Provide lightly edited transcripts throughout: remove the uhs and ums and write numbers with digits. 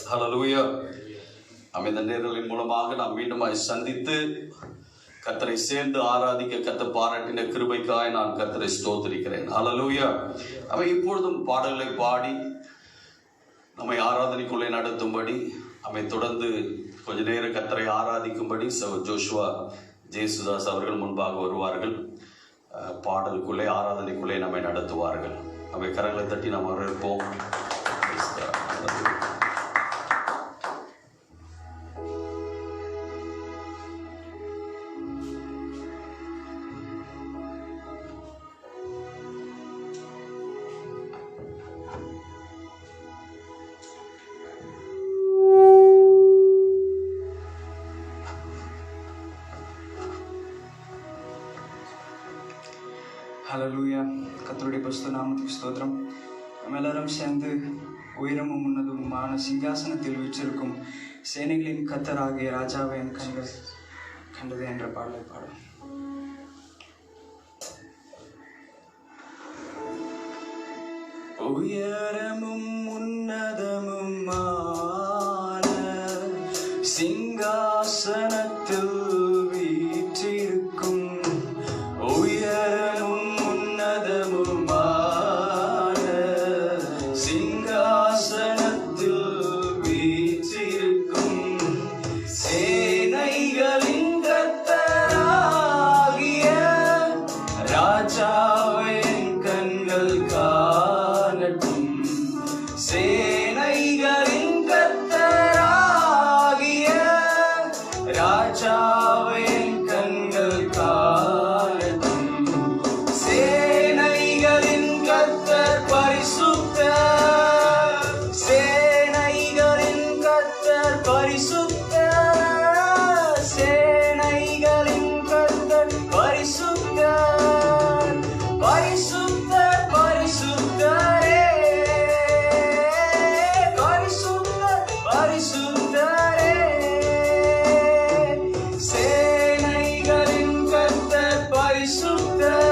ஹல்லேலூயா. இந்த நேரலின் மூலமாக நாம் மீண்டுமாய் சந்தித்து கர்த்தரை சேர்ந்து ஆராதிக்க கர்த்தர் பாராட்டின கிருபைக்காய் நான் கர்த்தரை ஸ்தோத்திரிக்கிறேன். ஹல்லேலூயா. இப்பொழுதும் பாடல்களை பாடி நம்மை ஆராதனைக்குள்ளே நடத்தும்படி தொடர்ந்து கொஞ்ச நேரம் கர்த்தரை ஆராதிக்கும்படி ஜோஷுவா ஜேசுதாஸ் அவர்கள் முன்பாக வருவார்கள். பாடலுக்குள்ளே ஆராதனைக்குள்ளே நம்மை நடத்துவார்கள். கரங்களை தட்டி நாம் வரவேற்போம். ஹல்லேலூயா. கர்த்தருடைய பரிசுத்த நாமத்துக்கு ஸ்தோத்திரம். நம்ம எல்லாரும் சேர்ந்து உயரமும் உன்னதமுமான சிங்காசனத்தில் வீற்றிருக்கும் சேனைகளின் கர்த்தராகிய ராஜாவை என் கண்கள் கண்டது என்ற பாடலை பாடும். உயரமும் உன்னதமுமான சிங்காசனத்தில் வீற்றிருக்கும் உயரமும் உன்னதமுமான சிங்காசனத்தில் வீற்றிருக்கும் சேனைகளின் கர்த்தராகிய ராஜாவை என் கண்கள் காணட்டும். சேனைகளின் கர்த்தராகிய ராஜாவை என் கண்கள் காணட்டும். சேனைகளின் கர்த்தர் பரிசுத்தர், சேனைகளின் கர்த்தர் பரிசுத்தர், சேனைகளின் கர்த்தர் பரிசுத்தர், பரிசுத்தர் பரிசுத்தரே, பரிசுத்தர் பரிசுத்தரே. சேனைகளின் கர்த்தர் பரிசுத்தர்,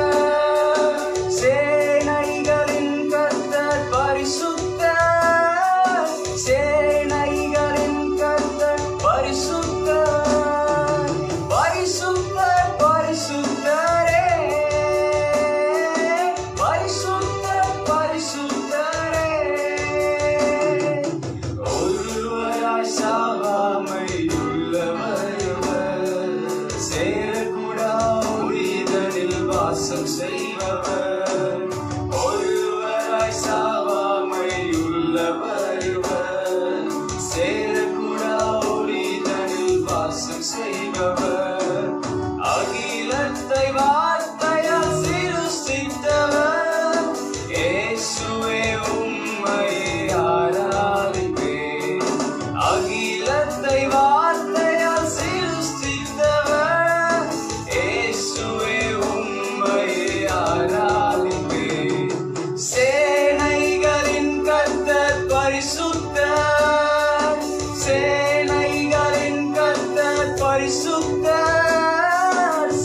சேனைகளின் கர்த்தர் பரிசுத்தர், சேனைகளின் கர்த்தர் பரிசுத்தர், பரிசுத்தர் பரிசுத்தரே, பரிசுத்தர் பரிசுத்தரே. ஒருவராய் சாவாமையுள்ளவர், சேரக்கூடா ஒளிதனில் வாசம் செய்பவர். ஒருவராய் சாவாமையுள்ளவர் இவர், சேரக்கூடா ஒளிதனில் வாசம் செய்பவர். அகிலத்தை வார்த்தையால் சிருஷ்டித்தவர், இயேசுவே உம்மையே ஆராதிப்பேன். அகிலத்தை வார்த்தையால் சிருஷ்டித்தவர், இயேசுவே உம்மையே ஆராதிப்பேன். சேனைகளின் கர்த்தர் பரிசுத்தர், சேனைகளின் கர்த்தர் பரிசுத்தர்,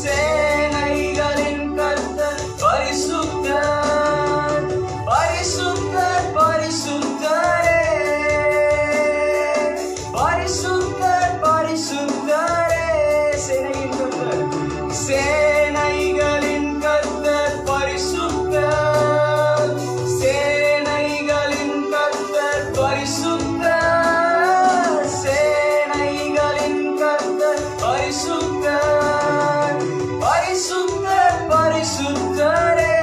சேனைகளின் கர்த்தர் பரிசுத்தர், பரிசுத்தர் பரிசுத்தரே, பரிசுத்தர் பரிசுத்தரே. சேனைகளின் கர்த்தர், சேனைகளின் கர்த்தர் பரிசுத்தர், சேனைகளின் கர்த்தர் பரிசுத்தர், சேனைகளின் கர்த்தர் பரிசுத்தர், பரிசுத்தர் பரிசுத்தரே,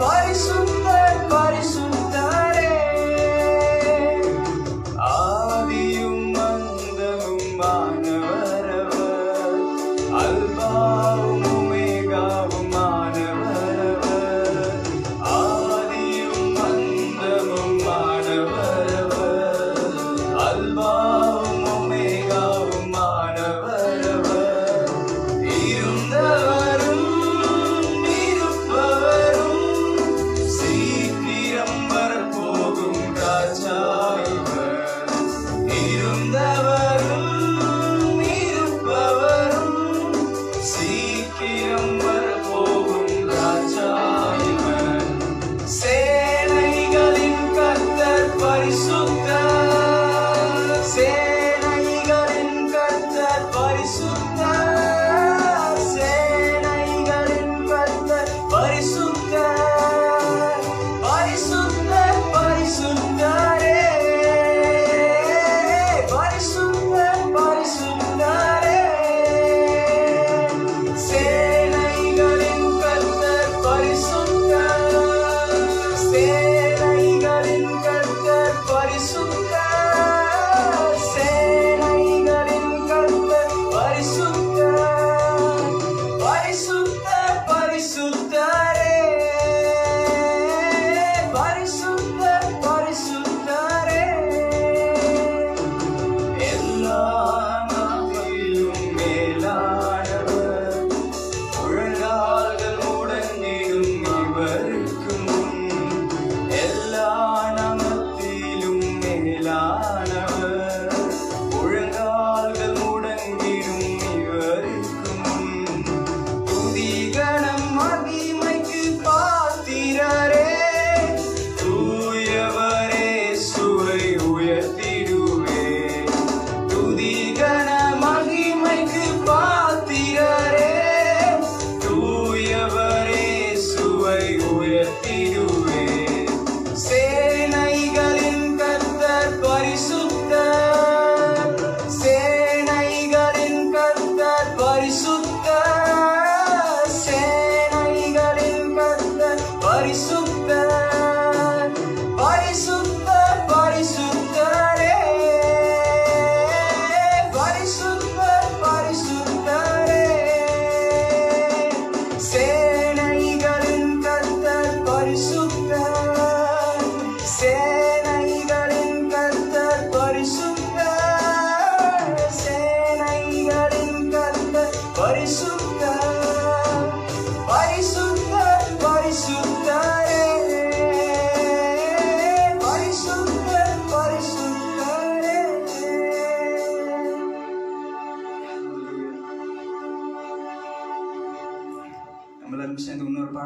பரிசுத்தர் பரிசுத்தரே. ஆதியும் அந்தமுமானவரவர், அல்பாவும் ஒமேகாவுமானவரவர், ஆதியும் அந்தமுமானவரவர்,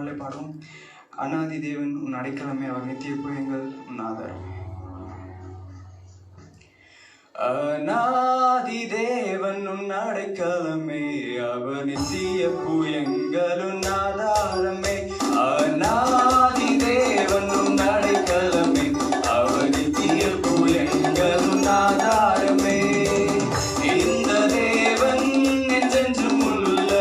பாடலை பாடுவோம். அநாதி தேவன் உன் அடைக்கலமே, அவர் நித்திய புயங்கள் உன் ஆதாரம். அநாதி தேவன் உன் அடைக்கலமே, அவர் நித்திய புயங்கள் உன் ஆதாரமே. அநாதி தேவன் உன் அடைக்கலமே, அவர் நித்திய புயங்கள் உன் ஆதாரமே. இந்த தேவன் என்றென்றும் உள்ள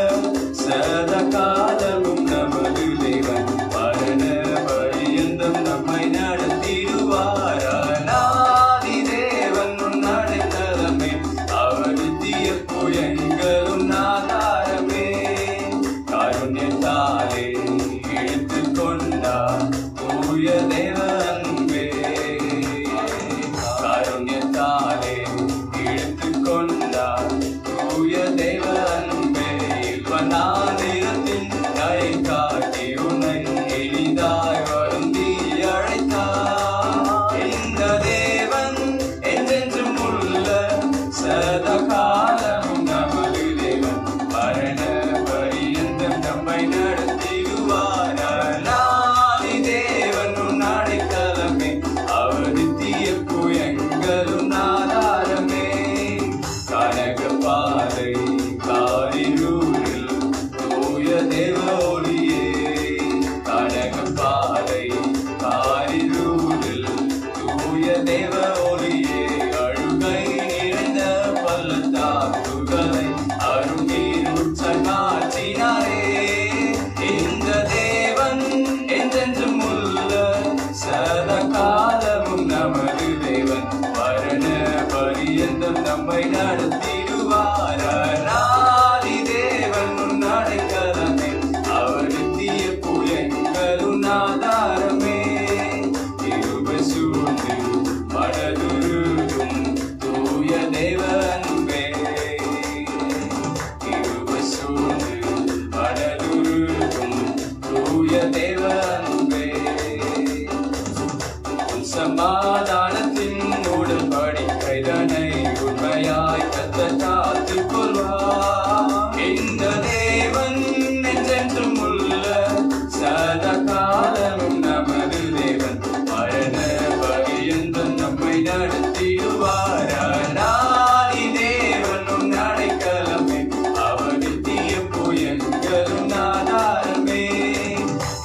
சதா காலமும் நமது தேவன், மரண பரியந்தம் நம்மை நடத்திடுவார். அநாதி தேவன் உன் அடைக்கலமே, அவர் நித்திய புயங்களும் ஆதாரமே. காருண்யத்தாலே இழுத்துக் கொண்டார் தூய தேவ அன்பே, காருண்யத்தாலே இழுத்துக் கொண்டார் தூய தேவ அன்பே. இவனாந்திரத்தின் கை காட்டி உன்னை எளிதாய் வருந்தி அழைத்தார். இந்த தேவன் என்றென்றும் உள்ள சதா காலமும் நமது தேவன், மரண பரியந்தம் நம்மை நடத்திடுவார். அநாதி தேவன் உன் அடைக்கலமே, அவர் நித்திய புயங்களும் ஆதாரமே. கனக பாதை காரிருளில் தூய தேவ ஒளியே, கனக பாதை காரிருளில் தூய தேவ ஒளியே. அழுகை நிறைந்த பள்ளத்தாக்குகளை அருங்கீர் உற்சமாற்றினாரே. இந்த தேவன் என்றென்றும் உள்ள சதா காலமும் நமது தேவன், மரண பரியந்தம் நம்மை நடத்திடுவார். அநாதி தேவன் உன் அடைக்கலமே, அவர் நித்திய புயங்களும் ஆதாரமே. கிருபை சூழ்ந்து மனதுருகும் தூய தேவ அன்பே, கிருபை சூழ்ந்து மனதுருகும் தூய தேவ அன்பே. உன் சமாதானத்தின் உடன்படிக்கைதனை உண்மையாய் கர்த்தர் காத்துக் கொள்வார். இந்த தேவன் என்றென்றும் உள்ள சதா காலமும் நமது தேவன், மரண பரியந்தம் நம்மை நடத்திடுவார். அநாதி தேவன் உன் அடைக்கலமே, அவர் நித்திய புயங்களும் ஆதாரமே.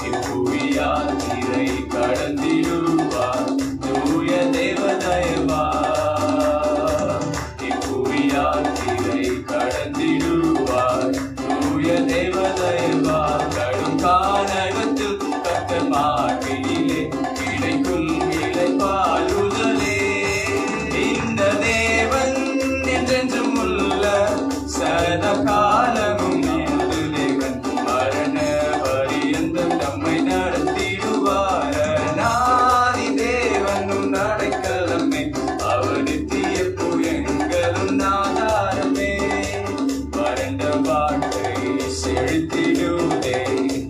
இப்புவியார் நீரை கடந்திடுவார் தூய தேவ தயவார். இப்புவியார் நீரை கடந்திடுவார் தூய தேவ தயவார். கடும் கானகத்தில் கர்த்தர் மார்பினிலே கிடைக்கும் இளைப்பாறுதலே. இந்த தேவன் என்றென்றும் உள்ள சதா காலமும் நமது தேவன், மரண பரியந்தம் நம்மை நடத்திடுவார். அநாதி தேவன் உன் அடைக்கலமே, அவர் நித்திய புயங்களும் ஆதாரமே. வறண்ட வாழ்க்கை செழித்திடுதே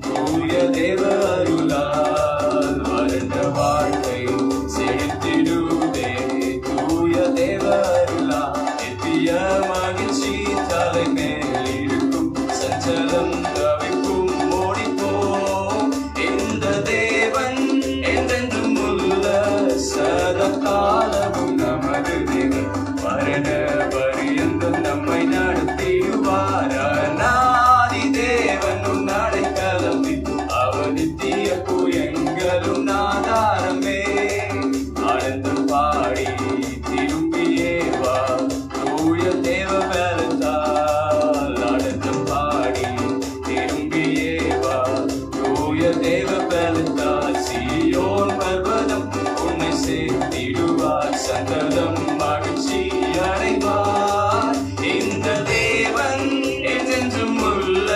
தூய தேவ அருளால், வறண்ட வாழ்க்கை செழித்திடுதே தூய தேவ அருளால். நித்திய மகிழ்ச்சி தலை மேல் இருக்கும், சஞ்சலம் தவிக்கும் ஓடிப்போம். இந்த தேவன் என்றென்றும் உள்ள சதா காலமும் நமது தேவன், மரண பரியந்தம் நம்மை நடத்திடுவார். அநாதி தேவன் உன் அடைக்கலமே, அவர் நித்திய புயங்களும் ஆதாரமே. ஆனந்தம் பாடி திரும்பியே வா தூய தேவ பலத்தால், ஆனந்தம் பாடி திரும்பியே வா தூய தேவ பலத்தால். சீயோன் பர்வதம் உன்னை சேர்த்திடுவார், சந்ததம் மகிழ்ச்சி அடைவார். இந்த தேவன் என்றென்றும் உள்ள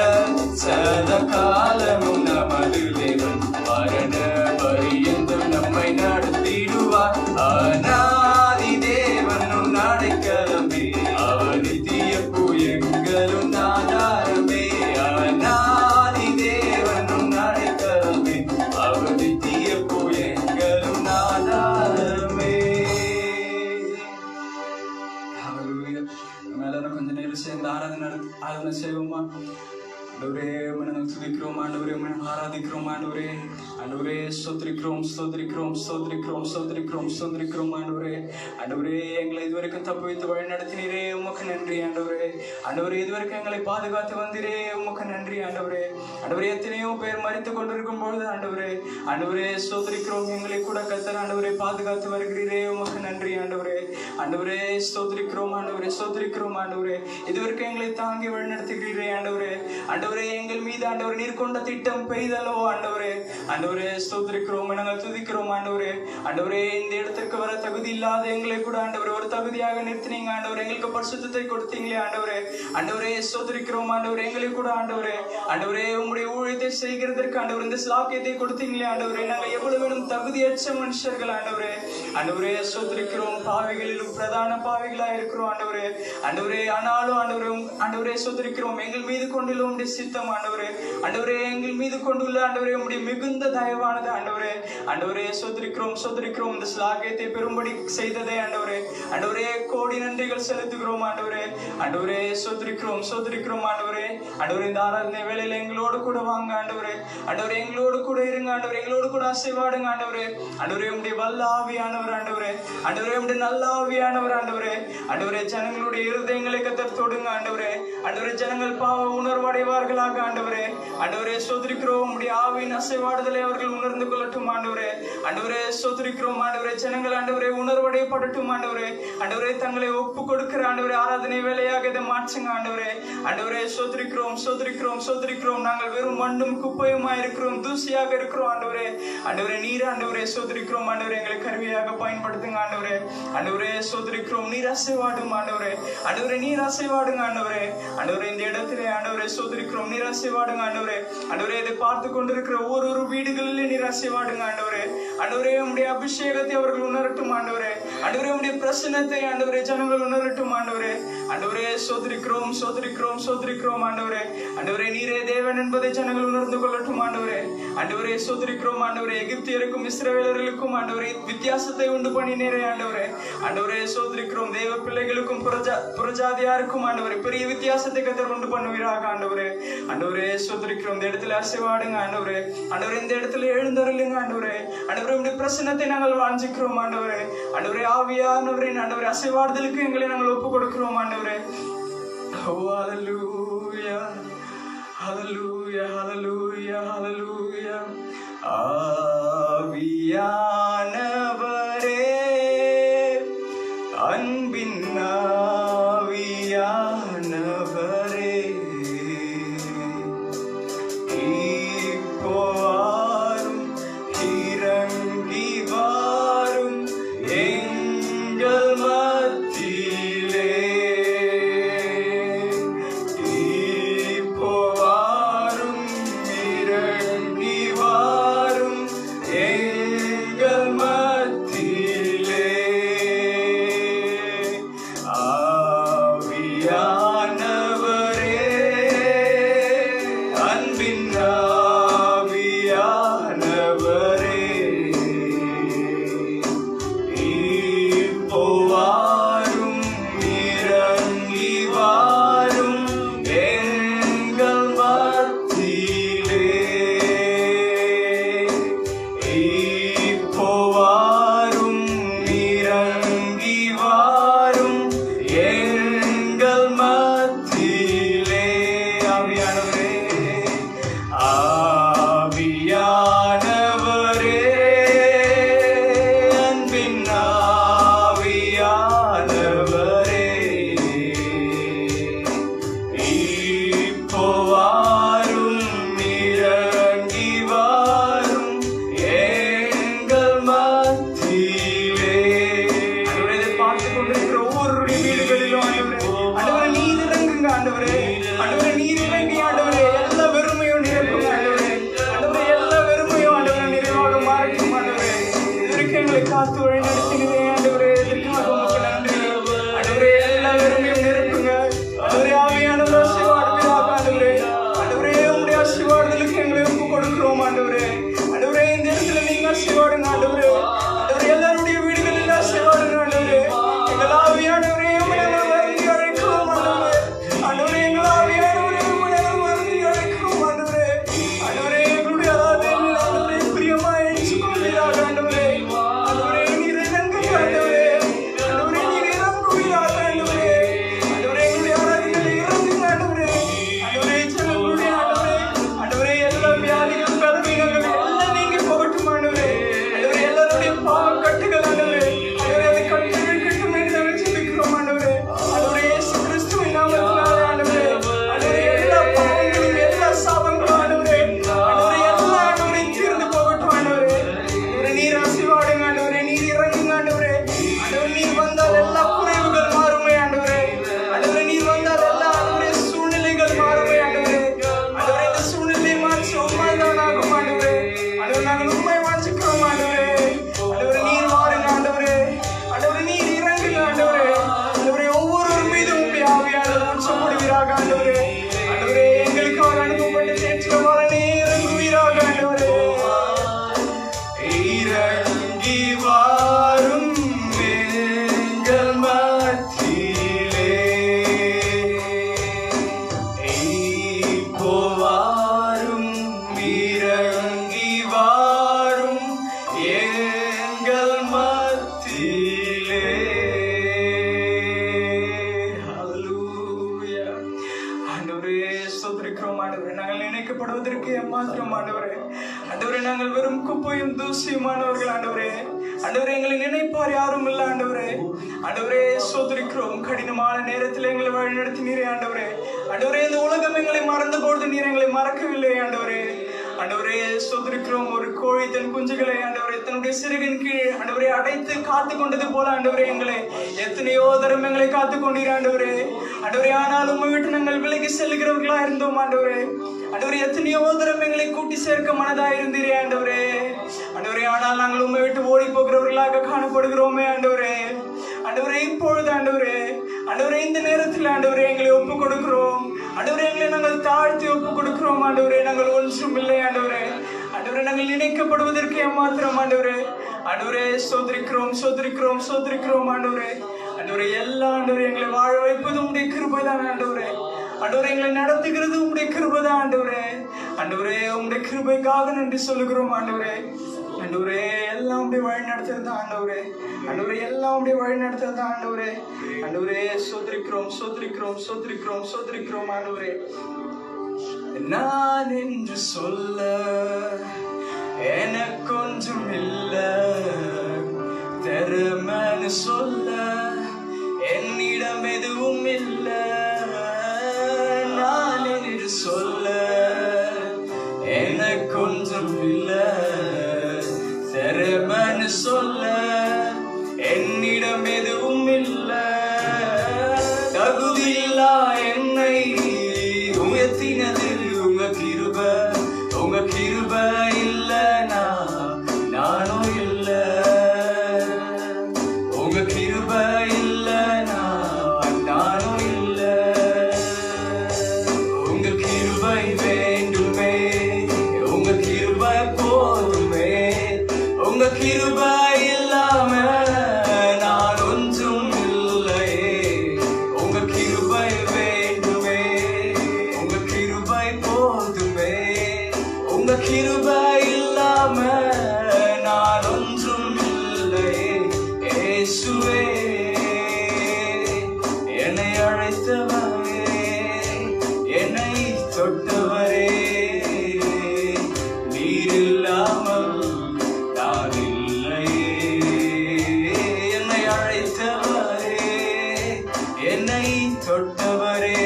சதா காலமும் நமது தேவன், மரண பரியந்தம் நம்மை நடத்திடுவார். அநாதி தேவன் உன் அடைக்கலமே, அவர் நித்திய புயங்களும் ஆதாரமே. அநாதி தேவன் உன் அடைக்கலமே, அவர் நித்திய புயங்களும் ஆதாரமே. ஹல்லேலூயா. நம்ம எல்லாரும் கொஞ்ச நேரம் சேர்ந்து ஆராதனை செய்வோமா? ஆண்டவரே, நாங்கள் துதிக்கிறோம் ஆண்டவரே, ஆராதிக்கிறோம் ஆண்டவரே. ஆண்டவரே ஸ்தோத்திரிக்கிறோம் ஸ்தோத்திரிக்கிறோம் ஸ்தோத்திரிக்கிறோம் ஸ்தோத்திரிக்கிறோம் ஸ்தோத்திரிக்கிறோம் ஆண்டவரே. ஆண்டவரே எங்களை இதுவரைக்கும் தப்பு வைத்து வழி நடத்தினீரே, உமக்கு நன்றி ஆண்டவரே. ஆண்டவரே இதுவரைக்கும் எங்களை பாதுகாத்து வந்தீரே, உமக்கு நன்றி ஆண்டவரே. ஆண்டவரே எத்தனையோ பேர் மரித்து கொண்டிருக்கும் பொழுது ஆண்டவரே, ஆண்டவரே ஸ்தோத்திரிக்கிறோம், எங்களை கூட கர்த்தர் ஆண்டவரே பாதுகாத்து வருகிறீரே, உமக்கு நன்றி ஆண்டவரே. ஆண்டவரே ஸ்தோத்திரிக்கிறோம் ஆண்டவரே, ஸ்தோத்திரிக்கிறோம் ஆண்டவரே. இதுவரைக்கும் எங்களை தாங்கி வழி நடத்துகிறீரே ஆண்டவரே. ஆண்டவரே எங்கள் மீது ஆண்டவர் நீர் கொண்ட திட்டம் பெய்தலோ ஆண்டவரே. ஆண்டவரே ஸ்தோத்திரிக்கிறோம், நாங்கள் துதிக்கிறோம் ஆண்டவரே. ஆண்டவரே இந்த இடத்திற்கு வர தகுதி இல்லாத எங்களை கூட ஆண்டவரே ஒரு தகுதியாக நிறுத்தினீங்க ஆண்டவரே. எங்களுக்கு பரிசுத்தத்தை கொடுத்தீங்களே ஆண்டவரே. ஆண்டவரே ஸ்தோத்திரிக்கிறோம் ஆண்டவரே, எங்களை கூட ஆண்டவரே. ஆண்டவரே உங்களுடைய ஊழியத்தை செய்கிறதற்கு ஆண்டவர் இந்த ஸ்லாக்கியத்தை கொடுத்தீங்களே ஆண்டவரே. நாங்கள் எவ்வளவு வேணும் தகுதியற்ற மனுஷர்கள் ஆண்டவரே. ஆண்டவரே ஸ்தோத்திரிக்கிறோம், பாவிகளிலும் பிரதான பாவிகளா இருக்கிறோம் ஆண்டவரே. ஆண்டவரே ஆனாலும் ஆண்டவரே ஆண்டவரே ஸ்தோத்திரிக்கிறோம், எங்கள் மீது கொண்டுள்ள உம்முடைய சித்தம் ஆண்டவரே. ஆண்டவரே எங்கள் மீது கொண்டுள்ள ஆண்டவரே உம்முடைய மிகுந்த தயவானது ஆண்டவரே. ஆண்டவரே ஸ்தோத்திரிக்கிறோம் ஸ்தோத்திரிக்கிறோம், இந்த ஸ்லாக்கியத்தை பெரும்படி செய்ததே ஆண்டவரே. ஆண்டவரே கோடி நன்றிகள் செலுத்துகிறோம் ஆண்டவரே. ஆண்டவரே ஸ்தோத்திரிக்கிறோம் ஸ்தோத்திரிக்கிறோம் ஆண்டவரே. ஆண்டவரே இந்த ஆராதனை வேளையில எங்களோடு கூட வாங்க ஆண்டவரே. ஆண்டவரே எங்களோடு கூட இருங்க ஆண்டவரே, எங்களோடு கூட அசைவாடுங்க ஆண்டவரே. ஆண்டவரே உம்முடைய வல்ல ஆவியானவர் ஆண்டவரே. ஆண்டவரே உம்முடைய நல்ல ஆவியானவர் ஆண்டவரே. ஆண்டவரே ஜனங்களுடைய இருதயங்களை கர்த்தர் தொடுங்க ஆண்டவரே. ஆண்டவரே ஜனங்கள் பாவ உணர்வடைவார்களாக ஆண்டவரே. ஆண்டவரே ஸ்தோத்திரிக்கிறோம், உம்முடைய ஆவியின் அசைவாடுதலை அவர்கள் உணர்ந்து கொள்ளட்டும் ஆண்டவரே. ஆண்டவரே ஸ்தோத்திரிக்கிறோம் ஆண்டவரே, ஜனங்கள் ஆண்டவரே உணர்வடையப்படட்டும் ஆண்டவரே. ஆண்டவரே தங்களை ஒப்பு கொடுக்கிற ஆண்டவரே ஆராதனை வேலையாக இதை மாற்றுங்க ஆண்டவரே. ஆண்டவரே ஸ்தோத்திரிக்கிறோம் ஸ்தோத்திரிக்கிறோம் ஸ்தோத்திரிக்கிறோம், நாங்கள் வெறும் மண்ணும் குப்பையுமா இருக்கிறோம், தூசியாக இருக்கிறோம் ஆண்டவரே. ஆண்டவரே நீர் ஆண்டவரே ஸ்தோத்திரிக்கிறோம் ஆண்டவரே, எங்களை கருவியாக பயன்படுத்துங்க ஆண்டவரே. ஆண்டவரே ஸ்தோத்திரிக்கிறோம், நீர் அசைவாடும் ஆண்டவரே. ஆண்டவரே நீர் அசைவாடுங்க ஆண்டவரே. ஆண்டவரே இந்த இடத்திலே ஆண்டவரே ஸ்தோத்திரிக்கிறோம், நீர் அசைவாடுங்க ஆண்டவரே. ஆண்டவரே இதை பார்த்து கொண்டிருக்கிற ஒரு வீடுகளிலே நீர் அசைவாடுங்க ஆண்டவரே. ஆண்டவரே உம்முடைய அபிஷேகத்தை அவர்கள் உணரட்டும் ஆண்டவரே. ஆண்டவரே உம்முடைய பிரசன்னத்தை ஆண்டவரே ஜனங்கள் உணரட்டும் ஆண்டவரே. ஆண்டவரே ஸ்தோத்திரிக்கிறோம் ஸ்தோத்திரிக்கிறோம் ஸ்தோத்திரிக்கிறோம் ஆண்டவரே. ஆண்டவரே நீரே தேவன் என்பதை ஜனங்கள் உணர்ந்து கொள்ளட்டும் ஆண்டவரே. ஆண்டவரே ஸ்தோத்திரிக்கிறோம் ஆண்டவரே, எகிப்தியருக்கும் இஸ்ரவேலர்களுக்கும் ஆண்டவரே வித்தியாசத்தை உண்டு பண்ணினீரே ஆண்டவரே. ஆண்டவரே ஸ்தோத்திரிக்கிறோம், தேவ பிள்ளைகளுக்கும் புறஜாதியாருக்கும் ஆண்டவரே பெரிய வித்தியாசத்தை கர்த்தர் உண்டு பண்ணுவீராக ஆண்டவரே. ஆண்டவரே ஸ்தோத்திரிக்கிறோம், இந்த இடத்துல அசைவாடுங்க ஆண்டவரே. ஆண்டவரே இந்த இடத்துல எழுந்தருளுங்க ஆண்டவரே. ஆண்டவரே உம்முடைய பிரசன்னத்தை நாங்கள் வாஞ்சிக்கிறோம் ஆண்டவரே. ஆண்டவரே ஆவியானவரே ஆண்டவரே அசைவாடுதலுக்கு எங்களை நாங்கள் ஒப்பு கொடுக்கிறோம் ஆண்டவரே. ஹல்லேலூயா ஹல்லேலூயா ஹல்லேலூயா ஹல்லேலூயா. ஆவியானவரே அன்பின் ஆவியானவரே, இப்போ வாரும் இறங்கி வாரும் எங்கள் மத்தியிலே. இப்போ வாரும் இறங்கி வாரும் எங்கள் மத்தியிலே. ஆவியானவரே அன்பின் ஆவியானவரே, இப்போ வாரும் இறங்கி வாரும் எங்கள் மத்தியிலே. இப்போ வாரும் இறங்கி வாரும் எங்கள் மத்தியிலே. ஆவியானவரே ஆவியானவரே அன்பின் ஆவியானவரே, இப்போ வாரும் இறங்கி வாரும் எங்கள் மத்தியிலே. ஆண்டவரே இதை பார்த்து கொண்டிருக்கிற ஒவ்வொருடைய வீடுகளிலும் ஆண்டவரே நீர் இறங்குங்க ஆண்டவரே. ஆண்டவரே நீர் இறங்கி ஆண்டவரே எல்லா வெறுமையும் நிரப்புங்க ஆண்டவரே. ஆண்டவரே எல்லா வெறுமையும் ஆண்டவரே நிறைவாக மாறட்டும் ஆண்டவரே. இதற்கு எங்களை காத்து வழி நடத்தினதே ஆண்டவரே, இதற்காக உமக்கு நன்றி ஆண்டவரே. எல்லா வெறுமையும் நிரப்புங்க ஆண்டவரே. ஆவியானவர் அசைவாடுவீராக ஆண்டவரே. ஆண்டவரே உம்முடைய அசைவாடுதலுக்கு எங்களை ஒப்பு கொடுக்கிறோம் ஆண்டவரே. ஆண்டவரே இந்த இடத்துல நீங்க அசைவாடுங்க ஆண்டவரே. ஆண்டவரே எல்லாருடைய வீடுகளில் அசைவாடுங்க ஆண்டவரே. எங்கள் ஆவியானவரே உம்மை நாங்கள் வருந்தி அழைக்கிறோம் ஆண்டவரே. ஆண்டவரே எங்கள் ஆவியானவரே உம்மை நாங்கள் வருந்தி அழைக்கிறோம் ஆண்டவரே. நினைப்பார் யாரும் இல்ல ஆண்டவரே. ஆண்டவரே ஸ்தோத்திரிக்கிறோம். கடினமான நேரத்தில் எங்களை வழிநடத்தினீரே ஆண்டவரே. ஆண்டவரே இந்த உலகம் எங்களை மறந்த பொழுது நீர் எங்களை மறக்கவில்லை ஆண்டவரே. ஆண்டவரே ஸ்தோத்திரிக்கிறோம். ஒரு கோழி தன் குஞ்சுகளை ஆண்டவரே தன்னுடைய சிறகின் கீழ் ஆண்டவரே அடைத்து காத்து கொண்டது போல ஆண்டவரே எங்களை எத்தனையோ தரம் எங்களை காத்து கொண்டீர் ஆண்டவரே. ஆண்டவரே ஆனால் உம்மை விட்டு நாங்கள் விலகி செல்லுகிறவர்களா இருந்தோம் ஆண்டவரே. ஆண்டவரே எத்தனையோ தரம் எங்களை கூட்டி சேர்க்க மனதா இருந்தீரே ஆண்டவரே. ஆண்டவரே ஆனால் நாங்கள் உம்மை விட்டு ஓடி போகிறவர்களாக காணப்படுகிறோமே ஆண்டவரே. ஆண்டவரே இப்பொழுது ஆண்டவரே ஆண்டவரே இந்த நேரத்தில் ஆண்டவரே எங்களை ஒப்பு கொடுக்கிறோம் ஆண்டவரே. எங்களை நாங்கள் தாழ்த்தி ஒப்பு கொடுக்கிறோம் ஆண்டவரே. நாங்கள் ஒன்றும் இல்லை ஆண்டவரே. ஆண்டவரே நாங்கள் நினைக்கப்படுவதற்கு ஏமாத்திரம் ஆண்டவரே. ஆண்டவரே ஸ்தோத்திரிக்கிறோம் ஸ்தோத்திரிக்கிறோம் ஸ்தோத்திரிக்கிறோம் ஆண்டவரே. ஆண்டவரே எல்லா ஆண்டவரே எங்களை வாழ வைப்பது உம்முடைய கிருபைதான் ஆண்டவரே. ஆண்டவரே எங்களை நடத்துகிறது உம்முடைய கிருபைதான் ஆண்டவரே. ஆண்டவரே உம்முடைய கிருபைக்காக நன்றி சொல்லுகிறோம் ஆண்டவரே. ஆண்டவரே எல்லாம் உம்முடைய வழி நடத்துறது ஆண்டவரே. ஆண்டவரே எல்லாம் உம்முடைய வழி நடத்துறது ஆண்டவரே. ஆண்டவரே ஸ்தோத்திரிக்கிறோம் ஸ்தோத்திரிக்கிறோம் ஸ்தோத்திரிக்கிறோம் ஸ்தோத்திரிக்கிறோம் ஆண்டவரே. நான் என்று சொல்ல எனக்கொன்றும் இல்ல, திறமைன்னு சொல்ல என்னிடம் எதுவும் இல்ல. நான் என்று சொல்ல எனக்கொன்றும் இல்ல, திறமைன்னு சொல்ல என்னிடம் எதுவும் இல்ல. தகுதியில்லா என்னை உயர்த்தினது உங்க கிருபை. உங்க கிருபை இல்லனா நானும் இல்ல. உங்க கிருபை இல்லனா நானும் இல்ல. உங்க கிருபை வேண்டுமே, உங்க கிருபை போதுமே. உங்க கிருபை இல்லாம நான் ஒன்றும் இல்லையே. உங்க கிருபை வேண்டுமே, உங்க கிருபை போதுமே. உங்க கிருபை இல்லாம நான் ஒன்றும் இல்லையே. இயேசுவே என்னை அழைத்தவரே, என்னை தொட்டவரே, நீர் இல்லாமல் நான் இல்லையே. என்னை அழைத்தவரே, என்னை தொட்டவரே,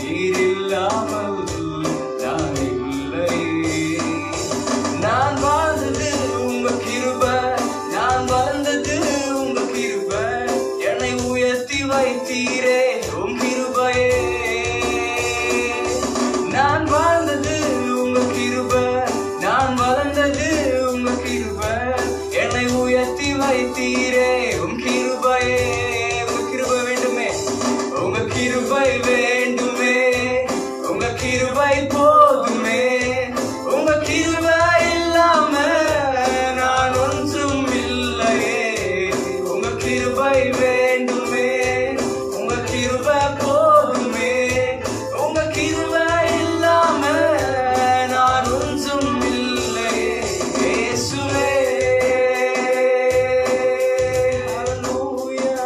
நீர் இல்லாமல் நான் இல்லையே. நான் வாழ்ந்தது உங்க கிருபை, நான் வளர்ந்தது உங்க கிருபை. என்னை உயர்த்தி வைத்தீரே உம் கிருபையே. நான் வாழ்ந்தது உங்க கிருபை, நான் வளர்ந்தது உங்க கிருபை. என்னை உயர்த்தி வைத்தீரே உம் கிருபையே. உங்க கிருபை வேண்டுமே, உங்க கிருபை வேண்டுமே. உங்க கிருபை போதுமே. உங்க கிருபை இல்லாம நான் ஒன்றும் இல்லையே. உங்க கிருபை வேண்டுமே, உங்க கிருபை போதுமே. உங்க கிருபை இல்லாம நான் ஒன்றும் இல்லையே. இயேசுவே ஹல்லேலூயா.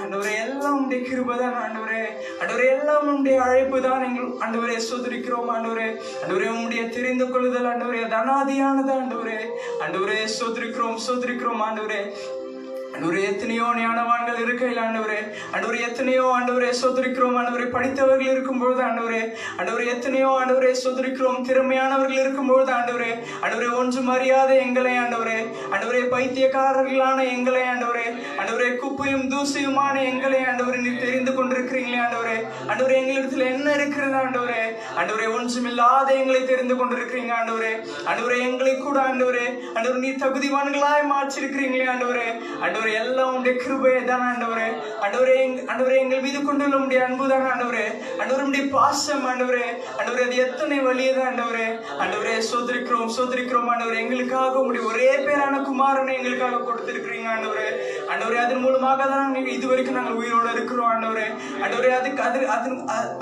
ஆண்டவரே எல்லாம் உம்முடைய கிருபைதான் ஆண்டவரே. ஆண்டவரே எல்லாம் உம்முடைய அழைப்பு தான் எங்கள் ஆண்டவரே ஸ்தோத்திரிக்கிறோம் ஆண்டவரே. ஆண்டவரே உம்முடைய தெரிந்து கொள்ளுதல் ஆண்டவரே அது அனாதியானது ஆண்டவரே. ஆண்டவரே ஸ்தோத்திரிக்கிறோம் ஸ்தோத்திரிக்கிறோம் ஆண்டவரே. ஆண்டவரே எத்தனையோ ஞானவான்கள் இருக்கையில் ஆண்டவரே. ஆண்டவரே எத்தனையோ ஆண்டவரே ஸ்தோத்திரிக்கிறோம் ஆண்டவரே படித்தவர்கள் இருக்கும்பொழுது ஆண்டவரே. ஆண்டவரே எத்தனையோ ஆண்டவரே ஸ்தோத்திரிக்கிறோம் திறமையானவர்கள் இருக்கும்பொழுது ஆண்டவரே. ஆண்டவரே ஒன்றும் அறியாத எங்களை ஆண்டவரே. ஆண்டவரே பைத்தியக்காரர்களான எங்களை ஆண்டவரே. ஆண்டவரே குப்பையும் தூசியுமான எங்களை ஆண்டவரே நீர் தெரிந்து கொண்டிருக்கிறீங்களே ஆண்டவரே. ஆண்டவரே எங்களிடத்துல என்ன இருக்கிறது ஆண்டவரே. ஆண்டவரே ஒன்றுமில்லாத எங்களை தெரிந்து கொண்டிருக்கிறீங்க ஆண்டவரே. ஆண்டவரே எங்களை கூட ஆண்டவரே ஆண்டவரே நீ தகுதிவான்களாய் மாற்றிருக்கிறீங்களே ஆண்டவரே. ஆண்டவரே எல்லாம் உடைய கிருபையே தான் ஆண்டவரே. ஆண்டவரே ஆண்டவரே எங்கள் மீது கொண்டுள்ள உடைய அன்பு தான் ஆண்டவரே. ஆண்டவரே உடைய பாசம் ஆண்டவரே. ஆண்டவரே அது எத்தனை வலியது ஆண்டவரே. ஆண்டவரே சோதரிக்கிறோம் சோதரிக்கிறோம் ஆண்டவரே. எங்களுக்காக உடைய ஒரே பேரான குமாரனை எங்களுக்காக கொடுத்திருக்கிறீங்க ஆண்டவரே. ஆண்டவரே அதன் மூலமாக தான் இதுவரைக்கும் நாங்கள் உயிரோடு இருக்கிறோம் ஆண்டவரே. ஆண்டவரே அதுக்கு அது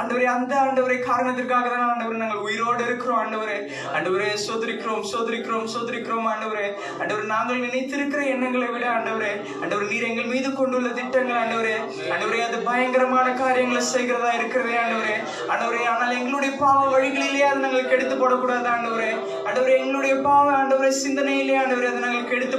ஆண்டவரே அந்த ஆண்டவரே காரணத்திற்காக தான் ஆண்டவரே நாங்கள் உயிரோடு இருக்கிறோம் ஆண்டவரே. ஆண்டவரே சோதரிக்கிறோம் சோதரிக்கிறோம் சோதரிக்கிறோம் ஆண்டவரே. ஆண்டவரே நாங்கள் நினைத்திருக்கிற எண்ணங்களை விட ஆண்டவரே ஆண்டவரே நீர் எங்கள் மீது கொண்டுள்ள திட்டங்கள் ஆண்டவரே ஆண்டவரே அது பயங்கரமான காரியங்களை செய்கிறதா இருக்கிறதே ஆண்டவரே ஆண்டவரே. ஆனால் எங்களுடைய பாவ வழிகளிலே அதை நாங்கள் கெடுத்து போடக்கூடாது ஆண்டவரே ஆண்டவரே. எங்களுடைய பாவ ஆண்டவரே சிந்தனையிலே ஆண்டவரே அதை நாங்கள் கெடுத்து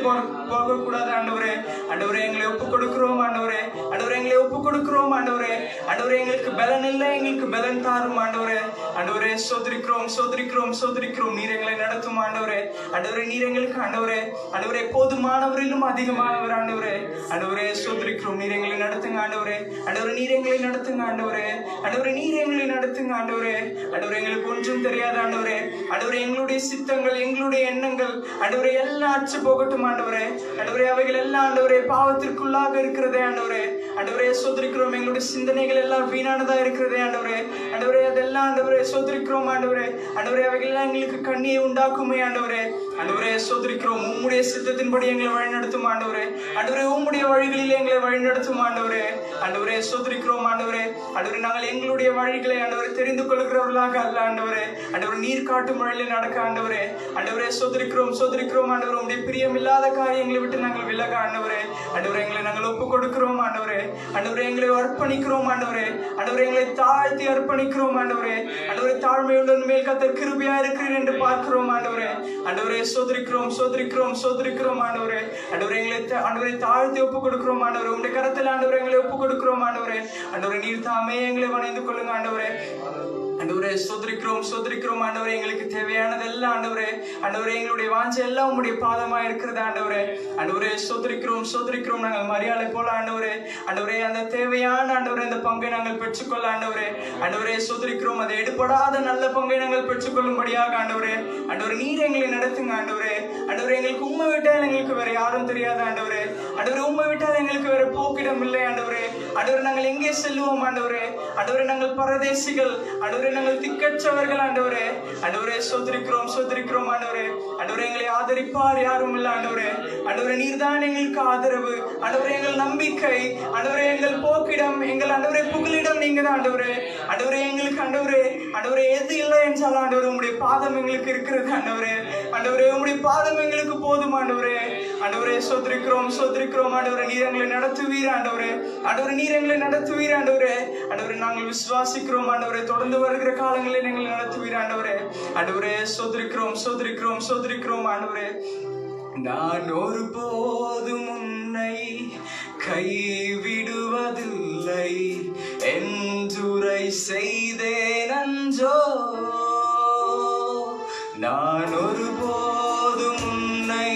போகக்கூடாது ஆண்டவரே ஆண்டவரே. எங்களை ஒப்புக் கொடுக்கிறோம் ஆண்டவரே ஆண்டவரே. எங்களை ஒப்புக் கொடுக்கிறோம் ஆண்டவரே ஆண்டவரே. எங்களுக்கு பலன் இல்லை, எங்களுக்கு பலன் தாரும் ஆண்டவரே ஆண்டவரே. சோதரிக்கிறோம் சோதரிக்கிறோம் சோதரிக்கிறோம். நீர் எங்களை நடத்தும் ஆண்டவரே ஆண்டவரே. நீர் எங்களுக்கு ஆண்டவரே ஆண்டவரே போதுமானவரிலும் அதிகமானவர் ஆண்டவரே ஆண்டவரே. சோதரிக்கிறோம். நீர் எங்களை நடத்துங்க ஆண்டவரே ஆண்டவரே. நீர் எங்களை நடத்துங்க ஆண்டவரே ஆண்டவரே. நீர் எங்களை நடத்துங்க ஆண்டவரே ஆண்டவரே. எங்களுக்கு ஒன்றும் தெரியாது ஆண்டவரே ஆண்டவரே. எங்களுடைய சித்தங்கள் எங்களுடைய எண்ணங்கள் ஆண்டவரே எல்லாம் அச்சு போகட்டும் ஆண்டவரே ஆண்டவரே. அவைகள் எல்லாம் ஆண்டவரே பாவத்திற்குள்ளாக இருக்கிறதே ஆண்டவரே ஆண்டவரே. சோதரிக்கிறோம். எங்களுடைய சிந்தனைகள் எல்லாம் வீணானதா இருக்கிறதே ஆண்டவரே ஆண்டவரே. அதெல்லாம் ஆண்டவரே சோதரிக்கிறோம் ஆண்டவரே ஆண்டவரே. அவைகள் எல்லாம் எங்களுக்கு கண்ணியை உண்டாக்குமே ஆண்டவரே ஆண்டவரே. சோதரிக்கிறோம். உம்முடைய சித்தத்தின்படி எங்களை வழிநடத்தும் ஆண்டவரே ஆண்டவரே. உம்முடைய வழிகளில் எங்களை வழிநடத்தும் ஆண்டவரே ஆண்டவரே. சோதரிக்கிறோம் ஆண்டவரே ஆண்டவரே. நாங்கள் எங்களுடைய வழிகளை ஆண்டவரை தெரிந்து கொள்கிறவர்களாக அல்ல ஆண்டவரே ஆண்டவரே. நீர் காட்டும் வழியில் நடக்க ஆண்டவரே ஆண்டவரே. சோதரிக்கிறோம் சோதரிக்கிறோம் ஆண்டவரே. உம்முடைய பிரியமில்லாத காரியங்களை விட்டு நாங்கள் விலக ஆண்டவரே ஆண்டவரே. எங்களை நாங்கள் ஒப்புக் கொடுக்கிறோம் ஆண்டவரே ஆண்டவரே. எங்களை அர்ப்பணிக்கிறோம் ஆண்டவரே ஆண்டவரே. எங்களை தாழ்த்தி அர்ப்பணிக்கிறோம் ஆண்டவரே ஆண்டவரே. தாழ்மையுடன் மேல் கர்த்தர் கிருபையா இருக்கிறீர் என்று பார்க்கிறோம் ஆண்டவரே ஆண்டவரே. சோதரிக்கிறோம் சோதரிக்கிறோம் சோதரிக்கிறோம் ஆண்டவரே ஆண்டவரே. எங்களை ஆண்டவரை தாழ்த்தி ஒப்புக் கொடுக்கிறோம் ஆண்டவரே. உங்களுடைய கரத்தில் ஆண்டவரை எங்களை ஒப்புக் கொடுக்கிறோம் ஆண்டவரே ஆண்டவரே. நீர் தாமே எங்களை வணைந்து கொள்ளுங்க ஆண்டவரே ஆண்டவரே. சோதரிக்கிறோம் சோதரிக்கிறோம் ஆண்டவரே. எங்களுக்கு தேவையானதெல்லாம் ஆண்டவரே ஆண்டவரே. எங்களுடைய வாஞ்சை எல்லாம் உம்முடைய பாதமா இருக்கிறது ஆண்டவரே ஆண்டவரே. சோதரிக்கிறோம் சோதரிக்கிறோம். நாங்கள் மரியாதை போல ஆண்டவரே ஆண்டவரே. அந்த தேவையான ஆண்டவரே அந்த பங்கை நாங்கள் பெற்றுக்கொள்ள ஆண்டவரே ஆண்டவரே. சோதரிக்கிறோம். அதை எடுபடாத நல்ல பங்கை நாங்கள் பெற்றுக்கொள்ளும்படியாக ஆண்டவரே ஆண்டவரே. நீர் எங்களை நடத்துங்க ஆண்டவரே ஆண்டவரே. எங்களுக்கு உண்மை விட்டால் எங்களுக்கு வேற யாரும் தெரியாது ஆண்டவரே ஆண்டவரே. உண்மை விட்டால் எங்களுக்கு வேற போக்கிடம் இல்லை ஆண்டவரே ஆண்டவரே. நாங்கள் எங்கே செல்லுவோம் ஆண்டவரே ஆண்டவரே. நாங்கள் பரதேசிகள் ஆண்டவரே. நாங்கள் திக்கற்றவர்கள் ஆண்டவரே ஆண்டவரே. சோதரிக்கிறோம் சோதரிக்கிறோம் ஆண்டவரே ஆண்டவரே. எங்களை ஆதரிப்பார் யாரும் இல்லை ஆண்டவரே ஆண்டவரே. நீர்தான் எங்களுக்கு ஆதரவு ஆண்டவரே. எங்கள் நம்பிக்கை ஆண்டவரே. எங்கள் போக்கிடம் எங்கள் ஆண்டவரே புகலிடம் நீங்க தான் ஆண்டவரே ஆண்டவரே. எங்களுக்கு ஆண்டவரே ஆண்டவரே எது இல்லை என்றால் ஆண்டவரே உங்களுடைய பாதம் எங்களுக்கு இருக்கிறது ஆண்டவரே ஆண்டவரே. உங்களுடைய பாதம் எங்களுக்கு போதும் ஆண்டவரே ஆண்டவரே. சோதரிக்கிறோம் சோதரிக்கிறோம் ஆண்டவரே. நீர் எங்களை நடத்துவீர் ஆண்டவரே ஆண்டவரே. நீர் எங்களை நடத்துவீர் ஆண்டவரே ஆண்டவரே. நாங்கள் விசுவாசிக்கிறோம் ஆண்டவரே. தொடர்ந்து வருகிற காலங்களில் எங்களை நடத்துவீர் ஆண்டவரே ஆண்டவரே. சோதரிக்கிறோம் சோதரிக்கிறோம் சோதரிக்கிறோம் ஆண்டவரே. நான் ஒருபோதும் உன்னை கைவிடுவதில்லை என்றுரை செய்தேன் அன்றோ. நான் ஒருபோதும் உன்னை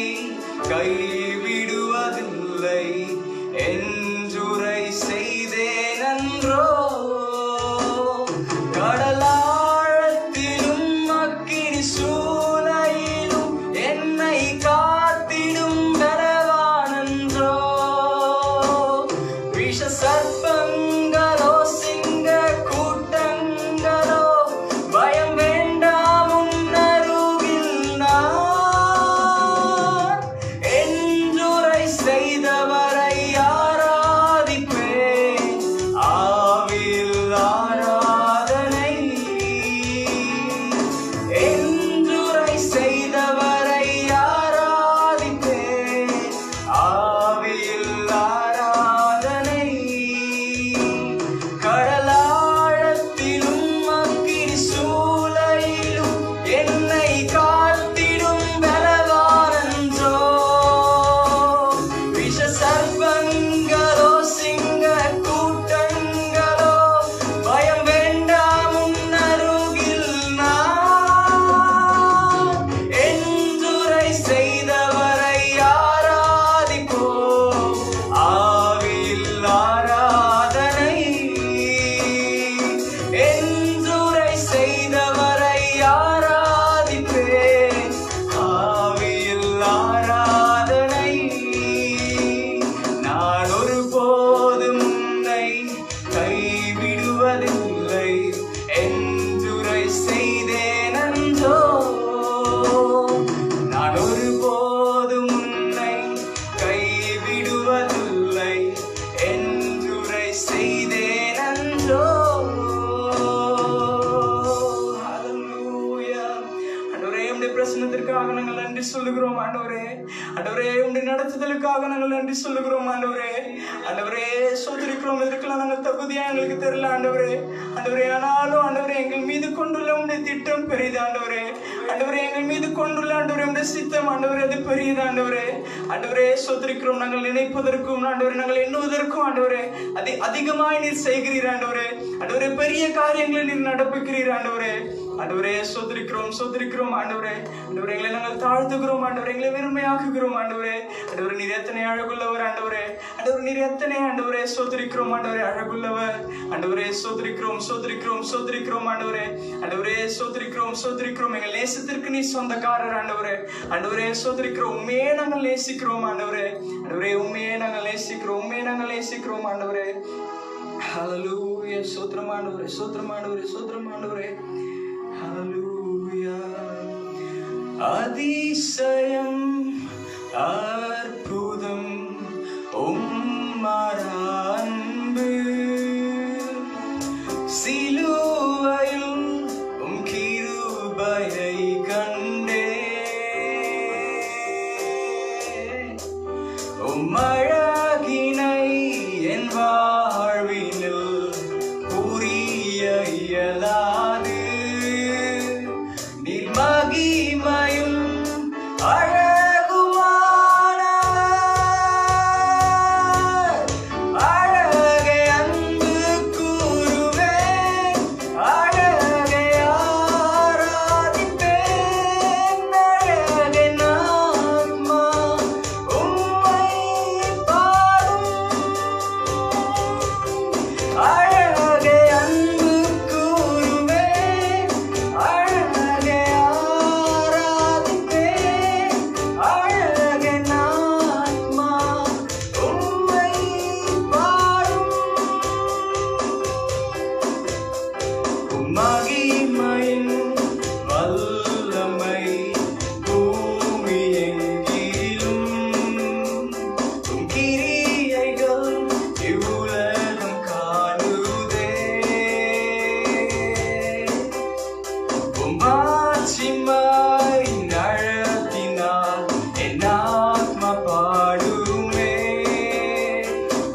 கைவிடுவதில்லை என்றுரை செய்தேன் அன்றோ. கடலாழத்திலும் அக்கினி சூளையிலும் என்னை காத்திடும் பலவானன்றோ. விஷ சர்ப்பங்களோ சிங்க கூட்டங்களோ பயம் வேண்டாம் உன்னருகில் நான் என்றுரை செய்தவரை ஆராதிப்பேன். நடத்துதலுக்காக நாங்கள் நன்றி சொல்லுகிறோம் ஆண்டவரே. ஆண்டவரே சோதரிக்கிறோம், இதற்கெல்லாம் நாங்கள் தகுதியா எங்களுக்கு தெரியல ஆண்டவரே. ஆண்டவரே ஆனாலும் ஆண்டவரே எங்கள் மீது கொண்டுள்ள உடைய திட்டம் பெரியது ஆண்டவரே. ஆண்டவரே எங்கள் மீது கொண்டுள்ள ஆண்டவரே உடைய சித்தம் ஆண்டவரே அது பெரியது ஆண்டவரே. ஆண்டவரே சோதரிக்கிறோம், நாங்கள் நினைப்பதற்கும் ஆண்டவரே நாங்கள் எண்ணுவதற்கும் ஆண்டவரே அதிகமாய் நீர் செய்கிறீர் ஆண்டவரே. ஆண்டவரே பெரிய காரியங்களை நீர் நடப்பிக்கிறீர் ஆண்டவரே. ஆண்டவரே சோதரிக்கிறோம் சோதரிக்கிறோம் ஆண்டவரே. ஆண்டவரே எங்களை நாங்கள் தாழ்த்துகிறோம் ஆண்டவரே, எங்களை வெறுமையாக்குகிறோம் ஆண்டவரே. ஆண்டவரே நீர் எத்தனை அழகுள்ளவர் ஆண்டவரே. ஆண்டவரே நீர் எத்தனை ஆண்டவரே சோதரிக்கிறோம் ஆண்டவரே அழகுள்ளவர் ஆண்டவரே. சோதரிக்கிறோம் சோதரிக்கிறோம் சோதரிக்கிறோம் ஆண்டவரே. ஆண்டவரே சோதரிக்கிறோம் சோதரிக்கிறோம், எங்கள் நேசத்திற்கு நீ சொந்தக்காரர் ஆண்டவரே. ஆண்டவரே சோதரிக்கிறோம், உண்மையே நாங்கள் நேசிக்கிறோம் ஆண்டவரே. ஆண்டவரே உண்மையே நாங்கள் நேசிக்கிறோம், உண்மையே நாங்கள் நேசிக்கிறோம் ஆண்டவரே. ஹல்லேலூயா ஸ்தோத்திரம் ஆண்டவரே, ஸ்தோத்திரம் ஆண்டவரே, ஸ்தோத்திரம் ஆண்டவரே. ஹல்லேலூயா. அதிசயம் அற்புதம் உம்மார அன்பு, சிலுவையில் உம் கிருபையை கண்டே, உம் அழகினை என் வாழ்வினில் புரிய இயலாது, நீர் மகிமையும் அழகுமான அழகை அன்பு கூறுவேன், அழகை ஆராதிப்பேன், அழகை நான்மா உம்மை பாடும், அழகை அன்பு கூறுவேன், அழகை ஆராதிப்பேன், அழகை நான்மா உம்மை பாடும், மகிமையின் வல்லமை பூமி எங்கிலும், உம் கிரியைகள் இவ்வுலகம் காணுதே, உம் மாட்சிமை நடத்தினால் என் ஆத்மா பாடுமே,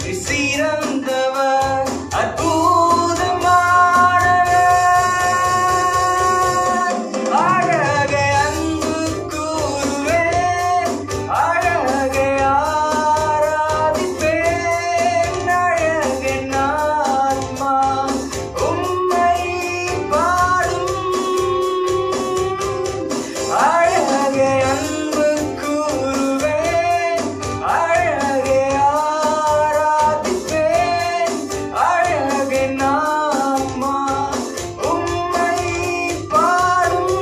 நீர் சிறந்தவர் அற்புதமானவர், அழகை அன்பு கூறுவேன், அழகை ஆராதிப்பேன், அழகை நான்மா உம்மை பாடும், அழகை அன்பு கூறுவேன், அழகை ஆராதிப்பேன், அழகை நான்மா உம்மை பாடும்,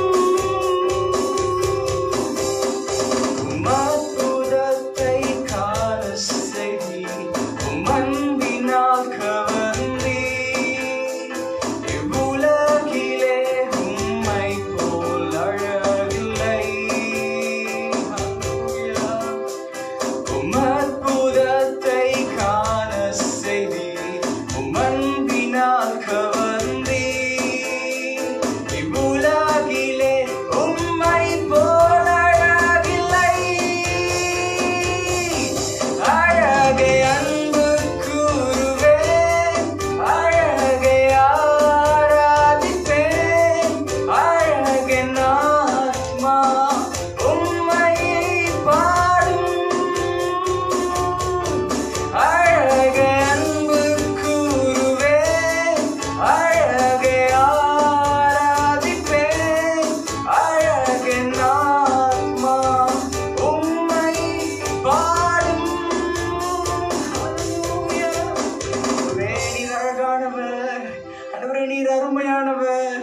உம் அற்புதத்தை காண செய்தீர், உம் அன்பினால் கவர்ந்தீர், இவ்வுலகிலே உம்மை போல் அழகில்லை. ஹல்லேலூயா. உம் அற்புதத்தை காண செய்தீர், உம் அன்பினால் கவர்ந்தீர், இவ்வுலகிலே உம்மை போல் அழகில்லை, அழகை அன்பு கூறுவேன், அழகை ஆராதிப்பேன், அழகை நான்மா உம்மை பாடும், அழகை அன்பு கூறுவேன், அழகை ஆராதிப்பேன், அழகை நான்மா உம்மை பாடும். ஹல்லேலூயா. ஆண்டவரே நீர் அழகானவர், ஆண்டவரே நீர் அருமையானவர்.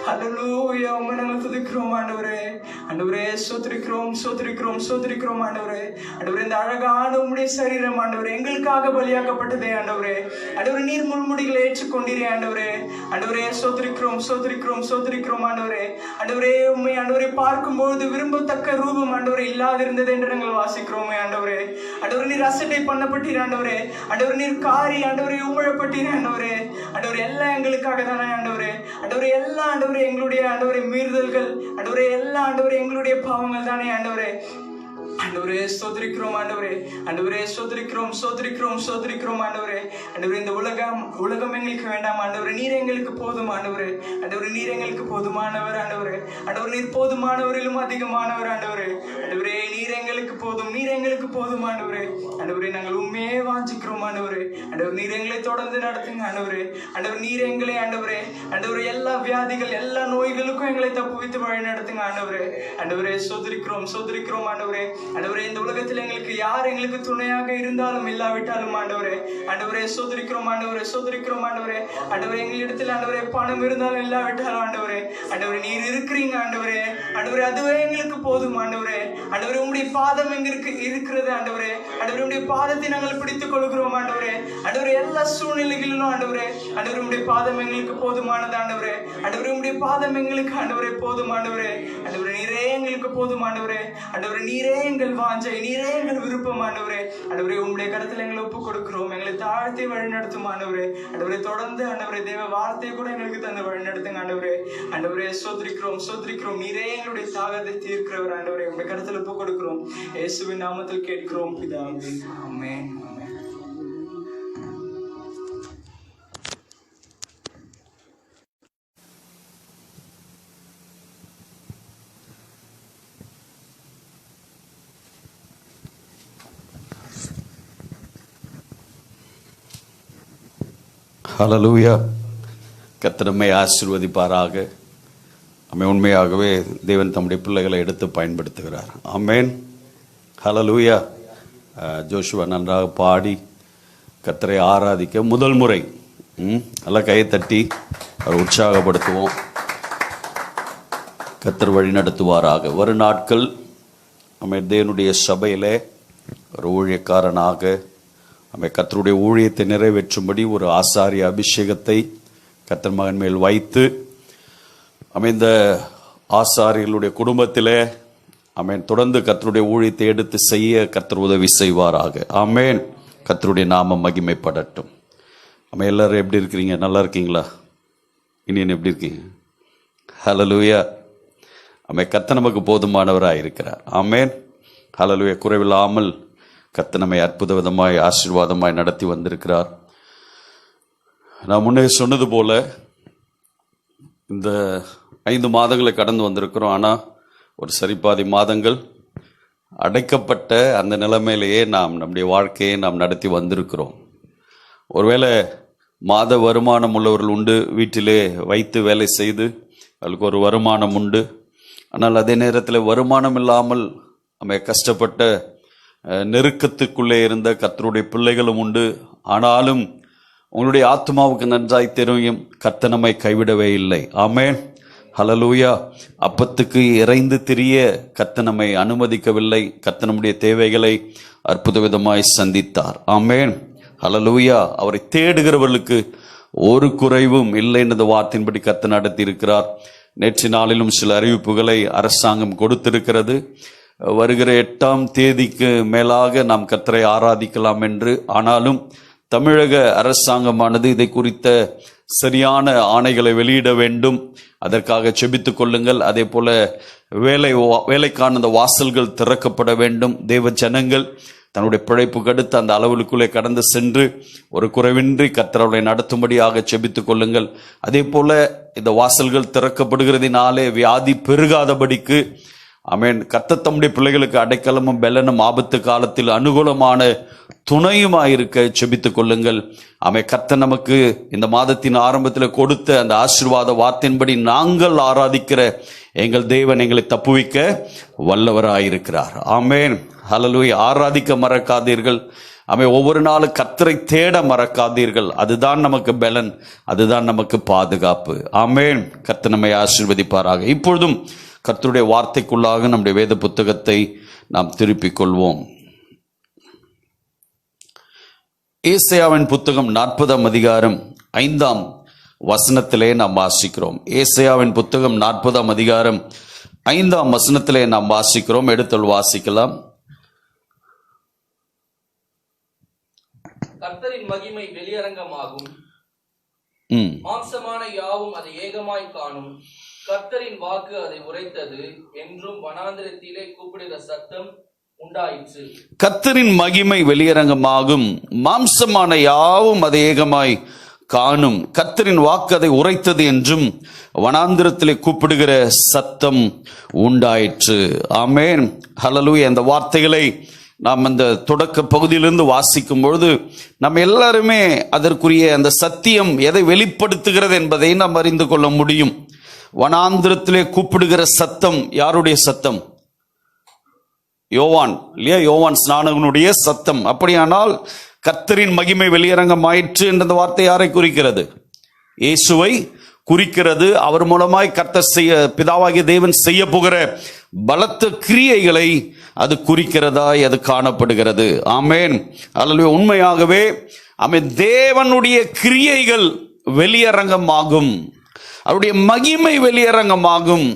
ஹல்லேலூயா. உம்மை நாங்கள் துதிக்கிறோம் ஆண்டவரே. ஆண்டவரே ஸ்தோத்திரிக்கிறோம் ஸ்தோத்திரிக்கிறோம் ஸ்தோத்திரிக்கிறோம் ஆண்டவரே. ஆண்டவரே இந்த அழகான உம்முடைய சரீரம் ஆண்டவரே எங்களுக்காக பலியாக்கப்பட்டதே ஆண்டவரே. ஆண்டவரே நீர் முள்முடிகளை ஏற்றுக்கொண்டீரே ஆண்டவரே. ஆண்டவரே ஸ்தோத்திரிக்கிறோம் ஸ்தோத்திரிக்கிறோம் ஸ்தோத்திரிக்கிறோம் ஆண்டவரே. ஆண்டவரே உம்மை ஆண்டவரை பார்க்கும்போது விரும்பத்தக்க ரூபம் ஆண்டவரே இல்லாதிருந்தது என்று நாங்கள் வாசிக்கிறோமே ஆண்டவரே. ஆண்டவரே நீர் அசட்டை பண்ணப்பட்டீர் ஆண்டவரே. ஆண்டவரே நீர் காரி ஆண்டவரை உமிழப்பட்டீர் ஆண்டவரே. ஆண்டவரே எல்லாம் எங்களுக்காக தானே ஆண்டவரே. ஆண்டவரே எல்லாம் ஆண்டவரே எங்களுடைய ஆண்டவரை மீறுதல்கள் ஆண்டவரே எல்லாம் ஆண்டவரே எங்களுடைய பாவங்கள் தானே ஆண்டவரே. ஆண்டவரே ஸ்தோத்திரிக்கிறோம். ஆண்டவரே ஆண்டவரே ஸ்தோத்திரிக்கிறோம் ஸ்தோத்திரிக்கிறோம் ஸ்தோத்திரிக்கிறோம். ஆண்டவரே ஆண்டவரே இந்த உலகம் எங்களுக்கு வேண்டாம். ஆண்டவரே நீர் எங்களுக்கு போதும். ஆண்டவரே ஆண்டவரே நீர் எங்களுக்கு போதுமானவர். ஆண்டவரே ஆண்டவரே நீர் போதுமானவரிலும் அதிகமானவர். ஆண்டவரே ஆண்டவரே நீர் எங்களுக்கு போதும். நீர் எங்களுக்கு போதும். ஆண்டவரே ஆண்டவரே நாங்கள் உண்மையே வாஞ்சிக்கிறோம். ஆண்டவரே ஆண்டவர் நீர் எங்களை தொடர்ந்து நடத்துங்க. ஆண்டவரே ஆண்டவர் நீர் எங்களை ஆண்டவரே ஆண்டவரே எல்லா வியாதிகள் எல்லா நோய்களுக்கும் எங்களை தப்புவித்து வழி நடத்துங்க. ஆண்டவரே ஆண்டவரே சோதரிக்கிறோம் சோதரிக்கிறோம். ஆண்டவரே ஆண்டவரே இந்த உலகத்தில் எங்களுக்கு யார் எங்களுக்கு துணையாக இருந்தாலும் இல்லாவிட்டாலும் ஆண்டவரே ஆண்டவரே சோதரிக்கிறோம். ஆண்டவரே சோதரிக்கிறோம். ஆண்டவரே ஆண்டவரே எங்களிடத்தில் ஆண்டவரே பணம் இருந்தாலும் இல்லாவிட்டாலும் ஆண்டவரே ஆண்டவரே நீர் இருக்கிறீங்க. ஆண்டவரே ஆண்டவரே அதுவே எங்களுக்கு போதும். ஆண்டவரே ஆண்டவரே உங்களுடைய பாதம் எங்களுக்கு இருக்கிறது. ஆண்டவரே ஆண்டவரே உங்களுடைய பாதத்தை நாங்கள் பிடித்துக் கொள்கிறோம். ஆண்டவரே ஆண்டவரே எல்லா சூழ்நிலைகளிலும் ஆண்டவரே ஆண்டவரே உங்களுடைய பாதம் எங்களுக்கு போதுமானது. ஆண்டவரே ஆண்டவரே உங்களுடைய பாதம் எங்களுக்கு ஆண்டவரே போதும். ஆண்டவரே ஆண்டவரே நீரே எங்களுக்கு போதும். ஆண்டவரே ஆண்டவரே நீரே எங்கள் வாஞ்சை நீரே எங்கள் விருப்பம். ஆண்டவரே ஆண்டவரே உங்களுடைய கருத்தில் எங்களை ஒப்புக் கொடுக்கிறோம். எங்களை தாழ்த்தி வழி நடத்தும். ஆண்டவரே ஆண்டவரே தொடர்ந்து ஆண்டவரே தேவ வார்த்தையை கூட எங்களுக்கு தந்து வழி நடத்துங்க. ஆண்டவரே ஆண்டவரே சோதரிக்கிறோம் சோதரிக்கிறோம். நீரே எங்களுடைய தாகத்தை தீர்க்கிறவர். ஆண்டவரே உங்களுடைய கருத்தில் ஒப்புக் கொடுக்கிறோம். இயேசுவின் நாமத்தில் கேட்கிறோம் பிதாவே. ஆமென். ஹல்லேலூயா. கர்த்தர் நம்மை ஆசீர்வதிப்பாராக. ஆமென். உண்மையாகவே தேவன் தம்முடைய பிள்ளைகளை எடுத்து பயன்படுத்துகிறார். ஆமென். ஹல்லேலூயா. ஜோஷுவா நன்றாக பாடி கர்த்தரை ஆராதிக்க முதல் முறை நல்லா கையை தட்டி அவரை உற்சாகப்படுத்துவோம். கர்த்தர் வழி நடத்துவாராக. வரும் நாட்கள் நம்ம தேவனுடைய சபையிலே ஒரு ஊழியக்காரனாக நம்ம கர்த்தருடைய ஊழியத்தை நிறைவேற்றும்படி ஒரு ஆசாரிய அபிஷேகத்தை கர்த்தர் மகன் மேல் வைத்து இந்த ஆசாரியர்களுடைய குடும்பத்திலே தொடர்ந்து கர்த்தருடைய ஊழியத்தை எடுத்து செய்ய கர்த்தர் உதவி செய்வாராக. ஆமென். கர்த்தருடைய நாமம் மகிமைப்படட்டும். எல்லாரும் எப்படி இருக்கிறீங்க? நல்லா இருக்கீங்களா? இனியன் எப்படி இருக்கீங்க? ஹல்லேலூயா. கர்த்தர் நமக்கு போதுமானவராக இருக்கிறார். ஆமென். ஹல்லேலூயா. குறைவில்லாமல் கர்த்தர் நம்மை அற்புத விதமாய் ஆசீர்வாதமாய் நடத்தி வந்திருக்கிறார். நான் முன்னே சொன்னது போல இந்த 5 மாதங்களை கடந்து வந்திருக்கிறோம். ஆனால் ஒரு சரிபாதி மாதங்கள் அடைக்கப்பட்ட அந்த நிலைமையிலேயே நாம் நம்முடைய வாழ்க்கையை நாம் நடத்தி வந்திருக்கிறோம். ஒருவேளை மாத வருமானம் உள்ளவர்கள் உண்டு, வீட்டிலே வைத்து வேலை செய்து அவளுக்கு ஒரு வருமானம் உண்டு. ஆனால் அதே நேரத்தில் வருமானம் இல்லாமல் நம்ம கஷ்டப்பட்ட நெருக்கத்துக்குள்ளே இருந்த கர்த்தருடைய பிள்ளைகளும் உண்டு. ஆனாலும் உங்களுடைய ஆத்மாவுக்கு நன்றாய் தெரியும், கர்த்தர் நம்மை கைவிடவே இல்லை. ஆமென். ஹல்லேலூயா. அப்பத்துக்கு இறைந்து திரிய கர்த்தர் நம்மை அனுமதிக்கவில்லை. கர்த்தர் நம்முடைய தேவைகளை அற்புத விதமாய் சந்தித்தார். ஆமென். ஹல்லேலூயா. அவரை தேடுகிறவர்களுக்கு ஒரு குறைவும் இல்லை என்ற வார்த்தையின்படி கர்த்தர் நடத்தி இருக்கிறார். நேற்று நாளிலும் சில அறிவிப்புகளை அரசாங்கம் கொடுத்திருக்கிறது. வருகிற 8ஆம் தேதிக்கு மேலாக நாம் கர்த்தரை ஆராதிக்கலாம் என்று. ஆனாலும் தமிழக அரசாங்கமானது இதை குறித்த சரியான ஆணைகளை வெளியிட வேண்டும். அதற்காக செபித்துக் கொள்ளுங்கள். அதே போல வேலைக்கான அந்த வாசல்கள் திறக்கப்பட வேண்டும். தேவ ஜனங்கள் தன்னுடைய பிழைப்புக்கு அடுத்து அந்த அளவுக்குள்ளே கடந்து சென்று ஒரு குறைவின்றி கர்த்தரை நடத்தும்படியாக செபித்துக் கொள்ளுங்கள். அதே போல இந்த வாசல்கள் திறக்கப்படுகிறதினாலே வியாதி பெருகாதபடிக்கு ஆமென் கர்த்தர் தம்முடைய பிள்ளைகளுக்கு அடைக்கலமும் பெலனும் ஆபத்து காலத்தில் அனுகூலமான துணையுமாயிருக்க செபித்துக் கொள்ளுங்கள். கர்த்தர் நமக்கு இந்த மாதத்தின் ஆரம்பத்தில் கொடுத்த அந்த ஆசீர்வாத வார்த்தையின்படி நாங்கள் ஆராதிக்கிற எங்கள் தேவன் எங்களை தப்புவிக்க வல்லவராயிருக்கிறார். ஆமென். ஹல்லேலூயா. ஆராதிக்க மறக்காதீர்கள். ஒவ்வொரு நாளும் கர்த்தரை தேட மறக்காதீர்கள். அதுதான் நமக்கு பெலன், அதுதான் நமக்கு பாதுகாப்பு. ஆமென். கர்த்தர் நம்மை ஆசீர்வதிப்பாராக. இப்பொழுதும் கர்த்தருடைய வார்த்தைக்குள்ளாக நம்முடைய வேத புத்தகத்தை நாம் திருப்பிக் கொள்வோம். ஏசாயாவின் புத்தகம் 40ஆம் அதிகாரம் 5ஆம் வசனத்திலே நாம் வாசிக்கிறோம். ஏசாயாவின் புத்தகம் 40ஆம் அதிகாரம் 5ஆம் வசனத்திலே நாம் வாசிக்கிறோம். எடுத்தல் வாசிக்கலாம். கர்த்தரின் மகிமை வெளியரங்கமாகும், மாம்சமான யாவும் அதை ஏகமாய் காணும். கர்த்தரின் வாக்கு அதை உரைத்தது என்றும் வனாந்திரத்திலே கூப்பிடுகிற சத்தம் உண்டாயிற்று. கர்த்தரின் மகிமை வெளியரங்கமாகும், மாம்சமான யாவும் அதை ஏகமாய் காணும். கர்த்தரின் வாக்கு அதை உரைத்தது என்றும் வனாந்திரத்திலே கூப்பிடுகிற சத்தம் உண்டாயிற்று. ஆமென், ஹல்லேலூயா. அந்த வார்த்தைகளை நாம் அந்த தொடக்க பகுதியிலிருந்து வாசிக்கும் பொழுது நம்ம எல்லாருமே அதற்குரிய அந்த சத்தியம் எதை வெளிப்படுத்துகிறது என்பதை நாம் அறிந்து கொள்ள முடியும். வனாந்திரத்திலே கூப்பிடுகிற சத்தம் யாருடைய சத்தம்? யோவான் இல்லையா? யோவான் ஸ்நானகனுடைய சத்தம். அப்படியானால் கர்த்தரின் மகிமை வெளியரங்கமாயிற்று என்ற வார்த்தை யாரை குறிக்கிறது? இயேசுவை குறிக்கிறது. அவர் மூலமாய் கர்த்தர் பிதாவாகிய தேவன் செய்ய போகிற பலத்த கிரியைகளை அது குறிக்கிறதாய் அது காணப்படுகிறது. ஆமென், அல்லது உண்மையாகவே தேவனுடைய கிரியைகள் வெளியரங்கமாகும், அவருடைய மகிமை வெளியரங்கமாகும்.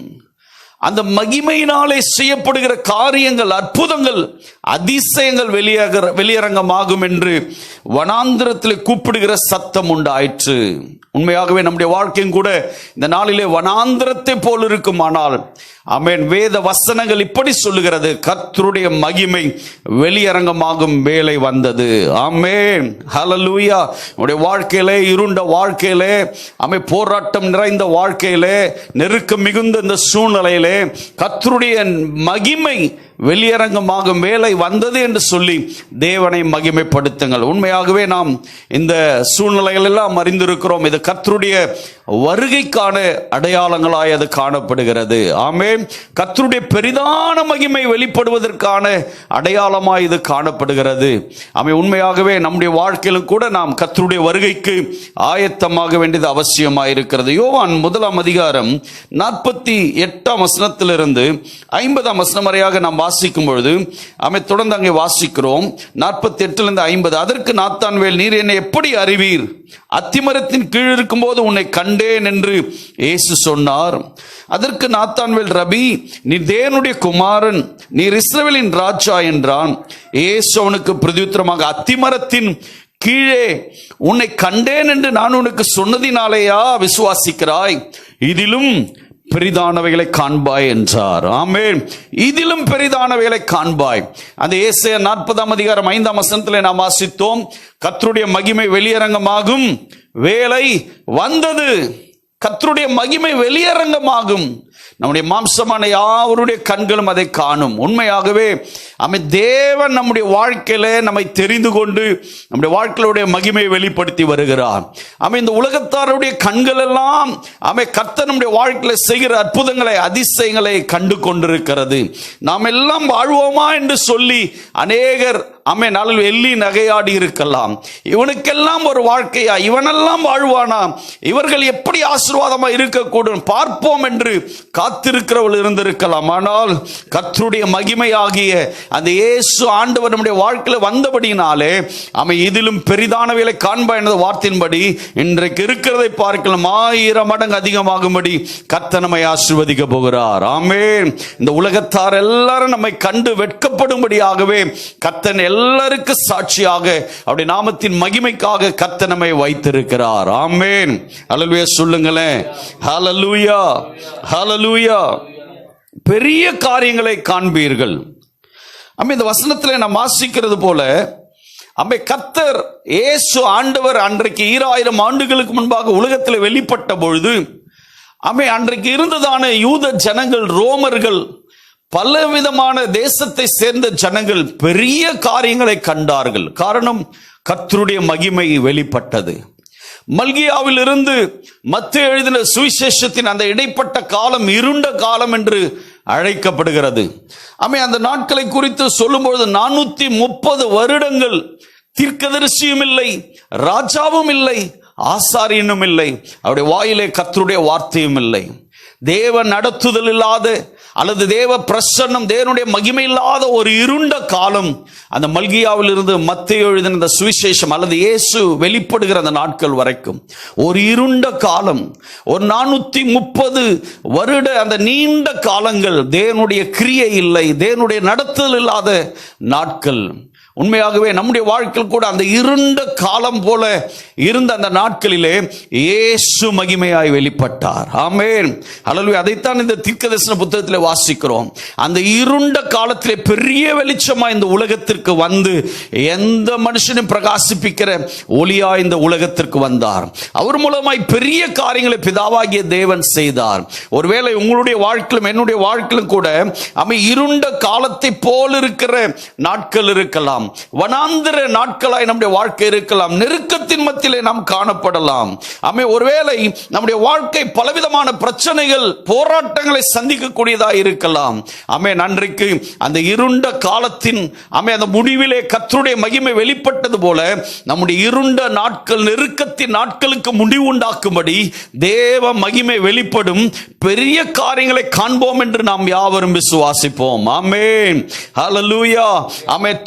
அந்த மகிமையினாலே செய்யப்படுகிற காரியங்கள், அற்புதங்கள், அதிசயங்கள் வெளியரங்கமாகும் என்று வனாந்திரத்தில் கூப்பிடுகிற சத்தம் உண்டாயிற்று. உண்மையாகவே நம்முடைய வாழ்க்கையும் கூட இந்த நாளிலே வனாந்திரத்தை போல் இருக்குமானால், ஆமென், வேத வசனங்கள் இப்படி சொல்லுகிறது, கர்த்தருடைய மகிமை வெளியரங்கமாகும் வேளை வந்தது. ஆமென், ஹல்லேலூயா. நம்முடைய வாழ்க்கையிலே, இருண்ட வாழ்க்கையிலே, போராட்டம் நிறைந்த வாழ்க்கையிலே, நெருக்கம் மிகுந்த இந்த சூழ்நிலையிலே கர்த்தருடைய மகிமை வெளியரங்கமாகும் வேலை வந்தது என்று சொல்லி தேவனை மகிமைப்படுத்துங்கள். உண்மையாகவே நாம் இந்த சூழ்நிலைகள் எல்லாம் அறிந்திருக்கிறோம். இது கர்த்தருடைய வருகைக்கான அடையாளங்களாய் அது காணப்படுகிறது. ஆமென், கர்த்தருடைய பெரிதான மகிமை வெளிப்படுவதற்கான அடையாளமாய் இது காணப்படுகிறது. உண்மையாகவே நம்முடைய வாழ்க்கையிலும் கூட நாம் கர்த்தருடைய வருகைக்கு ஆயத்தமாக வேண்டியது அவசியமாக இருக்கிறது. யோவான் 1 அதிகாரம் 48 வசனத்திலிருந்து 50 வசனம் வரையாக நாம் வாசிக்கும் பொழுது தொடர்ந்து அங்கே வாசிக்கிறோம். 48 50. அதற்கு நாத்தான்வேல், நீர் என்னை எப்படி அறிவீர்? அத்திமரத்தின் கீழ் இருக்கும் போது உன்னை கண்டேன் என்று இயேசு சொன்னார். அதற்கு நாத்தான்வேல், ரபி, நீ தேவனுடைய குமாரன், நீர் இஸ்ரவேலின் ராஜா என்றான். இயேசு அவனுக்கு பிரதியுத்தரமாக, அத்திமரத்தின் கீழே உன்னை கண்டேன் என்று நான் உனக்கு சொன்னதினாலேயா விசுவாசிக்கிறாய்? இதிலும் பெரிதானவைகளை காண்பாய் என்றார். ஆமென், இதிலும் பெரிதானவைகளை காண்பாய். அந்த ஏசாயா 40 அதிகாரம் 5 வசனத்திலே நாம் வாசித்தோம், கர்த்தருடைய மகிமை வெளியரங்கமாகும் வேளை வந்தது. கர்த்தருடைய மகிமை வெளியரங்கமாகும். நம்முடைய மாம்சமான யாவருடைய கண்களும் அதை காணும். உண்மையாகவே தேவன் நம்முடைய வாழ்க்கையில நம்மை தெரிந்து கொண்டு நம்முடைய வாழ்க்கையுடைய மகிமையை வெளிப்படுத்தி வருகிறார். இந்த உலகத்தாருடைய கண்கள் எல்லாம் கர்த்தர் நம்முடைய வாழ்க்கையில செய்கிற அற்புதங்களை, அதிசயங்களை கண்டு கொண்டிருக்கிறது. நாம் எல்லாம் வாழ்வோமா என்று சொல்லி அநேகர் நாளில் எள்ளி நகையாடி இருக்கலாம். இவனுக்கெல்லாம் ஒரு வாழ்க்கையா? இவனெல்லாம் வாழ்வானா? இவர்கள் எப்படி ஆசீர்வாதமா இருக்கக்கூடும்? பார்ப்போம் என்று காத்திருக்கிறவள் இருந்திருக்கலாம். ஆனால் கர்த்தருடைய மகிமையாகிய அந்த இயேசு ஆண்டவர் நம்முடைய வாழ்க்கையில் வந்தபடினாலே இதிலும் பெரிதானவைகளை காண்பாய் என்ற வார்த்தையின்படி இன்றைக்கு இருக்கிறதை பார்க்கலாம் 1000 மடங்கு அதிகமாகும்படி கர்த்தர் நம்மை ஆசீர்வதிக்க போகிறார். ஆமென். இந்த உலகத்தார் எல்லாரும் நம்மை கண்டு வெட்கப்படும்படியாகவே கர்த்தர் எல்லாருக்கு சாட்சியாக அவருடைய நாமத்தின் மகிமைக்காக கர்த்தர் நம்மை வைத்திருக்கிறார். ஆமென், ஹல்லேலூயா சொல்லுங்களேன். ஹல்லேலூயா, ஹல்லேலூயா. பெரிய காரியங்களை காண்பீர்கள். இந்த வசனத்தில் நாம் வாசிக்கிறது போல கர்த்தர் இயேசு ஆண்டவர் அன்றைக்கு 2000 ஆண்டுகளுக்கு முன்பாக உலகத்தில் வெளிப்பட்ட பொழுது அன்றைக்கு இருந்ததான யூத ஜனங்கள், ரோமர்கள், பலவிதமான தேசத்தை சேர்ந்த ஜனங்கள் பெரிய காரியங்களை கண்டார்கள். காரணம், கர்த்தருடைய மகிமை வெளிப்பட்டது. மல்கியாவில் இருந்து மத்தேயு எழுதின சுவிசேஷத்தின் அந்த இடைப்பட்ட காலம் இருண்ட காலம் என்று அழைக்கப்படுகிறது. அந்த நாட்களை குறித்து சொல்லும்பொழுது 430 வருடங்கள் தீர்க்கதரிசியும் இல்லை, ராஜாவும் இல்லை, ஆசாரியனும் இல்லை, அவருடைய வாயிலே கர்த்தருடைய வார்த்தையும் இல்லை. தேவ நடத்துதல் இல்லாத அல்லது தேவ பிரசன்னம், தேவனுடைய மகிமை இல்லாத ஒரு இருண்ட காலம் அந்த மல்கியாவில் இருந்து மத்தேயு எழுதின அந்த சுவிசேஷம் அல்லது இயேசு வெளிப்படுகிற அந்த நாட்கள் வரைக்கும் ஒரு இருண்ட காலம். ஒரு 430 வருட அந்த நீண்ட காலங்கள் தேவனுடைய கிரியை இல்லை, தேவனுடைய நடத்துதல் இல்லாத நாட்கள். உண்மையாகவே நம்முடைய வாழ்க்கையில் கூட அந்த இருண்ட காலம் போல இருந்த அந்த நாட்களிலே இயேசு மகிமையாய் வெளிப்பட்டார். ஆமென். ஹல்லேலூயா. அதைத்தான் இந்த தீர்க்கதரிசன புத்தகத்தில் வாசிக்கிறோம். அந்த இருண்ட காலத்திலே பெரிய வெளிச்சமாய் இந்த உலகத்திற்கு வந்து எந்த மனுஷனும் பிரகாசிப்பிக்கிற ஒளியா இந்த உலகத்திற்கு வந்தார். அவர் மூலமாய் பெரிய காரியங்களை பிதாவாகிய தேவன் செய்தார். ஒருவேளை உங்களுடைய வாழ்க்கையிலும் என்னுடைய வாழ்க்கையிலும் கூட இருண்ட காலத்தை போல் இருக்கிற நாட்கள் இருக்கலாம், வனாந்திர நாட்களாய் நம்முடைய வாழ்க்கை இருக்கலாம், நெருக்கத்தின் மத்தியிலே நாம் காணப்படலாம். ஒருவேளை நம்முடைய வாழ்க்கை பலவிதமான பிரச்சனைகள், போராட்டங்களை சந்திக்கக்கூடியதாக இருக்கலாம். அன்றைக்கு அந்த இருண்ட காலத்தின் அந்த முடிவிலே கர்த்தருடைய மகிமை வெளிப்பட்டது போல நம்முடைய இருண்ட நாட்கள், நெருக்கத்தின் நாட்களுக்கு முடிவு உண்டாக்கும்படி தேவ மகிமை வெளிப்படும் பெரிய காரியங்களை காண்போம் என்று நாம் யாவரும் விசுவாசிப்போம். ஆமென். ஹல்லேலூயா.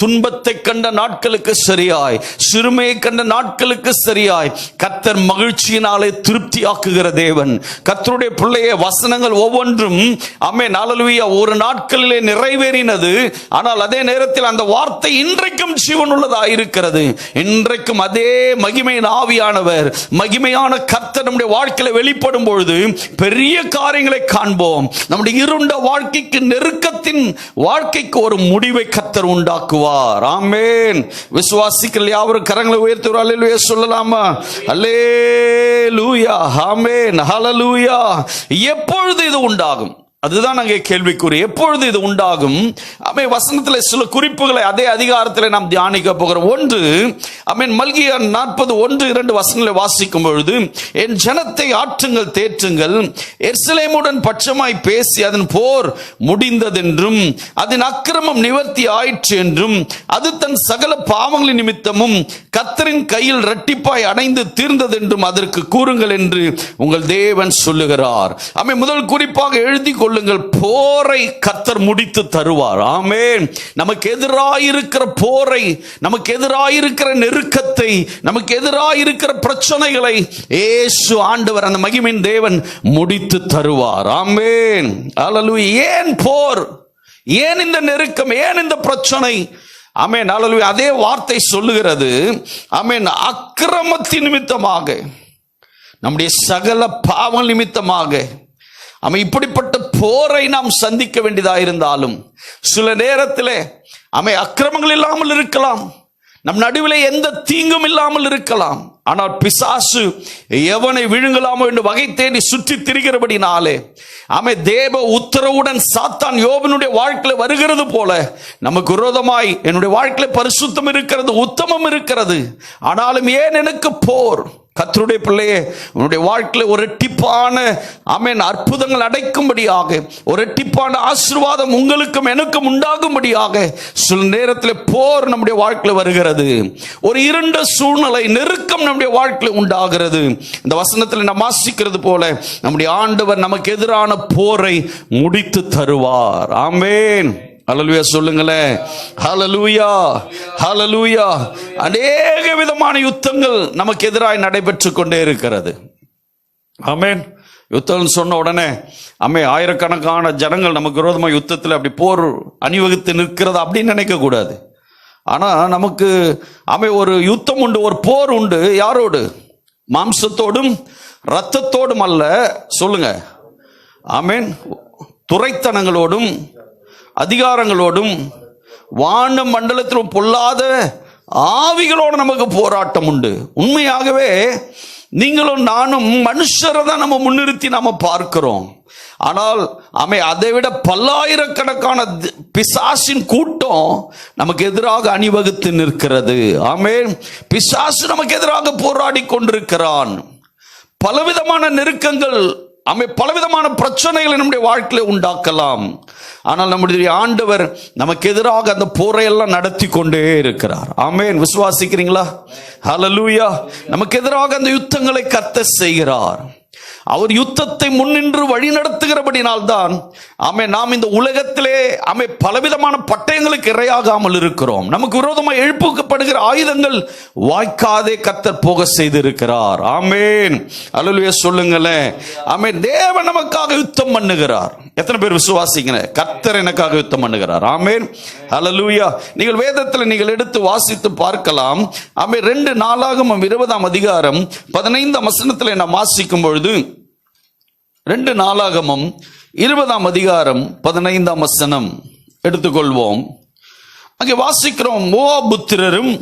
துன்பத்தை கண்ட நாட்களுக்கு சரியாய், சிறுமையை கண்ட நாட்களுக்கு சரியாய் கர்த்தர் மகிழ்ச்சியினாலே திருப்தியாக்குகிற தேவன். கர்த்தருடைய பிள்ளைய வசனங்கள் ஒவ்வொன்றும் ஹல்லேலூயா ஒரு நாட்களிலே நிறைவேறினது. ஆனால் அதே நேரத்தில் அந்த வார்த்தை இன்றைக்கும் ஜீவனுள்ளதாக இருக்கிறது. இன்றைக்கும் அதே மகிமையின் ஆவியானவர், மகிமையான கர்த்தர் நம்முடைய வாழ்க்கையில வெளிப்படும் பொழுது பெரிய காரியங்களை காண்போம். நம்முடைய இருண்ட வாழ்க்கைக்கு, நெருக்கத்தின் வாழ்க்கைக்கு ஒரு முடிவை கர்த்தர் உண்டாக்குவார். ஆமென். விசுவாசிக்கிற யாவரும் கரங்களை உயர்த்தி அல்லேலூயா சொல்லலாமா? அல்லேலூயா. ஆமென். ஹல்லேலூயா. எப்பொழுது இது உண்டாகும்? அதுதான் அங்கே கேள்விக்குறி. எப்பொழுது இது உண்டாகும்? வசனத்தில் சில குறிப்புகளை அதே அதிகாரத்தில் நாம் தியானிக்க போகிறோம். ஒன்று, மல்கியா 40:1-2 வசனங்களை வாசிக்கும் பொழுது, என் ஜனத்தை ஆற்றுங்கள், தேற்றுங்கள், எருசலேமுடன் பட்சமாய் பேசி அதன் போர் முடிந்ததென்றும் அதன் அக்கிரமம் நிவர்த்தி ஆயிற்று என்றும் அது தன் சகல பாவங்களின் நிமித்தமும் கர்த்தரின் கையில் இரட்டிப்பாய் அடைந்து தீர்ந்ததென்றும் அதற்கு கூறுங்கள் என்று உங்கள் தேவன் சொல்லுகிறார். முதல் குறிப்பாக எழுதி கொள்ளுங்கள், போரை கர்த்தர் முடித்து தருவார். ஆமென். நமக்கு எதிராயிருக்கிற போரை, நமக்கு எதிராயிருக்கிற நெருக்கத்தை, நமக்கு எதிராயிருக்கிற பிரச்சனைகளை இயேசு ஆண்டவர், அந்த மகிமையின் தேவன் முடித்து தருவார். ஆமென். ஹல்லேலூயா. ஏன் போர்? ஏன் இந்த நெருக்கம்? ஏன் இந்த பிரச்சனை? ஆமென். ஹல்லேலூயா. அதே வார்த்தை சொல்லுகிறது, ஆமென், அக்கிரமத்தின் நிமித்தமாக, நம்முடைய சகல பாவ நிமித்தமாக இப்படிப்பட்ட போரை நாம் சந்திக்க வேண்டியதாக இருந்தாலும், சில நேரத்தில் அக்கிரமங்கள் இல்லாமல் இருக்கலாம், நம் நடுவில் எந்த தீங்கும் இல்லாமல் இருக்கலாம். ஆனால் பிசாசு எவனை விழுங்கலாமோ என்று வகை தேடி சுற்றி திரிகிறபடினாலே தேவ உத்தரவுடன் சாத்தான் யோபனுடைய வாழ்க்கையில் வருகிறது போல நமக்கு விரோதமாய் என்னுடைய வாழ்க்கையில் பரிசுத்தம் இருக்கிறது, உத்தமம் இருக்கிறது. ஆனாலும் ஏன் எனக்கு போர்? கர்த்தருடைய பிள்ளையே, உன்னுடைய வாழ்க்கையில் ஒரு இரட்டிப்பான அற்புதங்கள் அடைக்கும்படியாக, ஒரு இரட்டிப்பான ஆசீர்வாதம் உங்களுக்கும் எனக்கும் உண்டாகும்படியாக சில நேரத்தில் போர் நம்முடைய வாழ்க்கையில் வருகிறது. ஒரு இருண்ட சூழ்நிலை, நெருக்கம் நம்முடைய வாழ்க்கையில் உண்டாகிறது. இந்த வசனத்தில் நாம் வாசிக்கிறது போல நம்முடைய ஆண்டவர் நமக்கு எதிரான போரை முடித்து தருவார். ஆமென். ஹல்லேலூயா சொல்லுங்களேன். ஹல்லேலூயா. ஹல்லேலூயா. அநேக விதமான யுத்தங்கள் நமக்கு எதிராக நடைபெற்று கொண்டே இருக்கிறது. ஆமென். யுத்தம் சொன்ன உடனே ஆயிரக்கணக்கான ஜனங்கள் நமக்கு விரோதமாக யுத்தத்தில் அப்படி போர் அணிவகுத்து நிற்கிறது அப்படின்னு நினைக்க கூடாது. ஆனா நமக்கு ஒரு யுத்தம் உண்டு, ஒரு போர் உண்டு. யாரோடு? மாம்சத்தோடும் இரத்தத்தோடும் அல்ல. சொல்லுங்க. ஆமென். துரைத்தனங்களோடும், அதிகாரங்களோடும், வான மண்டலத்திலும் பொல்லாத ஆவிகளோடு நமக்கு போராட்டம் உண்டு. உண்மையாகவே நீங்களும் நானும் மனுஷரை தான் நம்ம முன்னிறுத்தி நாம பார்க்கிறோம். ஆனால் அதை விட பல்லாயிரக்கணக்கான பிசாசின் கூட்டம் நமக்கு எதிராக அணிவகுத்து நிற்கிறது. ஆமென். பிசாசு நமக்கு எதிராக போராடி கொண்டிருக்கிறான். பலவிதமான நெருக்கங்கள், பலவிதமான பிரச்சனைகளை நம்முடைய வாழ்க்கையில உண்டாக்கலாம். ஆனால் நம்முடைய ஆண்டவர் நமக்கு எதிராக அந்த போரை எல்லாம் நடத்தி கொண்டே இருக்கிறார். ஆமென். விசுவாசிக்கிறீங்களா? ஹல்லேலூயா. நமக்கு எதிராக அந்த யுத்தங்களை கர்த்தர் செய்கிறார். அவர் யுத்தத்தை முன்னின்று வழி நடத்துகிறபடினால்தான் நாம் இந்த உலகத்திலே பலவிதமான பட்டயங்களுக்கு இரையாகாமல் இருக்கிறோம். நமக்கு விரோதமாக எழுப்பப்படுகிற ஆயுதங்கள் வாய்க்காதே கர்த்தர் போக செய்திருக்கிறார். ஆமென். அல்லேலூயா சொல்லுங்களேன். ஆமென். தேவன் நமக்காக யுத்தம் பண்ணுகிறார். எத்தனை பேர் விசுவாசிக்கிற? கர்த்தர் எனக்காக யுத்தம் பண்ணுகிறார். ஆமென், ஹல்லேலூயா. நீங்கள் வேதத்தில் நீங்கள் எடுத்து வாசித்து பார்க்கலாம். ஆமென். 2 நாளாகமம் 20ஆம் அதிகாரம் 15ஆம் வசனத்தில் நாம் வாசிக்கும் பொழுது, 2 நாளாகமம் 20ஆம் அதிகாரம் 15ஆம் வசனம் எடுத்துக்கொள்வோம். அங்கே வாசிக்கிறோம், மோவாப் புத்திரரும்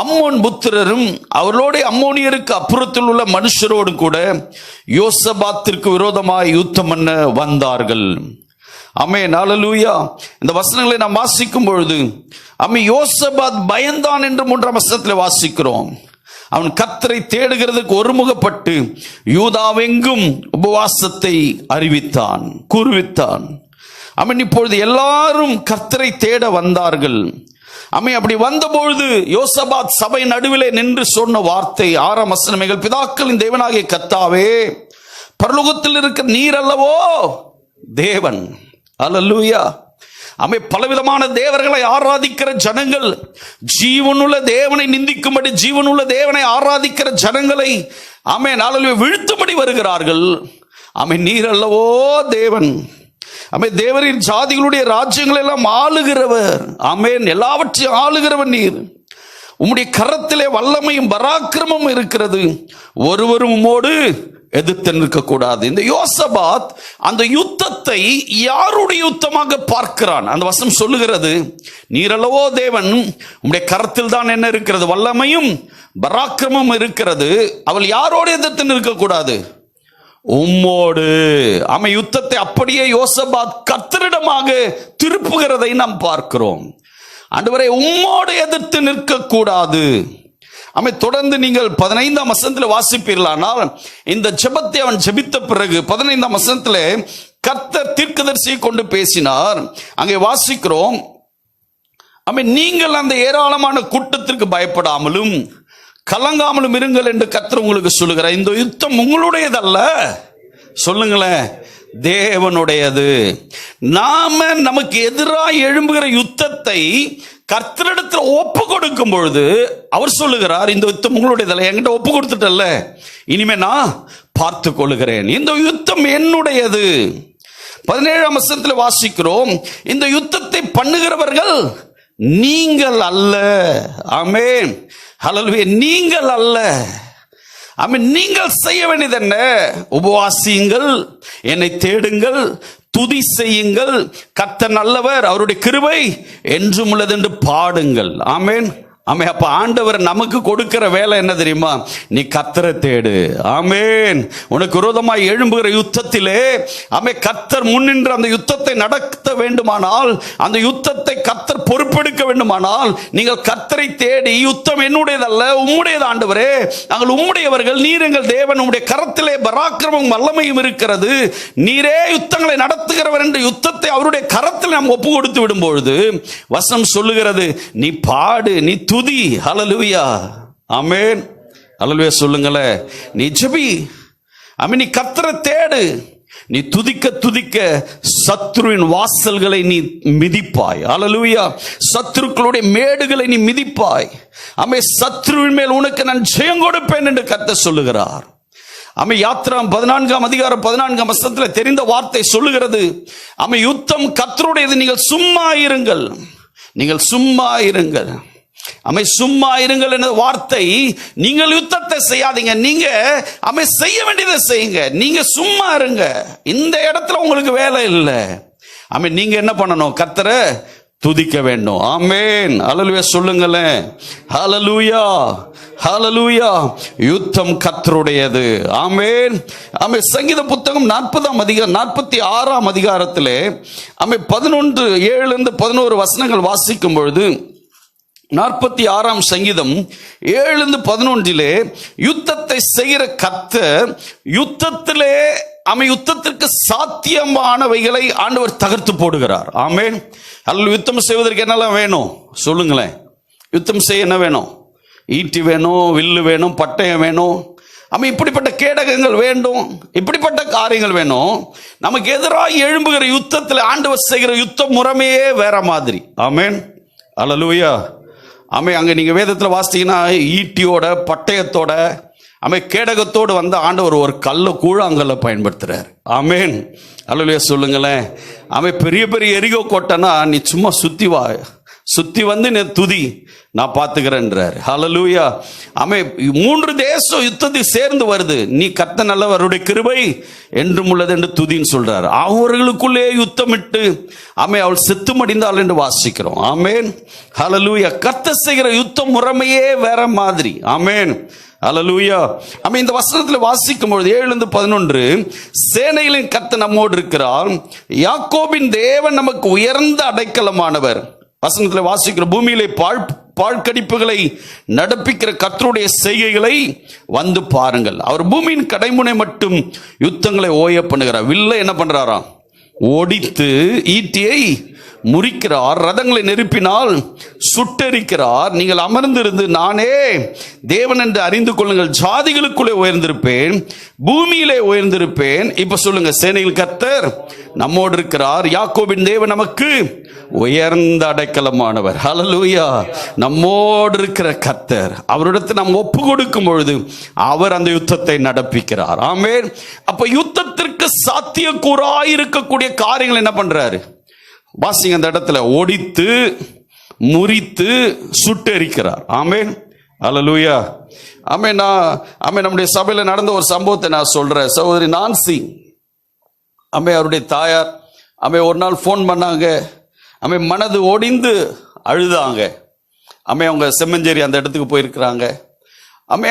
அம்மோன் புத்திரரும் அவர்களோட அம்மோனியருக்கு அப்புறத்தில் உள்ள மனுஷரோடு கூட யோசபாத்திற்கு விரோதமாய் யுத்தம் பண்ண வந்தார்கள். ஆமென், ஹல்லேலூயா. இந்த வசனங்களை நாம் வாசிக்கும் பொழுது யோசபாத் பயந்தான் என்று 3ஆம் வசனத்தில் வாசிக்கிறோம். அவன் கர்த்தரை தேடுகிறதுக்கு ஒருமுகப்பட்டு யூதாவெங்கும் உபவாசத்தை அறிவித்தான், கூறுவித்தான். இப்பொழுது எல்லாரும் கர்த்தரை தேட வந்தார்கள். அப்படி வந்தபொழுது யோசபாத் சபை நடுவிலே நின்று சொன்ன வார்த்தை 6ஆம் வசனம், எங்கள் பிதாக்களின் தேவனாகிய கர்த்தாவே, பரலோகத்தில் இருக்கிற நீர் அல்லவோ தேவன். ஹல்லேலூயா. பலவிதமான தேவர்களை ஆராதிக்கிற ஜனங்கள், ஜீவனுள்ள தேவனை நிந்திக்கும்படி ஜீவனுள்ள தேவனை ஆராதிக்கிற ஜனங்களை வீழ்த்தும்படி வருகிறார்கள். நீர் அல்லவோ தேவன். தேவரின் ஜாதிகளுடைய ராஜ்யங்கள் எல்லாம் ஆளுகிறவர். ஆமென், எல்லாவற்றையும் ஆளுகிறவர் நீர். உம்முடைய கரத்திலே வல்லமையும் பராக்கிரமும் இருக்கிறது, ஒருவரும் உம்மோடு எதிர்த்து நிற்கக்கூடாது. இந்த யோசபாத் அந்த யுத்தத்தை யாருடைய யுத்தமாக பார்க்கிறான்? அந்த வசனம் சொல்லுகிறது, நீரல்லவோ தேவன், உம்முடைய கரத்தில் தான் என்ன இருக்கிறது? வல்லமையும் பராக்கிரமும் இருக்கிறது. அவள் யாரோடு எதிர்த்து நிற்கக்கூடாது? உம்மோடு. யுத்தத்தை அப்படியே யோசபாத் கர்த்தரிடமாக திருப்புகிறதை நாம் பார்க்கிறோம். ஆண்டவரே, உம்மோடு எதிர்த்து நிற்கக்கூடாது. தொடர்ந்து நீங்கள் 15ஆம் வசனத்தில் வாசிப்பீர்களானால், இந்த ஜெபத்தை அவன் ஜெபித்த பிறகு 15ஆம் வசனத்திலே கர்த்தர் தீர்க்கதரிசியை கொண்டு பேசினார். அங்கே வாசிக்கிறோம், நீங்கள் அந்த ஏராளமான கூட்டத்திற்கு பயப்படாமலும் கலங்காமலும் இருங்கள் என்று கர்த்தர் உங்களுக்கு சொல்லுகிறார். இந்த யுத்தம் உங்களுடையதல்ல, சொல்லுங்களேன், தேவனுடையது. நமக்கு எதிராக எழும்புகிற யுத்தத்தை கர்த்தரிடத்தில் ஒப்பு கொடுக்கும் பொழுது அவர் சொல்லுகிறார், இந்த யுத்தம் உங்களுடையதல்ல, என்கிட்ட ஒப்பு கொடுத்துட்டல்ல, இனிமே நான் பார்த்து கொள்ளுகிறேன், இந்த யுத்தம் என்னுடையது. 17ஆம் வசனத்தில் வாசிக்கிறோம், இந்த யுத்தத்தை பண்ணுகிறவர்கள் நீங்கள் அல்ல. ஆமென், ஹல்லேலூயா. நீங்கள் அல்ல. நீங்கள் செய்ய வேண்டியது என்ன? உபவாசியுங்கள், என்னை தேடுங்கள், துதி செய்யுங்கள், கர்த்தர் நல்லவர், அவருடைய கிருபை என்றும் உள்ளது என்று பாடுங்கள். ஆமென். அப்ப ஆண்டவர் நமக்கு கொடுக்கிற வேலை என்ன தெரியுமா? நீ கர்த்தரை தேடு. ஆமென். உனக்கு விரோதமாய் எழும்புகிற யுத்தத்திலே கர்த்தர் முன்னின்று அந்த யுத்தத்தை நடத்த வேண்டுமானால், அந்த யுத்தத்தை கர்த்தர் பொறுப்பெடுக்க வேண்டுமானால், நீங்கள் கர்த்தரை தேடி, யுத்தம் என்னுடையதல்ல, உம்முடையது ஆண்டவரே, நாங்கள் உம்முடையவர்கள், நீர் எங்கள் தேவன், உம்முடைய கரத்திலே பராக்கிரமும் வல்லமையும் இருக்கிறது, நீரே யுத்தங்களை நடத்துகிறவர் என்று யுத்தத்தை அவருடைய கரத்தில் நாம் ஒப்பு கொடுத்து விடும் பொழுது வசனம் சொல்லுகிறது, நீ பாடு, நீ துதி. ஹல்லேலூயா. ஆமென், ஹல்லேலூயா. சொல்லுங்களேன், நீ ஜெபி, நீ கர்த்தரை தேடு, நீ துதிக்க துதிக்க சத்துருவின் வாசல்களை நீ மிதிப்பாய். ஹல்லேலூயா. சத்துருக்களுடைய மேடுகளை நீ மிதிப்பாய். சத்துருவின் மேல் உனக்கு நான் ஜெயம் கொடுப்பேன் என்று கர்த்தர் சொல்லுகிறார். யாத்திராம் 14ஆம் அதிகாரம் 14ஆம் வசனத்தில் தெரிந்த வார்த்தை சொல்லுகிறது, யுத்தம் கர்த்தருடையது, நீங்கள் சும்மா இருங்கள், நீங்கள் சும்மா இருங்கள். சும்மா இருங்கள் என்ற வார்த்தை, நீங்கள் யுத்தத்தை செய்யாதீங்க, நீங்க செய்ய வேண்டியதை செய்யுங்க, நீங்க சும்மா இருங்க. இந்த இடத்துல உங்களுக்கு வேலை இல்லை. நீங்க என்ன பண்ணணும்? கர்த்தரை துதிக்க வேண்டும். ஆமென், ஹல்லேலூயா. சொல்லுங்களேன், ஹல்லேலூயா, ஹல்லேலூயா. யுத்தம் கர்த்தருடையது. ஆமென். சங்கீத புத்தகம் 46ஆம் அதிகாரத்திலே 11:7-11 வசனங்கள் வாசிக்கும் பொழுது, 46ஆம் சங்கீதம் 7-11 யுத்தத்தை செய்கிற கர்த்தர் யுத்தத்திலே யுத்தத்திற்கு சாத்தியமானவைகளை ஆண்டவர் தகர்த்து போடுகிறார். ஆமென். அல்ல யுத்தம் செய்வதற்கு என்னெல்லாம் வேணும்? சொல்லுங்களேன். யுத்தம் செய்ய என்ன வேணும்? ஈட்டி வேணும், வில்லு வேணும், பட்டயம் வேணும், இப்படிப்பட்ட கேடகங்கள் வேண்டும், இப்படிப்பட்ட காரியங்கள் வேணும். நமக்கு எதிராக எழும்புகிற யுத்தத்தில் ஆண்டவர் செய்கிற யுத்த முறைமையே வேற மாதிரி. ஆமென், ஹல்லேலூயா. அங்கே நீங்கள் வேதத்தில் வாசித்தீங்கன்னா ஈட்டியோட, பட்டயத்தோட, கேடகத்தோடு வந்து ஆண்டவர் ஒரு கூழாங்கல்ல பயன்படுத்துறார். ஆமேன், அல்லேலூயா சொல்லுங்களேன். பெரிய பெரிய எரிகோ கோட்டைனா நீ சும்மா சுத்தி வந்து நீ துதி, நான் பார்த்துக்கிறேன்றார். ஹல்லேலூயா. 3 தேசம் யுத்தத்தில் சேர்ந்து வருது, நீ கர்த்தர் நல்லவருடைய கிருபை என்றும் உள்ளது என்று துதின்னு சொல்றார். அவர்களுக்குள்ளே யுத்தமிட்டு அவள் செத்து மடிந்தாள் என்று வாசிக்கிறோம். ஆமேன், ஹல்லேலூயா. கர்த்தர் செய்கிற யுத்த முறைமையே வேற மாதிரி. ஆமேன், ஹல்லேலூயா. இந்த வசனத்தில் வாசிக்கும் பொழுது 7-11 சேனைகளின் கர்த்தர் நம்மோடு இருக்கிறார், யாக்கோபின் தேவன் நமக்கு உயர்ந்த அடைக்கலமானவர். வசனத்தில் வாசிக்கிற பூமியிலே பாழ்கடிப்புகளை நடப்பிக்கிற கர்த்தருடைய செய்கைகளை வந்து பாருங்கள். அவர் பூமியின் கடைமுனை மட்டும் யுத்தங்களை ஓய பண்ணுகிறார். வில்லை என்ன பண்றாராம்? ஒடித்து ஈட்டியை முறிக்கிறார், ரதங்களை நெருப்பினால் சுட்டெரிக்கிறார். நீங்கள் அமர்ந்திருந்து நானே தேவன் என்று அறிந்து கொள்ளுங்கள், ஜாதிகளுக்குள்ளே உயர்ந்திருப்பேன், பூமியிலே உயர்ந்திருப்பேன். இப்ப சொல்லுங்க, சேனையில் கர்த்தர் நம்மோடு இருக்கிறார், யாக்கோபின் தேவன் நமக்கு உயர்ந்த அடைக்கலமானவர். ஹல்லேலூயா. நம்மோடு இருக்கிற கர்த்தர், அவரிடத்தில் நாம் ஒப்பு கொடுக்கும் பொழுது அவர் அந்த யுத்தத்தை நடப்பிக்கிறார். ஆமென். அப்ப யுத்தத்திற்கு சாத்தியக்கூறாய் இருக்கக்கூடிய காரியங்கள் என்ன பண்றாரு? வாசிங்க அந்த இடத்துல, ஒடித்து முறித்து சுட்டெரிக்கிறார். ஆமென், ஹல்லேலூயா. நம்முடைய சபையில் நடந்த ஒரு சம்பவத்தை நான் சொல்றேன். சகோதரி நான்சி அவருடைய தாயார் ஒரு நாள் போன் பண்ணாங்க. மனது ஒடிந்து அழுதாங்க. அவங்க செம்மஞ்சேரி அந்த இடத்துக்கு போயிருக்கிறாங்க.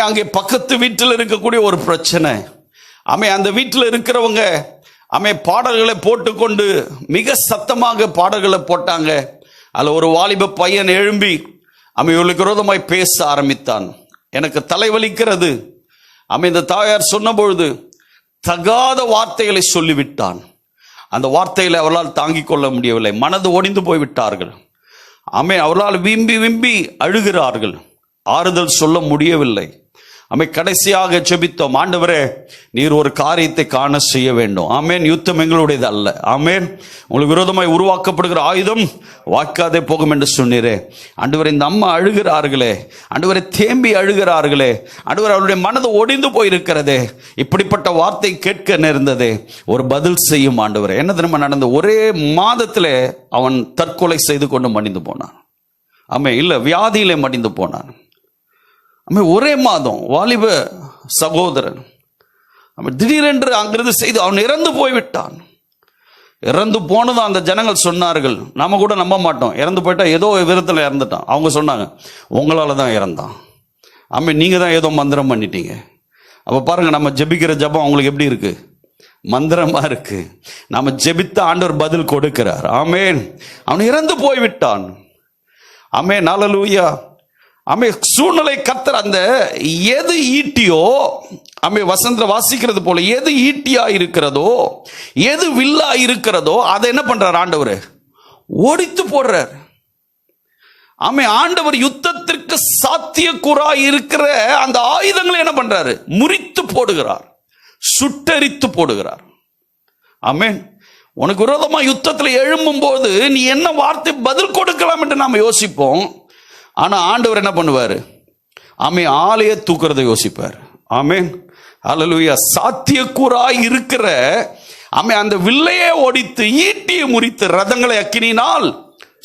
அங்கே பக்கத்து வீட்டில் இருக்கக்கூடிய ஒரு பிரச்சனை. அந்த வீட்டில் இருக்கிறவங்க பாடல்களை போட்டுக்கொண்டு மிக சத்தமாக பாடல்களை போட்டாங்க. அதில் ஒரு வாலிப பையன் எழும்பி இவளுக்கு விரோதமாய் பேச ஆரம்பித்தான். எனக்கு தலைவலிக்கிறது. இந்த தாயார் சொன்ன பொழுது தகாத வார்த்தைகளை சொல்லிவிட்டான். அந்த வார்த்தைகளை அவர்களால் தாங்கிக் கொள்ள முடியவில்லை, மனது ஒடிந்து போய்விட்டார்கள். அவர்களால் விம்பி விம்பி அழுகிறார்கள், ஆறுதல் சொல்ல முடியவில்லை. கடைசியாக ஜெபித்தோம், ஆண்டவரே நீர் ஒரு காரியத்தை காண செய்ய வேண்டும். ஆமேன். யுத்தம் எங்களுடையது அல்ல. ஆமேன். உங்களுக்கு விரோதமாய் உருவாக்கப்படுகிற ஆயுதம் வாக்காதே போகும் என்று சொன்னீரே. ஆண்டவரே, இந்த அம்மா அழுகிறார்களே, ஆண்டவரே தேம்பி அழுகிறார்களே, ஆண்டவரே அவருடைய மனது ஒடிந்து போயிருக்கிறதே, இப்படிப்பட்ட வார்த்தை கேட்க நேர்ந்ததே, ஒரு பதில் செய்யும் ஆண்டவரே. என்ன தெரியுமா நடந்த? ஒரே மாதத்திலே அவன் தற்கொலை செய்து கொண்டு மடிந்து போனான். இல்ல, வியாதியிலே மடிந்து போனான். ஒரே மாதம் வாலிப சகோதரன் திடீரென்று அங்கிருந்து செய்து அவன் இறந்து போய்விட்டான். இறந்து போனதும் அந்த ஜனங்கள் சொன்னார்கள், நாம கூட நம்ப மாட்டோம், இறந்து போயிட்டா ஏதோ விதத்தில் இறந்துட்டான். அவங்க சொன்னாங்க, உங்களால தான் இறந்தான். நீங்க தான் ஏதோ மந்திரம் பண்ணிட்டீங்க. அப்ப பாருங்க, நம்ம ஜெபிக்கிற ஜெபம் அவங்களுக்கு எப்படி இருக்கு? மந்திரமா இருக்கு. நம்ம ஜெபித்த ஆண்டவர் பதில் கொடுக்கிறார். ஆமேன். அவன் இறந்து போய்விட்டான். ஆமேன், ஹல்லேலூயா. சூழ்நிலை கர்த்தர் அந்த எது ஈட்டியோ, வசனத்துல வாசிக்கிறது போல, எது ஈட்டியா இருக்கிறதோ, எது வில்லா இருக்கிறதோ, அதை என்ன பண்றார் ஆண்டவர்? ஒடித்து போடுறார். ஆண்டவர் யுத்தத்திற்கு சாத்தியக்கூறாய் இருக்கிற அந்த ஆயுதங்களை என்ன பண்றாரு? முறித்து போடுகிறார், சுட்டெரித்து போடுகிறார். ஆமென். உனக்கு விரோதமா யுத்தத்தில் எழும்பும் போது நீ என்ன வார்த்தை பதில் கொடுக்கலாம் என்று நாம் யோசிப்போம். ஆனா ஆண்டவர் என்ன பண்ணுவாரு? ஆலய தூக்குறதை யோசிப்பார். ஆமென், ஹல்லேலூயா. சாத்தியக்கூறாய் இருக்கிற அந்த வில்லையே ஒடித்து ஈட்டியை முறித்து ரதங்களை அக்கினியினால்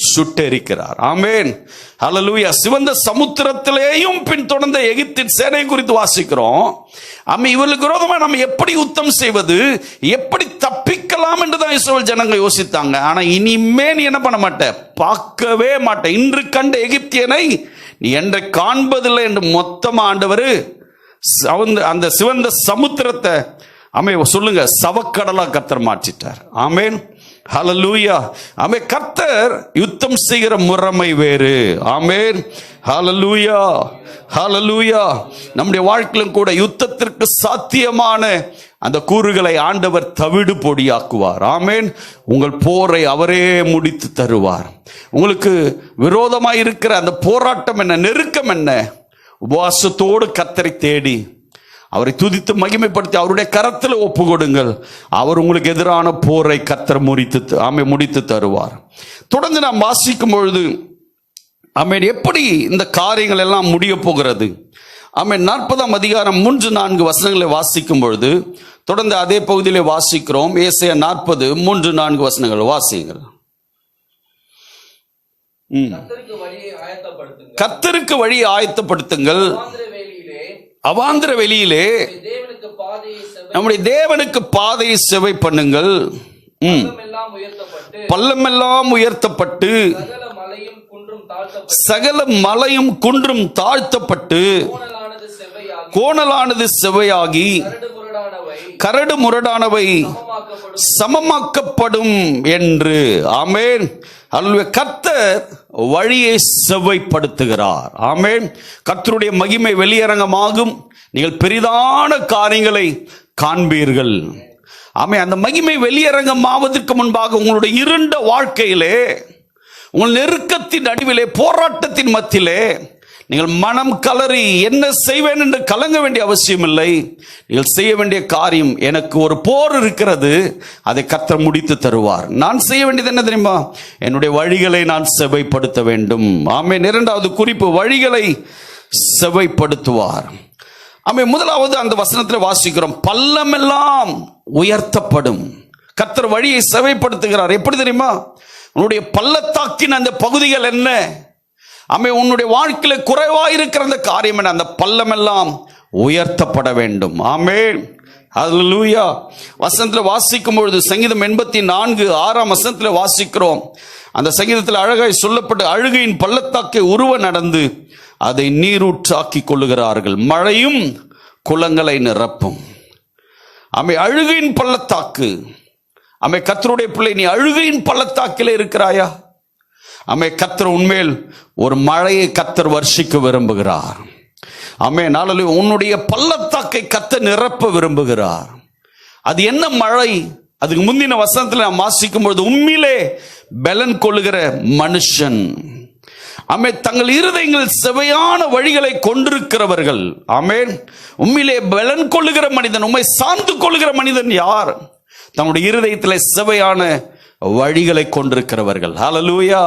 சுட்டெரிக்கிறார். ஆமென், ஹல்லேலூயா. சிவந்த சமுத்திரத்திலேயும் பின்தொடர்ந்த எகிப்தின் சேனை குறித்து வாசிக்கிறோம். இவர்களுக்கு விரோதமாக நம்ம எப்படி யுத்தம் செய்வது, எப்படி தப்பிக்கலாம் என்றுதான் இஸ்ரவேல் ஜனங்கள் யோசித்தாங்க. ஆனா இனிமே நீ என்ன பண்ண மாட்ட? பார்க்கவே மாட்ட. இன்று கண்ட எகிப்தியனை நீ என்று காண்பதில்லை என்று மொத்தமா ஆண்டவர் அந்த சிவந்த சமுத்திரத்தை சொல்லுங்க சவக்கடலா கர்த்தர் மாற்றிட்டார். ஆமென், ஹல்லேலூயா. கர்த்தர் யுத்தம் செய்கிற முறைமை வேறு. ஆமென், ஹல்லேலூயா, ஹல்லேலூயா. நம்முடைய வாழ்க்கையிலும் கூட யுத்தத்திற்கு சாத்தியமான அந்த கூறுகளை ஆண்டவர் தவிடு பொடியாக்குவார். ஆமென். உங்கள் போரை அவரே முடித்து தருவார். உங்களுக்கு விரோதமாக இருக்கிற அந்த போராட்டம் என்ன, நெருக்கம் என்ன, உபவாசத்தோடு கர்த்தரை தேடி அவரை துதித்து மகிமைப்படுத்தி அவருடைய கரத்தில் ஒப்பு கொடுங்கள். அவர் உங்களுக்கு எதிரான போரை கர்த்தர் முடித்து தருவார். தொடர்ந்து நாம் வாசிக்கும் பொழுது எப்படி இந்த காரியங்கள் எல்லாம் முடிய போகிறது? ஆமென். 40ஆம் அதிகாரம் 3-4 வசனங்களை வாசிக்கும் பொழுது தொடர்ந்து அதே பகுதியிலே வாசிக்கிறோம். ஏசாயா 40:3-4 வசனங்கள் வாசியுங்கள். கர்த்தருக்கு வழியை ஆயத்தப்படுத்துங்கள். கர்த்தருக்கு வழியை ஆயத்தப்படுத்துங்கள். அவாந்திர வெளியிலே தேவனுக்கு பாதையை நம்முடைய தேவனுக்கு பாதையை செவை பண்ணுங்கள். பள்ளமெல்லாம் உயர்த்தப்பட்டு சகல மலையும் குன்றும் தாழ்த்தப்பட்டு கோணலானது செவையாகி கரடு முரடானவை சமமாக்கப்படும் என்று. ஆமென். அல்லேலூயா. கர்த்தர் வழியை செவ்வைப்படுத்துகிறார். ஆமென். கர்த்தருடைய மகிமை வெளியரங்கமாகும். நீங்கள் பெரிதான காரியங்களை காண்பீர்கள். ஆமென். அந்த மகிமை வெளியரங்கமாவதற்கு முன்பாக உங்களுடைய இருண்ட வாழ்க்கையிலே, உங்கள் நெருக்கத்தின் நடுவிலே, போராட்டத்தின் மத்தியிலே நீங்கள் மனம் கலறி என்ன செய்வேன் என்று கலங்க வேண்டிய அவசியம் இல்லை. நீங்கள் செய்ய வேண்டிய காரியம், எனக்கு ஒரு போர் இருக்கிறது, அதை கர்த்தர் முடித்து தருவார். நான் செய்ய வேண்டியது என்ன தெரியுமா? என்னுடைய வழிகளை நான் செவ்வைப்படுத்த வேண்டும். ஆமென். இரண்டாவது குறிப்பு, வழிகளை செவ்வைப்படுத்துவார். ஆமென். முதலாவது அந்த வசனத்தில் வாசிக்கிறோம், பள்ளமெல்லாம் உயர்த்தப்படும். கர்த்தர் வழியை செவ்வைப்படுத்துகிறார். எப்படி தெரியுமா? உன்னுடைய பள்ளத்தாக்கின் அந்த பகுதிகள் என்ன? ஆமென். உன்னுடைய வாழ்க்கையில குறைவாயிருக்கிற அந்த காரியம் என்ன? அந்த பள்ளமெல்லாம் உயர்த்தப்பட வேண்டும். ஆமென். ஹல்லேலூயா. வசனத்தில் வாசிக்கும் பொழுது சங்கீதம் 84:6 வசனத்தில் வாசிக்கிறோம். அந்த சங்கீதத்தில் அழகாய் சொல்லப்பட்டு, அழுகையின் பள்ளத்தாக்கை உருவ நடந்து அதை நீரூற்றாக்கி கொள்ளுகிறார்கள், மழையும் குளங்களை நிரப்பும். ஆமென். அழுகையின் பள்ளத்தாக்கு. ஆமென். கர்த்தருடைய பிள்ளை, நீ அழுகையின் பள்ளத்தாக்கிலே இருக்கிறாயா? ஆமென். கர்த்தர் உன்மேல் ஒரு மழையை கர்த்தர் வர்ஷிக்க விரும்புகிறார். ஆமென். ஹல்லேலூயா. உன்னுடைய பள்ளத்தாக்கை கர்த்தர் நிரப்ப விரும்புகிறார். அது என்ன மழை? அதுக்கு முந்தின வசனத்தில் நாம் வாசிக்கும் பொழுது, உண்மையிலே பலன் கொள்ளுகிற மனுஷன். ஆமென். தங்கள் இருதயங்கள் செவையான வழிகளை கொண்டிருக்கிறவர்கள். ஆமென். உண்மையிலே பலன் கொள்ளுகிற மனிதன், உம்மை சார்ந்து கொள்ளுகிற மனிதன் யார்? தங்களுடைய இருதயத்தில் செவையான வழிகளை கொண்டிருக்கிறவர்கள். ஹல்லேலூயா.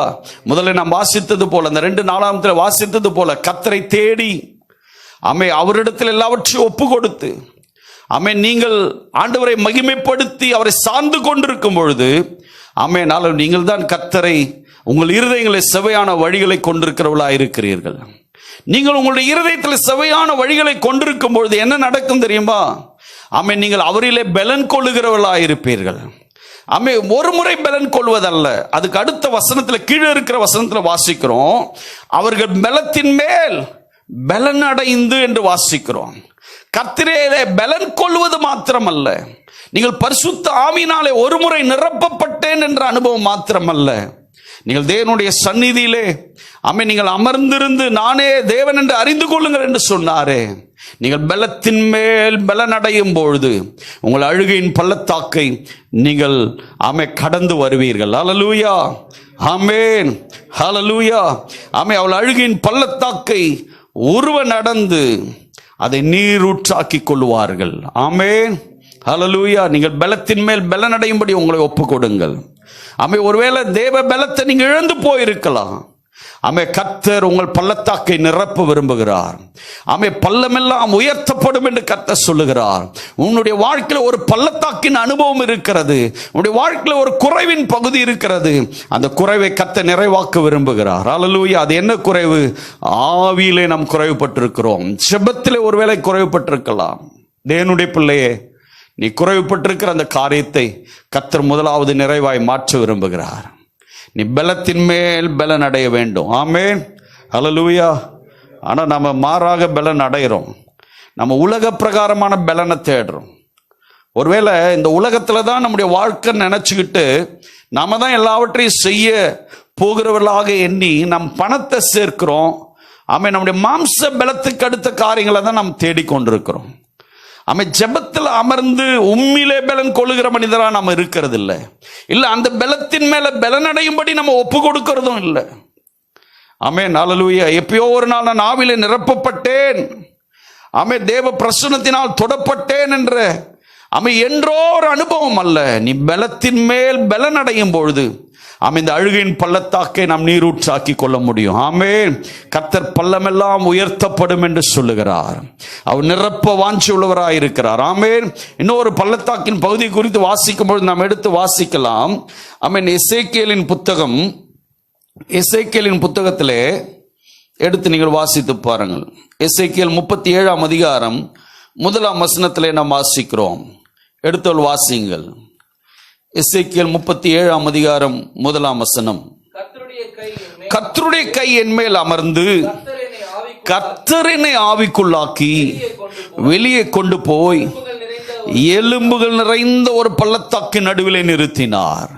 முதல்ல நாம் வாசித்தது போல, அந்த 2:4 வாசித்தது போல, கர்த்தரை தேடி ஆமென் அவரிடத்தில் எல்லாவற்றையும் ஒப்பு கொடுத்து, ஆமென், நீங்கள் ஆண்டவரை மகிமைப்படுத்தி அவரை சார்ந்து கொண்டிருக்கும் பொழுது, ஆமென், நீங்கள் தான் கர்த்தரை, உங்கள் இருதயங்களை செவையான வழிகளை கொண்டிருக்கிறவர்களாக இருக்கிறீர்கள். நீங்கள் உங்களுடைய இருதயத்தில் செவையான வழிகளை கொண்டிருக்கும் பொழுது என்ன நடக்கும் தெரியுமா? ஆமென். நீங்கள் அவரிலே பலன் கொள்ளுகிறவர்களாக இருப்பீர்கள். ஆமே, ஒரு முறை பலன் கொள்வதல்ல. அதுக்கு அடுத்த வசனத்தில், கீழே இருக்கிற வசனத்தில் வாசிக்கிறோம், அவர்கள் பலத்தின் மேல் பலன் அடைந்து என்று வாசிக்கிறோம். கர்த்தரே பலன் கொள்வது மாத்திரமல்ல, நீங்கள் பரிசுத்த ஆவியினாலே ஒரு முறை நிரப்பப்பட்டேன் என்ற அனுபவம் மாத்திரமல்ல, நீங்கள் தேவனுடைய சந்நிதியிலே ஆமென் நீங்கள் அமர்ந்திருந்து நானே தேவன் என்று அறிந்து கொள்ளுங்கள் என்று சொன்னாரே. நீங்கள் பலத்தின் மேல் பலன் அடையும் பொழுது உங்கள் அழுகையின் பள்ளத்தாக்கை நீங்கள் கடந்து வருவீர்கள். ஹல்லேலூயா. ஆமென். ஹல்லேலூயா. ஆமென். அவள் அழுகையின் பள்ளத்தாக்கை உருவ நடந்து அதை நீரூற்றாக்கி கொள்வார்கள். ஆமென். ஹல்லேலூயா. நீங்கள் பலத்தின் மேல் பலன் அடையும்படி உங்களை ஒப்புக் கொடுங்கள். ஆமென். ஒருவேளை தேவ பலத்தை நீங்க இழந்து போயிருக்கலாம். ஆமென். கர்த்தர் உங்கள் பள்ளத்தாக்கை நிரப்ப விரும்புகிறார். ஆமென். பள்ளமெல்லாம் உயர்த்தப்படும் என்று கர்த்தர் சொல்லுகிறார். உன்னுடைய வாழ்க்கையில் ஒரு பள்ளத்தாக்கின் அனுபவம் இருக்கிறது. உன்னுடைய வாழ்க்கையில் ஒரு குறைவின் பகுதி இருக்கிறது. அந்த குறைவை கர்த்தர் நிறைவாக்க விரும்புகிறார். ஹல்லேலூயா. அது என்ன குறைவு? ஆவியிலே நாம் குறைவுபட்டிருக்கிறோம். ஜெபத்திலே ஒருவேளை குறைவுபட்டிருக்கலாம். தேவனுடைய பிள்ளையே, நீ குறைவுபட்டிருக்கிற அந்த காரியத்தை கர்த்தர் முதலாவது நிறைவாய் மாற்ற விரும்புகிறார். நீ பலத்தின் மேல் பலன் அடைய வேண்டும். ஆமென். ஹல்லேலூயா. ஆனால் நம்ம மாறாக பலன் அடைகிறோம். நம்ம உலக பிரகாரமான பலனை தேடுறோம். ஒருவேளை இந்த உலகத்தில் தான் நம்முடைய வாழ்க்கை நினச்சிக்கிட்டு நாம தான் எல்லாவற்றையும் செய்ய போகிறவர்களாக எண்ணி நம் பணத்தை சேர்க்கிறோம். ஆமென். நம்முடைய மாம்ச பலத்துக்கு அடுத்த காரியங்களை தான் நாம் தேடிக்கொண்டிருக்கிறோம். ஆமென். ஜெபத்தில் அமர்ந்து உண்மையிலே பலன் கொள்ளுகிற மனிதராக நம்ம இருக்கிறது இல்லை. இல்லை, அந்த பலத்தின் மேல பலன் அடையும்படி நம்ம ஒப்பு கொடுக்கிறதும் இல்லை. ஆமென். ஹல்லேலூயா. எப்பயோ ஒரு நாள் நான் ஆவிலே நிரப்பப்பட்டேன், ஆமென், தேவ பிரசன்னத்தினால் தொடப்பட்டேன் என்ற என்றோ ஒரு அனுபவம் அல்ல. நீ பலத்தின் மேல் பலன் அடையும் பொழுது இந்த அழுகையின் பள்ளத்தாக்கை நாம் நீரூற்றாக்கி கொள்ள முடியும். ஆமென். கர்த்தர் பள்ளமெல்லாம் உயர்த்தப்படும் என்று சொல்லுகிறார். அவர் நிரப்ப வாஞ்சி உள்ளவராய் இருக்கிறார். ஆமென். இன்னொரு பள்ளத்தாக்கின் பகுதி குறித்து வாசிக்கும் பொழுது நாம் எடுத்து வாசிக்கலாம். ஆமென். எசேக்கியேலின் புத்தகத்திலே எடுத்து நீங்கள் வாசித்து பாருங்கள். எசேக்கியேல் 37ஆம் அதிகாரம் 1ஆம் வசனத்திலே நாம் வாசிக்கிறோம். எடுத்தோல் வாசிங்கள். எசேக்கியேல் 37ஆம் அதிகாரம் 1ஆம் வசனம். கர்த்தருடைய கை என் மேல் அமர்ந்து கர்த்தரினை ஆவிக்குள்ளாக்கி வெளியே கொண்டு போய் எலும்புகள் நிறைந்த ஒரு பள்ளத்தாக்கின் நடுவிலே நிறுத்தினார்.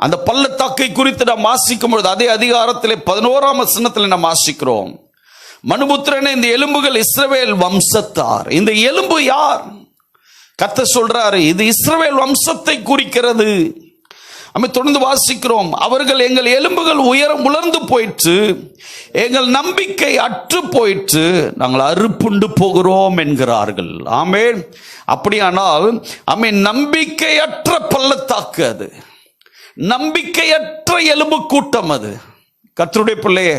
அந்த பள்ளத்தாக்கை குறித்து நாம் வாசிக்கும் பொழுது அதே அதிகாரத்திலே 11ஆம் வசனத்தில் நாம் வாசிக்கிறோம். மனுபுத்திரனே, இந்த எலும்புகள் இஸ்ரவேல் வம்சத்தார். இந்த எலும்பு யார்? கர்த்தர் சொல்றாரு, இது இஸ்ரவேல் வம்சத்தை குறிக்கிறது. நம்ம தொடர்ந்து வாசிக்கிறோம். அவர்கள் எங்கள் எலும்புகள் உலர்ந்து போயிற்று, எங்கள் நம்பிக்கை அற்று போயிற்று, நாங்கள் அறுப்புண்டு போகிறோம் என்கிறார்கள். ஆமென். அப்படியானால் நம்பிக்கையற்ற பள்ளத்தாக்கு அது, நம்பிக்கையற்ற எலும்பு கூட்டம் அது. கர்த்தருடைய பிள்ளையே,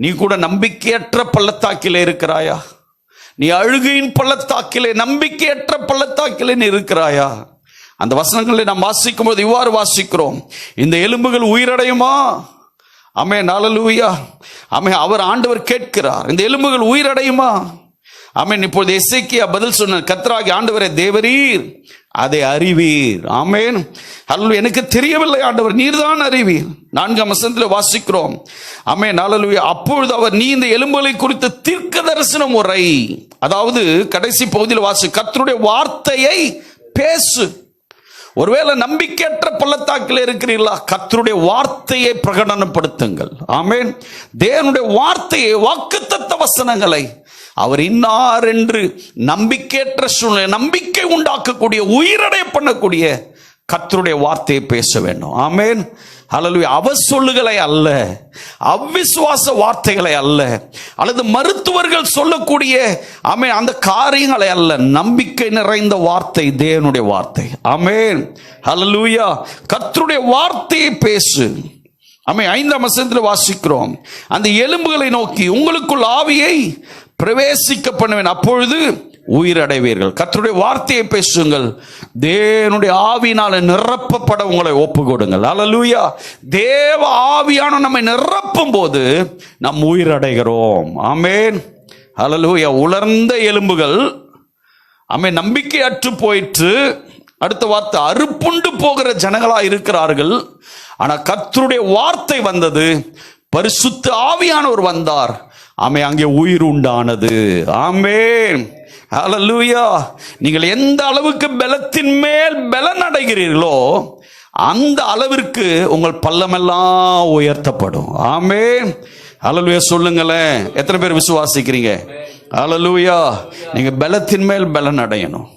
நீ கூட நம்பிக்கையற்ற பள்ளத்தாக்கிலே இருக்கிறாயா? நீ அழுகையின் பள்ளத்தாக்கிலே, நம்பிக்கையற்ற பள்ளத்தாக்கிலே நீ இருக்கிறாயா? அந்த வசனங்களை நாம் வாசிக்கும் போது இவ்வாறு வாசிக்கிறோம், இந்த எலும்புகள் உயிரடையுமா? ஆமென். ஹல்லேலூயா. ஆமென். அவர் ஆண்டவர் கேட்கிறார், இந்த எலும்புகள் உயிரடையுமா? ஆமென். இப்பொழுது எசேக்கியா பதில் சொன்ன, கர்த்தராகிய ஆண்டவரே, தேவரீர் அதை அறிவீர். ஆமென். ஹல்லேலூயா. எனக்கு தெரியவில்லை ஆண்டவர், நீர்தான் அறிவீர். 4ஆம் வசனத்தில் வாசிக்கிறோம். ஆமென். ஹல்லேலூயா. அப்பொழுது அவர், நீ இந்த எலும்புகளை குறித்து தீர்க்க தரிசனம் உரை, அதாவது கடைசி பகுதியில் கர்த்தருடைய வார்த்தையை பேசு. ஒருவேளை நம்பிக்கையற்ற பள்ளத்தாக்கில் இருக்கிறீர்களா? கர்த்தருடைய வார்த்தையை பிரகடனப்படுத்துங்கள். ஆமென். தேவனுடைய வார்த்தையை, வாக்குத்தத்த வசனங்களை, அவர் இன்னார் என்று நம்பிக்கையற்ற சூழ்நிலை, நம்பிக்கை உண்டாக்கக்கூடிய, உயிரடைய பண்ணக்கூடிய கர்த்தருடைய வார்த்தையை பேச வேண்டும். ஆமென். ஹல்லேலூயா. அவசொல்லுகளை அல்ல, அவ்விசுவாச வார்த்தைகளை அல்ல, அல்லது மருத்துவர்கள் சொல்லக்கூடிய அந்த காரியங்களை அல்ல, நம்பிக்கை நிறைந்த வார்த்தை, தேவனுடைய வார்த்தை. ஆமென். ஹல்லேலூயா. கர்த்தருடைய வார்த்தையை பேசு. 5ஆம் வசனத்தில் வாசிக்கிறோம், அந்த எலும்புகளை நோக்கி உங்களுக்குள் ஆவியை பிரவேசிக்க பண்ணுவேன், அப்பொழுது உயிரடைவீர்கள். கர்த்தருடைய வார்த்தையை பேசுங்கள். தேவனுடைய ஆவியினால நிரப்பப்பட உங்களை ஒப்பு கொடுங்கள். ஹல்லேலூயா. தேவ ஆவியான நம்மை நிரப்பும் போது நாம் உயிரடைகிறோம். ஆமென். ஹல்லேலூயா. உலர்ந்த எலும்புகள் நம்பிக்கை அற்று போயிற்று. அடுத்த வார்த்தை, அறுப்புண்டு போகிற ஜனங்களா இருக்கிறார்கள். ஆனா கர்த்தருடைய வார்த்தை வந்தது, பரிசுத்த ஆவியானவர் வந்தார். அங்கே உயிர் உண்டானது. ஆமென். ஹல்லேலூயா. நீங்கள் எந்த அளவுக்கு பலத்தின் மேல் பலன் அடைகிறீர்களோ அந்த அளவிற்கு உங்கள் பள்ளமெல்லாம் உயர்த்தப்படும். ஆமென். ஹல்லேலூயா. சொல்லுங்களேன், எத்தனை பேர் விசுவாசிக்கிறீங்க? ஹல்லேலூயா. நீங்க பலத்தின் மேல் பலன் அடையணும்,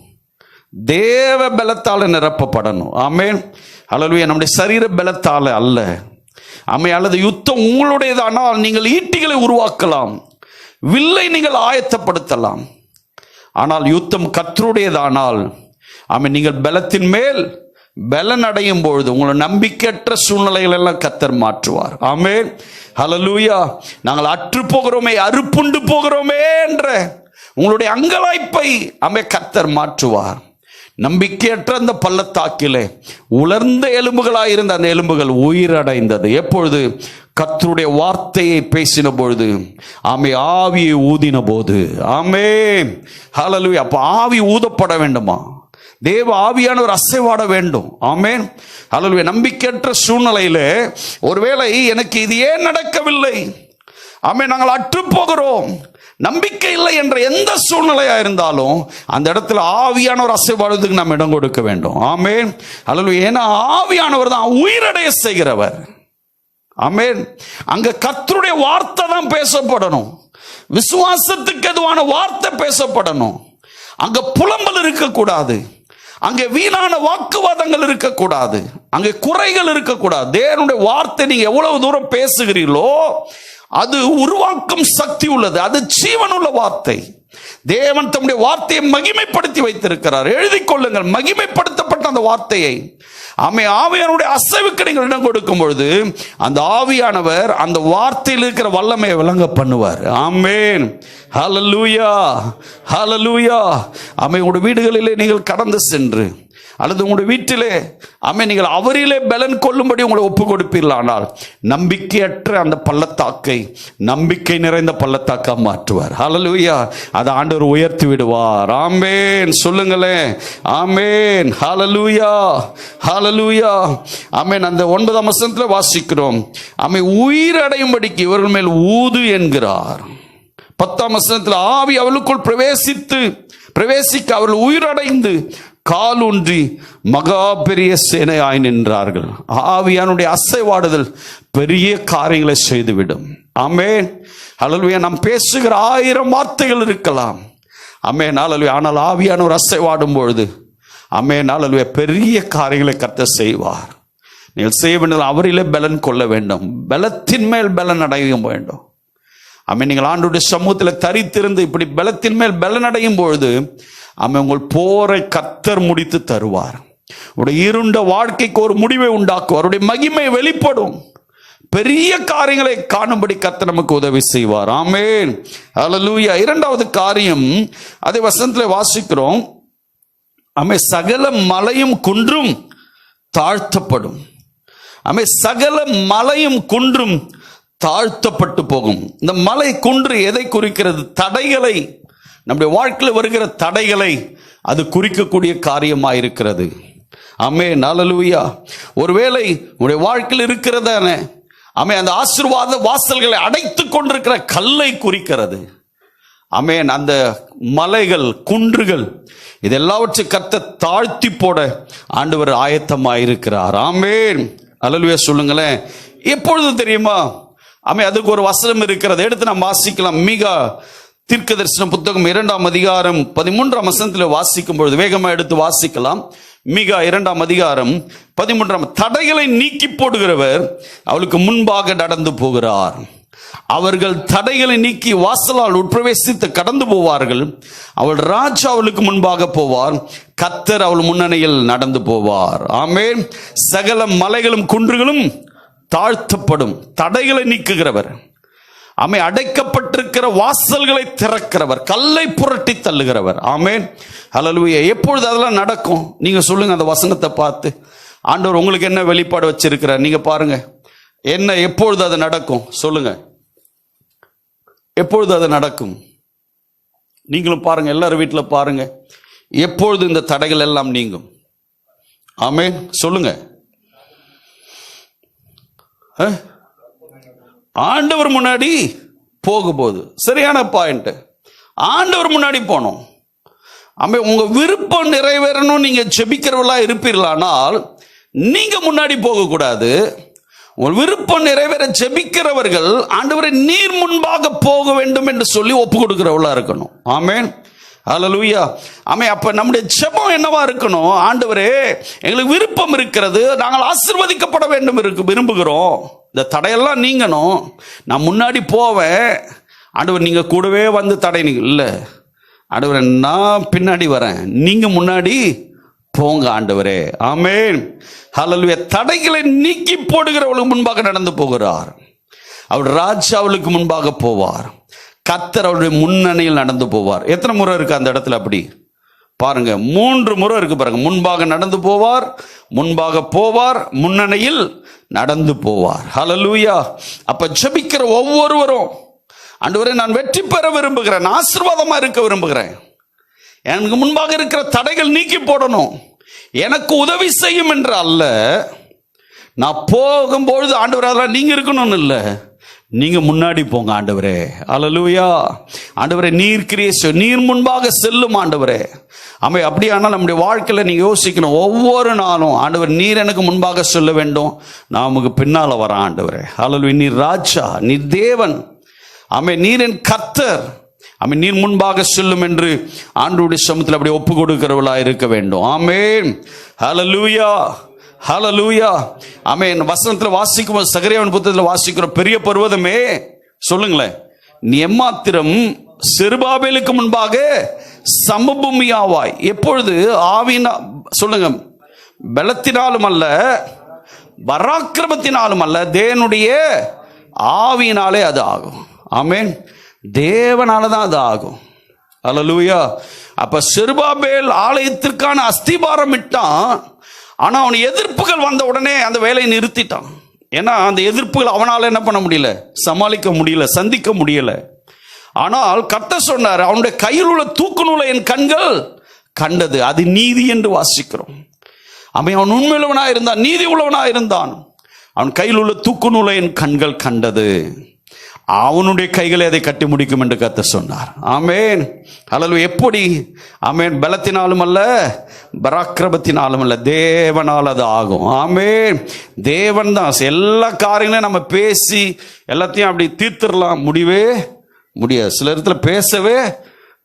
தேவ பலத்தால நிரப்பப்படணும். ஆமென். ஹல்லேலூயா. நம்முடைய சரீர பலத்தால அல்ல. அல்லது யுத்தம் உங்களுடையதானால் நீங்கள் ஈட்டிகளை உருவாக்கலாம், வில்லை நீங்கள் ஆயத்தப்படுத்தலாம். ஆனால் யுத்தம் கர்த்தருடையதானால் நீங்கள் பலத்தின் மேல் பலன் அடையும் பொழுது உங்களை நம்பிக்கையற்ற சூழ்நிலைகள் எல்லாம் கர்த்தர் மாற்றுவார். ஆமென். ஹல்லேலூயா. நாங்கள் அற்று போகிறோமே, அறுப்புண்டு போகிறோமே என்ற உங்களுடைய அங்கலாய்ப்பை கர்த்தர் மாற்றுவார். நம்பிக்கையற்ற அந்த பள்ளத்தாக்கிலே உலர்ந்த எலும்புகளாய் இருந்த அந்த எலும்புகள் உயிரடைந்தது. எப்பொழுது? கர்த்தருடைய வார்த்தையை பேசின பொழுது, ஆவியை ஊதின போது. ஆமென். ஹல்லேலூயா. அப்ப ஆவி ஊதப்பட வேண்டுமா? தேவ ஆவியானவர் அசைவாட வேண்டும். ஆமென். ஹல்லேலூயா. நம்பிக்கையற்ற சூழ்நிலையில ஒருவேளை எனக்கு இது ஏன் நடக்கவில்லை, நாங்கள் அற்று போகிறோம், நம்பிக்கை இல்லை என்ற எந்த சூழ்நிலையா இருந்தாலும் அந்த இடத்துல ஆவியானவர் அசைவாடுவதற்கு நாம் இடம் கொடுக்க வேண்டும். ஆமென். ஹல்லேலூயா. ஏன்னா ஆவியானவர் தான் உயிரடைய செய்கிறவர். ஆமென். அங்க கர்த்தருடைய வார்த்தை தான் பேசப்படணும், விசுவாசத்துக்கு எதுவான வார்த்தை பேசப்படணும். அங்க புலம்பல் இருக்கக்கூடாது, அங்கே வீணான வாக்குவாதங்கள் இருக்கக்கூடாது, அங்கே குறைகள் இருக்கக்கூடாது. தேவனுடைய வார்த்தை நீங்க எவ்வளவு தூரம் பேசுகிறீர்களோ அது உருவாக்கும் சக்தி உள்ளது. அது ஜீவனுள்ள வார்த்தை. தேவன் தம்முடைய வார்த்தையை மகிமைப்படுத்தி வைத்திருக்கிறார். எழுதிக் கொள்ளுங்கள், மகிமைப்படுத்தப்பட்ட அந்த வார்த்தையை ஆவியானுடைய அசைவுக்கு நீங்கள் இடம் கொடுக்கும் பொழுது அந்த ஆவியானவர் அந்த வார்த்தையில் இருக்கிற வல்லமையை விளங்க பண்ணுவார். ஆமென், ஹல்லேலூயா, ஹல்லேலூயா. உங்களுடைய வீடுகளிலே நீங்கள் கடந்து சென்று அல்லது உங்களுடைய வீட்டிலே நீங்கள் அவரிலே பலன் கொள்ளும்படி உங்களை ஒப்பு கொடுப்பீர்களானால் நம்பிக்கையற்ற அந்த பள்ளத்தாக்கை நம்பிக்கை நிறைந்த பள்ளத்தாக்கா மாற்றுவார். ஹல்லேலூயா. அதை ஆண்டவர் உயர்த்தி விடுவார். ஆமென், சொல்லுங்களேன். ஆமென், ஹல்லேலூயா, ஹல்லேலூயா. ஆமென். அந்த 9ஆம் வசனத்தில் வாசிக்கிறோம், உயிரடையும்படிக்கு இவர்கள் மேல் ஊது என்கிறார். 10ஆம் வசனத்தில் ஆவி அவளுக்குள் பிரவேசிக்க அவர்கள் உயிரடைந்து காலூன்றி மகா பெரிய சேனையாய் நின்றார்கள். ஆவியானுடைய அசைவாடுதல் பெரிய காரியங்களை செய்துவிடும். ஆமென், ஹல்லேலூயா. நாம் பேசுகிற 1000 வார்த்தைகள் இருக்கலாம். ஆமென், ஹல்லேலூயா. ஆனால் ஆவியானவர் அசைவாடும் பொழுது ஹல்லேலூயா பெரிய காரியங்களை கர்த்தர் செய்வார். நீங்கள் செய்ய வேண்டியது அவரிலே பலன் கொள்ள வேண்டும். பலத்தின் மேல் பலன் அடைய வேண்டும். நீங்கள் ஆண்டவருடைய சமூகத்தில் தரித்திருந்து இப்படி பலத்தின் மேல் பலன் அடையும் பொழுது உங்கள் போரை கர்த்தர் முடித்து தருவார். உடைய இருண்ட வாழ்க்கைக்கு ஒரு முடிவை உண்டாக்குவார். அவருடைய மகிமை வெளிப்படும். பெரிய காரியங்களை காணும்படி கர்த்தர் நமக்கு உதவி செய்வார். ஆமென், ஹல்லேலூயா. 2வது காரியம் அதே வசனத்தில் வாசிக்கிறோம், சகல மலையும் குன்றும் தாழ்த்தப்படும். சகல மலையும் குன்றும் தாழ்த்தப்பட்டு போகும். இந்த மலை குன்று எதை குறிக்கிறது? தடைகளை, நம்முடைய வாழ்க்கையில் வருகிற தடைகளை அது குறிக்கக்கூடிய காரியமாக இருக்கிறது. ஆமென், ஹல்லேலூயா. ஒருவேளை உங்களுடைய வாழ்க்கையில் இருக்கிறதான அந்த ஆசீர்வாத வாசல்களை அடைத்து கொண்டிருக்கிற கல்லை குறிக்கிறது. ஆமென். அந்த மலைகள், குன்றுகள் இதெல்லாவற்றை கர்த்தர் தாழ்த்தி போட ஆண்டவர் ஆயத்தமாயிருக்கிறார். ஆமென், ஹல்லேலூயா. சொல்லுங்களேன். எப்பொழுது தெரியுமா? அதுக்கு ஒரு வசனம் இருக்கிறது. எடுத்து நாம் வாசிக்கலாம். மீகா தீர்க்கதரிசன புத்தகம் 2ஆம் அதிகாரம் 13ஆம் வசனத்தில் வாசிக்கும் பொழுது வேகமாக எடுத்து வாசிக்கலாம். மீகா 2ஆம் அதிகாரம் 13. தடைகளை நீக்கி போடுகிறவர் அவளுக்கு முன்பாக நடந்து போகிறார். அவர்கள் தடைகளை நீக்கி வாசலால் உட்பிரவேசித்து கடந்து போவார்கள். அவள் ராஜா அவளுக்கு முன்பாக போவார். கர்த்தர் அவள் முன்னணியில் நடந்து போவார். ஆமென். சகல மலைகளும் குன்றுகளும் தாழ்த்தப்படும். தடைகளை நீக்குகிறவர், அடைக்கப்பட்டிருக்கிற வாசல்களை திறக்கிறவர், கல்லை புரட்டி தள்ளுகிறவர். ஆமென், ஹல்லேலூயா. எப்பொழுது அதெல்லாம் நடக்கும்? நீங்க சொல்லுங்க. அந்த வசனத்தை பார்த்து ஆண்டவர் உங்களுக்கு என்ன வெளிப்பாடு வச்சிருக்கிறார் நீங்க பாருங்க. என்ன, எப்பொழுது அது நடக்கும் சொல்லுங்க. எப்பொழுது அது நடக்கும்? நீங்களும் பாருங்க, எல்லாரும் வீட்டில் பாருங்க. எப்பொழுது இந்த தடைகள் எல்லாம் நீங்கும்? ஆமென், சொல்லுங்க. ஆண்டவர் முன்னாடி போகும்போது. சரியான பாயிண்ட். ஆண்டவர் முன்னாடி போனோம். உங்க விருப்பம் நிறைவேறணும் நீங்க ஜெபிக்கிறவர்களா இருப்பீர்களானால் நீங்க முன்னாடி போக கூடாது. உங்கள் விருப்பம் நிறைவேற ஜெபிக்கிறவர்கள் ஆண்டவரை நீர் முன்பாக போக வேண்டும் என்று சொல்லி ஒப்பு கொடுக்கிறவர்களா இருக்கணும். ஆமென், ஹல்லேலூயா. அப்ப நம்முடைய ஜெபம் என்னவா இருக்கணும்? ஆண்டவரே, எங்களுக்கு விருப்பம் இருக்கிறது, நாங்கள் ஆசீர்வதிக்கப்பட வேண்டும் விரும்புகிறோம், இந்த தடையெல்லாம் நீங்கணும், நான் முன்னாடி போவேன். ஆண்டவர் நீங்க கூடவே வந்து தடை இல்லை. ஆண்டவரே, நான் பின்னாடி வரேன், நீங்க முன்னாடி போங்க ஆண்டவரே. ஆமென், ஹல்லேலூயா. தடைகளை நீக்கி போடுகிறவளுக்கு முன்பாக நடந்து போகிறார். அவர் ராஜாவுக்கு முன்பாக போவார். கர்த்தர் அவருடைய முன்னணியில் நடந்து போவார். எத்தனை முறை இருக்கு அந்த இடத்துல? அப்படி பாருங்க, 3 முறை இருக்கு பாருங்க. முன்பாக நடந்து போவார், முன்பாக போவார், முன்னணியில் நடந்து போவார். ஹல்லேலூயா. அப்ப ஜெபிக்கிற ஒவ்வொருவரும், ஆண்டவரே நான் வெற்றி பெற விரும்புகிறேன், ஆசீர்வாதமா இருக்க விரும்புகிறேன், எனக்கு முன்பாக இருக்கிற தடைகள் நீக்கி போடணும், எனக்கு உதவி செய்யும் என்று அல்ல. நான் போகும்பொழுது ஆண்டவரே அதெல்லாம் நீங்க இருக்கணும்னு இல்லை, நீங்க முன்னாடி போங்க ஆண்டவரே. ஹல்லேலூயா. ஆண்டவரே நீர் கிரியேஷன், நீர் முன்பாக செல்லும் ஆண்டவரே. அப்படியானால் நம்முடைய வாழ்க்கையில் நீங்க யோசிக்கணும், ஒவ்வொரு நாளும் ஆண்டவர் நீர் எனக்கு முன்பாக சொல்ல வேண்டும், நான் உமக்கு பின்னால வரேன் ஆண்டவரே. ஹல்லேலூயா. நீர் ராஜா, நீர் தேவன், நீர் என் கர்த்தர், நீர் முன்பாக செல்லும் என்று ஆண்டவருடைய சமூகத்தில் அப்படி ஒப்பு கொடுக்கிறவளா இருக்க வேண்டும். ஆமென், ஹல்லேலூயா, ஹல்லேலூயா. ஆமென். வசனத்தில் வாசிக்கும், சகரியாவின் புத்தகத்தில் வாசிக்கிறோம், பெரிய பர்வதமே சொல்லுங்களேன். நீ எம்மாத்திரம் செருபாபேலுக்கு முன்பாக சமபூமியாவாய். எப்பொழுது? ஆவினா சொல்லுங்க, பலத்தினாலும் அல்ல, பராக்கிரமத்தினாலும் அல்ல, தேவனுடைய ஆவியினாலே அது ஆகும். ஆமென். தேவனால தான் அது ஆகும். அல்லேலூயா. அப்ப செருபாபேல் ஆலயத்திற்கான அஸ்திபாரம் இட்டான். ஆனா அவன் எதிர்ப்புகள் வந்த உடனே அந்த வேலையை நிறுத்திட்டான். ஏன்னா அந்த எதிர்ப்புகள் அவனால என்ன பண்ண முடியல, சமாளிக்க முடியல, சந்திக்க முடியல. ஆனால் கர்த்தர் சொன்னார், அவனுடைய கையில் உள்ள தூக்கு நூலை என் கண்கள் கண்டது. அது நீதி என்று வாசிக்கிறோம். அவன் உண்மையுள்ளவனா இருந்தான், நீதி உள்ளவனா இருந்தான். அவன் கையில் உள்ள தூக்கு நூலை என் கண்கள் கண்டது. அவனுடைய கைகளை அதை கட்டி முடிக்கும் என்று கர்த்தர் சொன்னார். ஆமென். அல்லேலூயா. எப்படி? ஆமென். பலத்தினாலும் அல்ல, பராக்கிரமத்தினாலும் அல்ல, தேவனால் அது ஆகும். ஆமென். தேவன் தான் எல்லா காரியங்களையும் நம்ம பேசி எல்லாத்தையும் அப்படி தீர்த்திடலாம், முடியவே முடியாது. சில இடத்துல பேசவே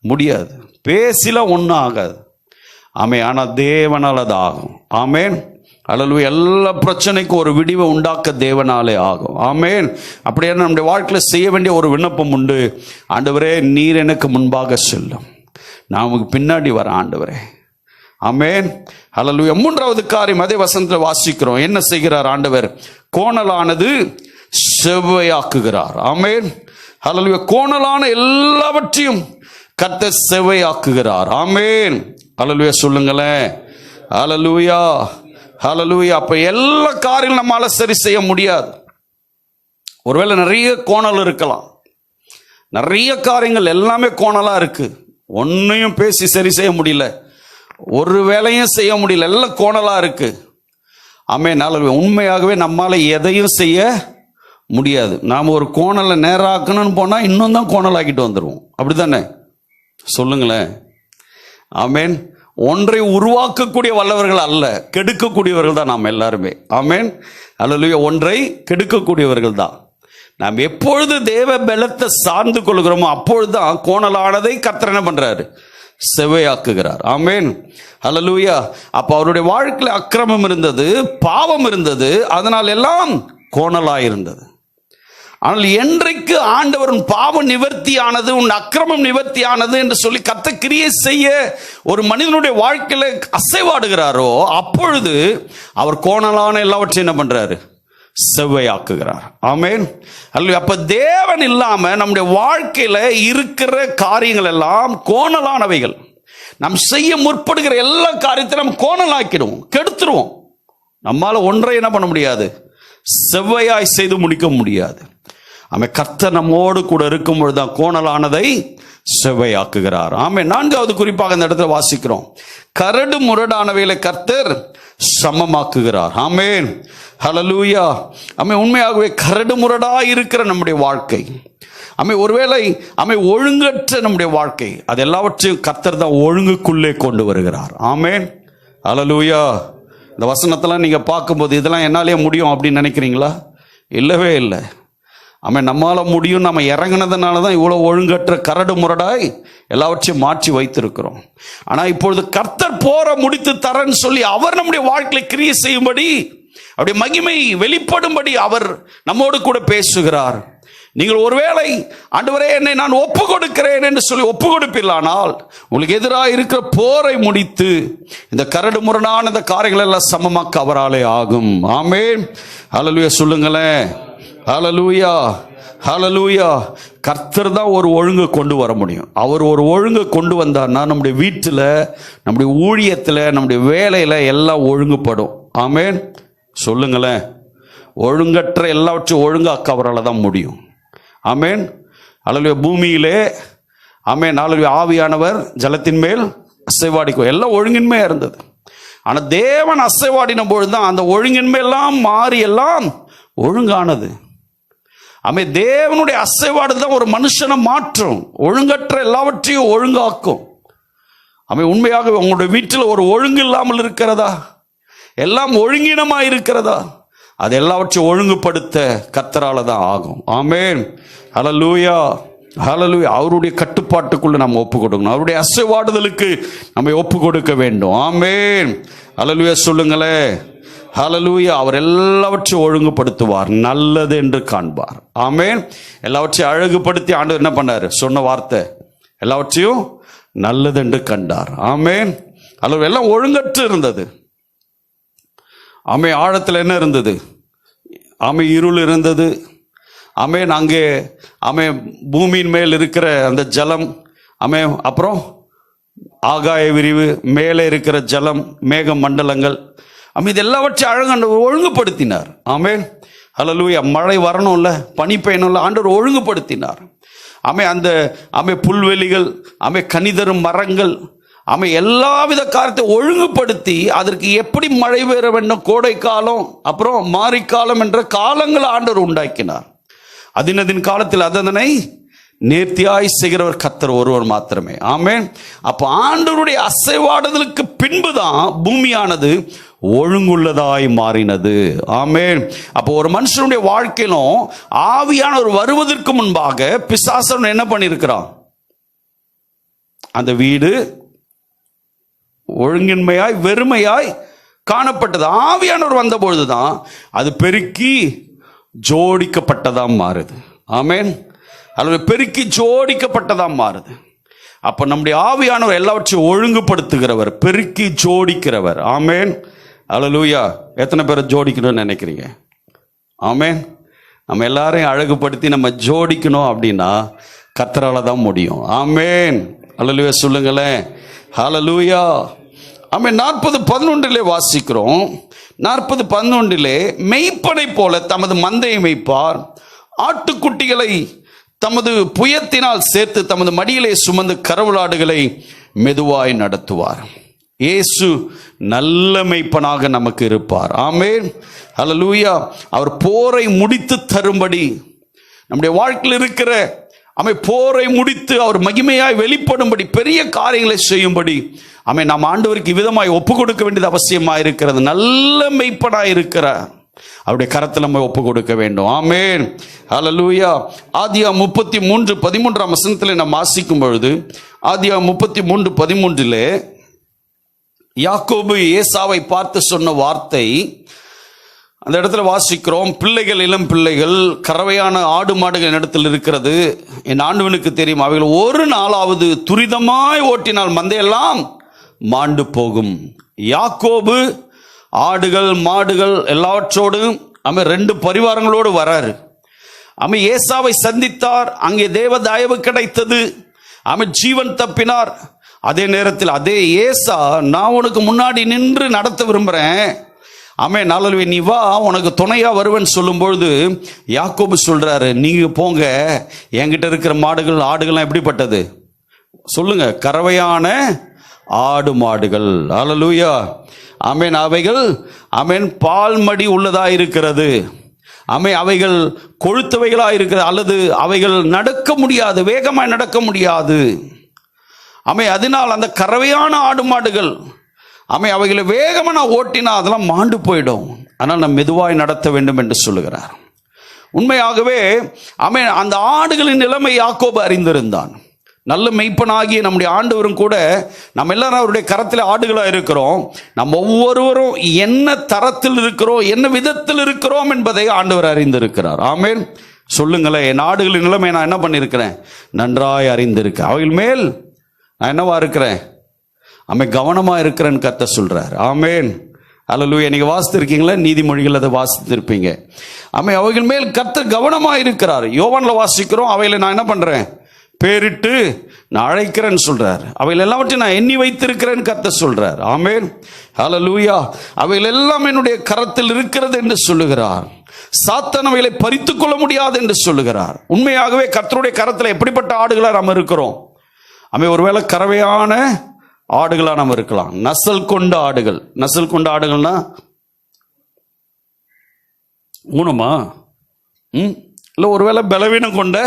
முடியாது, பேசில ஒன்றும் ஆகாது. ஆமென். ஆனால் தேவனால் அது ஆகும். ஆமென். அல்லேலூயா. எல்லா பிரச்சனைக்கும் ஒரு விடிவை உண்டாக்க தேவனாலே ஆகும். ஆமென். அப்படியே நம்முடைய வாழ்க்கையில் செய்ய வேண்டிய ஒரு விண்ணப்பம் உண்டு. ஆண்டவரே, நீர் எனக்கு முன்பாக செல்லும், நான் உங்களுக்கு பின்னாடி வரேன் ஆண்டவரே. ஆமென். அல்லேலூயா. மூன்றாவது காரியம் அதே வசனத்தில் வாசிக்கிறோம். என்ன செய்கிறார் ஆண்டவர்? கோணலானது செவ்வையாக்குகிறார். ஆமென். அல்லேலூயா. கோணலான எல்லாவற்றையும் கர்த்தர் செவ்வையாக்குகிறார். ஆமென். அல்லேலூயா. சொல்லுங்களேன். அல்லேலூயா. ஹல்லேலூயா. அப்ப எல்லா காரியங்களும் நம்மால சரி செய்ய முடியாது. ஒருவேளை நிறைய கோணல் இருக்கலாம், நிறைய காரியங்கள் எல்லாமே கோணலா இருக்கு, ஒன்னையும் பேசி சரி செய்ய முடியல, ஒரு வேலையும் செய்ய முடியல, எல்லாம் கோணலா இருக்கு. ஆமென். ஹல்லேலூயா. உண்மையாகவே நம்மால எதையும் செய்ய முடியாது. நாம் ஒரு கோணலை நேராக்கணும்னு போனா இன்னும் தான் கோணலாக்கிட்டு வந்துடுவோம். அப்படித்தானே? சொல்லுங்களேன். ஆமென். ஒன்றை உருவாக்கக்கூடிய வல்லவர்கள் அல்ல, கெடுக்கக்கூடியவர்கள் தான் நாம் எல்லாருமே. ஆமென். அல்லேலூயா. ஒன்றை கெடுக்கக்கூடியவர்கள் தான். நாம் எப்பொழுது தேவ பலத்தை சார்ந்து கொள்கிறோமோ அப்பொழுதுதான் கோணலானதை கர்த்தர் என்ன பண்றாரு? செவ்வையாக்குகிறார். ஆமென். அல்லேலூயா. அப்ப அவருடைய வாழ்க்கையில் அக்கிரமம் இருந்தது, பாவம் இருந்தது, அதனால் எல்லாம் கோணலாயிருந்தது. ஆனால் என்றைக்கு ஆண்டவர் உன் பாவம் நிவர்த்தியானது, உன் அக்கிரமம் நிவர்த்தியானது என்று சொல்லி கர்த்தர் கிரியை செய்ய ஒரு மனிதனுடைய வாழ்க்கையில அசைவாடுகிறாரோ அப்பொழுது அவர் கோணலான எல்லாவற்றையும் என்ன பண்றாரு? செவ்வையாக்குகிறார். ஆமென். அல்லேலூயா. அப்ப தேவன் இல்லாம நம்முடைய வாழ்க்கையில இருக்கிற காரியங்கள் எல்லாம் கோணலானவைகள். நாம் செய்ய முற்படுகிற எல்லா காரியத்தையும் நம்ம கோணலாக்கிடுவோம், கெடுத்துருவோம். நம்மால ஒன்றை என்ன பண்ண முடியாது? செவ்வையாய் செய்து முடிக்க முடியாது. ஆமென். கர்த்தர் நம்மோடு கூட இருக்கும் பொழுதுதான் கோணலானதை செவ்வையாக்குகிறார். ஆமென். நான்காவது குறிப்பாக இந்த இடத்துல வாசிக்கிறோம், கரடு முரடானவைகளை கர்த்தர் சமமாக்குகிறார். ஆமென். ஹல்லேலூயா. ஆமென். உண்மையாகவே கரடு முரடா இருக்கிற நம்முடைய வாழ்க்கை, ஆமென், ஒருவேளை ஆமென் ஒழுங்கற்ற நம்முடைய வாழ்க்கை, அது எல்லாவற்றையும் கர்த்தர் தான் ஒழுங்குக்குள்ளே கொண்டு வருகிறார். ஆமென். ஹல்லேலூயா. இந்த வசனத்தெல்லாம் நீங்க பார்க்கும்போது இதெல்லாம் என்னாலே முடியும் அப்படின்னு நினைக்கிறீங்களா? இல்லவே இல்லை. ஆமென். நம்மால முடியும், நம்ம இறங்கினதுனால தான் இவ்வளோ ஒழுங்கற்ற கரடு முரடாய் எல்லாவற்றையும் மாற்றி வைத்திருக்கிறோம். ஆனால் இப்பொழுது கர்த்தர் போற முடித்து தரன்னு சொல்லி அவர் நம்முடைய வாழ்க்கையை கிரியை செய்யும்படி, அவருடைய மகிமை வெளிப்படும்படி அவர் நம்மோடு கூட பேசுகிறார். நீங்கள் ஒருவேளை ஆண்டவரே என்னை நான் ஒப்பு கொடுக்கிறேன் என்று சொல்லி ஒப்பு கொடுப்பீர்களானால் உங்களுக்கு எதிராக இருக்கிற போரை முடித்து இந்த கரடு முரணான இந்த காரியங்கள் எல்லாம் சமமாக்க அவராலே ஆகும். ஆமென். ஹல்லேலூயா. சொல்லுங்களேன். ஹல்லேலூயா. ஹல்லேலூயா. கர்த்தர் தான் ஒரு ஒழுங்கு கொண்டு வர முடியும். அவர் ஒரு ஒழுங்கு கொண்டு வந்தார்னா நம்முடைய வீட்டில், நம்முடைய ஊழியத்தில், நம்முடைய வேலையில் எல்லாம் ஒழுங்குபடும். ஆமென். சொல்லுங்களேன். ஒழுங்கற்ற எல்லாவற்றையும் ஒழுங்காக்க அவரால் தான் முடியும். ஆமென். ஹல்லேலூயா. பூமியிலே ஆமென் ஹல்லேலூயா ஆவியானவர் ஜலத்தின் மேல் அசைவாடிக்கும், எல்லாம் ஒழுங்கின்மையா இருந்தது. ஆனால் தேவன் அசைவாடின பொழுது தான் அந்த ஒழுங்கின்மை எல்லாம் மாறி எல்லாம் ஒழுங்கானது. ஆமென். தேவனுடைய அசைவாடு தான் ஒரு மனுஷனை மாற்றும், ஒழுங்கற்ற எல்லாவற்றையும் ஒழுங்காக்கும். ஆமென். உண்மையாக உங்களுடைய வீட்டில் ஒரு ஒழுங்கு இல்லாமல் இருக்கிறதா? எல்லாம் ஒழுங்கினமா இருக்கிறதா? அது எல்லாவற்றையும் ஒழுங்குபடுத்த கர்த்தரால தான் ஆகும். ஆமென். ஹல்லேலூயா. ஹல்லேலூயா. அவருடைய கட்டுப்பாட்டுக்குள்ள நம்ம ஒப்பு கொடுக்கணும், அவருடைய அசைவாடுதலுக்கு நம்ம ஒப்பு கொடுக்க வேண்டும். ஆமென். ஹல்லேலூயா. சொல்லுங்களேன். ஹல்லேலூயா. அவர் எல்லாவற்றையும் ஒழுங்குபடுத்துவார், நல்லது என்று காண்பார். ஆமென். எல்லாவற்றையும் அழகுபடுத்தி ஆண்டவர் என்ன பண்ணாரு? சொன்ன வார்த்தை எல்லாவற்றையும் நல்லது என்று கண்டார். ஆமென். அல்லது எல்லாம் ஒழுங்கற்று இருந்தது. ஆமென். ஆழத்தில் என்ன இருந்தது? ஆமென், இருள் இருந்தது. ஆமென். அங்கே ஆமென், பூமியின் மேல் இருக்கிற அந்த ஜலம், ஆமென், அப்புறம் ஆகாய விரிவு, மேலே இருக்கிற ஜலம், மேக மண்டலங்கள், ஆமென், இது எல்லாவற்றையும் அழகாண்டு ஒழுங்குபடுத்தினார். ஆமென். ஹல்லேலூயா. மழை வரணும்ல, பனி பெய்யணும்ல, ஆண்டவர் ஒழுங்குபடுத்தினார். ஆமென். அந்த ஆமென் புல்வெளிகள், ஆமென் கனிதரும் மரங்கள், ஆமென் எல்லாவித காரியத்தை ஒழுங்குபடுத்தி அதற்கு எப்படி மழை பெற வேண்டும், கோடை காலம் அப்புறம் மாரிக்காலம் என்ற காலங்களை ஆண்டவர் உண்டாக்கினார். அதினதின் காலத்தில் அதனை நேர்த்தியாய் செய்கிறவர் கர்த்தர் ஒருவர் மாத்திரமே. ஆமென். அப்ப ஆண்டவருடைய அசைவாடுதலுக்கு பின்புதான் பூமியானது ஒழுங்குள்ளதாய் மாறினது. ஆமென். அப்போ ஒரு மனுஷனுடைய வாழ்க்கையிலும் ஆவியானவர் வருவதற்கு முன்பாக பிசாசன் என்ன பண்ணியிருக்கிறான்? அந்த வீடு ஒழுங்கின்மையாய் வெறுமையாய் காணப்பட்டது. ஆவியானவர் வந்த பொழுதுதான் அது பெருக்கி ஜோடிக்கப்பட்டதாம் மாறுது. ஆமென். அல்லது பெருக்கி ஜோடிக்கப்பட்டதாம் மாறுது. அப்ப நம்முடைய ஆவியானவர் எல்லாவற்றையும் ஒழுங்குபடுத்துகிறவர், பெருக்கி ஜோடிக்கிறவர். ஆமென். அல்லேலூயா. எத்தனை பேரை ஜோடிக்கணும்னு நினைக்கிறீங்க? ஆமென். நம்ம எல்லாரையும் அழகுபடுத்தி நம்ம ஜோடிக்கணும் அப்படின்னா கர்த்தரால தான் முடியும். ஆமென். அல்லேலூயா சொல்லுங்களேன். ஹல்லேலூயா. ஆமென். 40:11 வாசிக்கிறோம். 40:11 மெய்ப்பனை போல தமது மந்தையை மேய்ப்பார், ஆட்டுக்குட்டிகளை தமது புயத்தினால் சேர்த்து தமது மடியிலே சுமந்து கரவலாடுகளை மெதுவாய் நடத்துவார். இயேசு நல்ல மெய்ப்பனாக நமக்கு இருப்பார். ஆமென். ஹல்லேலூயா. அவர் போரை முடித்து தரும்படி, நம்முடைய வாழ்க்கையில் இருக்கிற போரை முடித்து அவர் மகிமையாய் வெளிப்படும்படி, பெரிய காரியங்களை செய்யும்படி நாம் ஆண்டவருக்கு விதமாய் ஒப்பு கொடுக்க வேண்டியது அவசியமாக இருக்கிறது. நல்ல மெய்ப்பனாய் இருக்கிறார், அவருடைய கரத்தில் நம்ம ஒப்பு கொடுக்க வேண்டும். ஆமென். ஹல்லேலூயா. ஆதியாகமம் 33:13 நாம் வாசிக்கும் பொழுது, ஆதியாகமம் 33:13 யாக்கோபு ஏசாவை பார்த்து சொன்ன வார்த்தை அந்த இடத்துல வாசிக்கிறோம். பிள்ளைகள், இளம் பிள்ளைகள், கறவையான ஆடு மாடுகள் இடத்தில் இருக்கிறது. என் ஆண்டவனுக்கு தெரியும், அவைகள் ஒரு நாளாவது துரிதமாய் ஓட்டினால் மந்தையெல்லாம் மாண்டு போகும். யாக்கோபு ஆடுகள் மாடுகள் எல்லாவற்றோடு அவன் 2 பரிவாரங்களோடு வராரு. அவன் ஏசாவை சந்தித்தார். அங்கே தேவ தயவு கிடைத்தது. அவன் ஜீவன் தப்பினார். அதே நேரத்தில் அதே ஏசா, நான் உனக்கு முன்னாடி நின்று நடத்த விரும்புகிறேன், ஆமென், நாளை நீ வா, உனக்கு துணையா வருவேன்னு சொல்லும்பொழுது யாக்கோபு சொல்றாரு, நீங்க போங்க, என்கிட்ட இருக்கிற மாடுகள் ஆடுகள்லாம் எப்படிப்பட்டது சொல்லுங்க? கறவையான ஆடு மாடுகள். ஹல்லேலூயா. ஆமென். அவைகள் ஆமென் பால் மடி உள்ளதா இருக்கிறது. ஆமென். அவைகள் கொழுத்தவைகளா இருக்கிறது, அல்லது அவைகள் நடக்க முடியாது, வேகமாய் நடக்க முடியாது. ஆமென். அதனால் அந்த கறவையான ஆடு மாடுகள் அவைகளை வேகமாக நான் ஓட்டினா அதெல்லாம் மாண்டு போயிடும். ஆனால் நான் மெதுவாய் நடத்த வேண்டும் என்று சொல்லுகிறார். உண்மையாகவே அந்த ஆடுகளின் நிலைமை யாக்கோபு அறிந்திருந்தான். நல்ல மெய்ப்பனாகிய நம்முடைய ஆண்டவரும் கூட, நம்ம எல்லாரும் அவருடைய கரத்தில் ஆடுகளாக இருக்கிறோம். நம்ம ஒவ்வொருவரும் என்ன தரத்தில் இருக்கிறோம், என்ன விதத்தில் இருக்கிறோம் என்பதை ஆண்டவர் அறிந்திருக்கிறார். ஆமென். சொல்லுங்களேன். என் ஆடுகளின் நிலைமை நான் என்ன பண்ணியிருக்கிறேன்? நன்றாய் அறிந்திருக்கேன். அவைகள் மேல் நான் என்னவா இருக்கிறேன்? கவனமாக இருக்கிறேன்னு கர்த்தர் சொல்றார். ஆமென். அல்லேலூயா. நீங்க வாசித்திருக்கீங்களா? நீதிமொழிகள் அதை வாசித்திருப்பீங்க. அவைகள் மேல் கர்த்தர் கவனமாக இருக்கிறார். யோவான்ல வாசிக்கிறோம், அவைகளை நான் என்ன பண்றேன்? பேரிட்டு நான் அழைக்கிறேன்னு சொல்றார். அவைகள் எல்லாவற்றையும் நான் எண்ணி வைத்திருக்கிறேன்னு கர்த்தர் சொல்றார். ஆமென். அல்லேலூயா. அவைகள் எல்லாம் என்னுடைய கரத்தில் இருக்கிறது என்று சொல்லுகிறார். சாத்தான் அவைகளை பறித்துக் கொள்ள முடியாது என்று சொல்லுகிறார். உண்மையாகவே கர்த்தருடைய கரத்தில் எப்படிப்பட்ட ஆடுகளா நாம் இருக்கிறோம்? ஒருவேளை கறவையான ஆடுகளா நாம் இருக்கலாம். நசல் கொண்ட ஆடுகள். நசல் கொண்ட ஆடுகள்னா ஊனமா இல்லை, ஒருவேளை பலவீனம் கொண்ட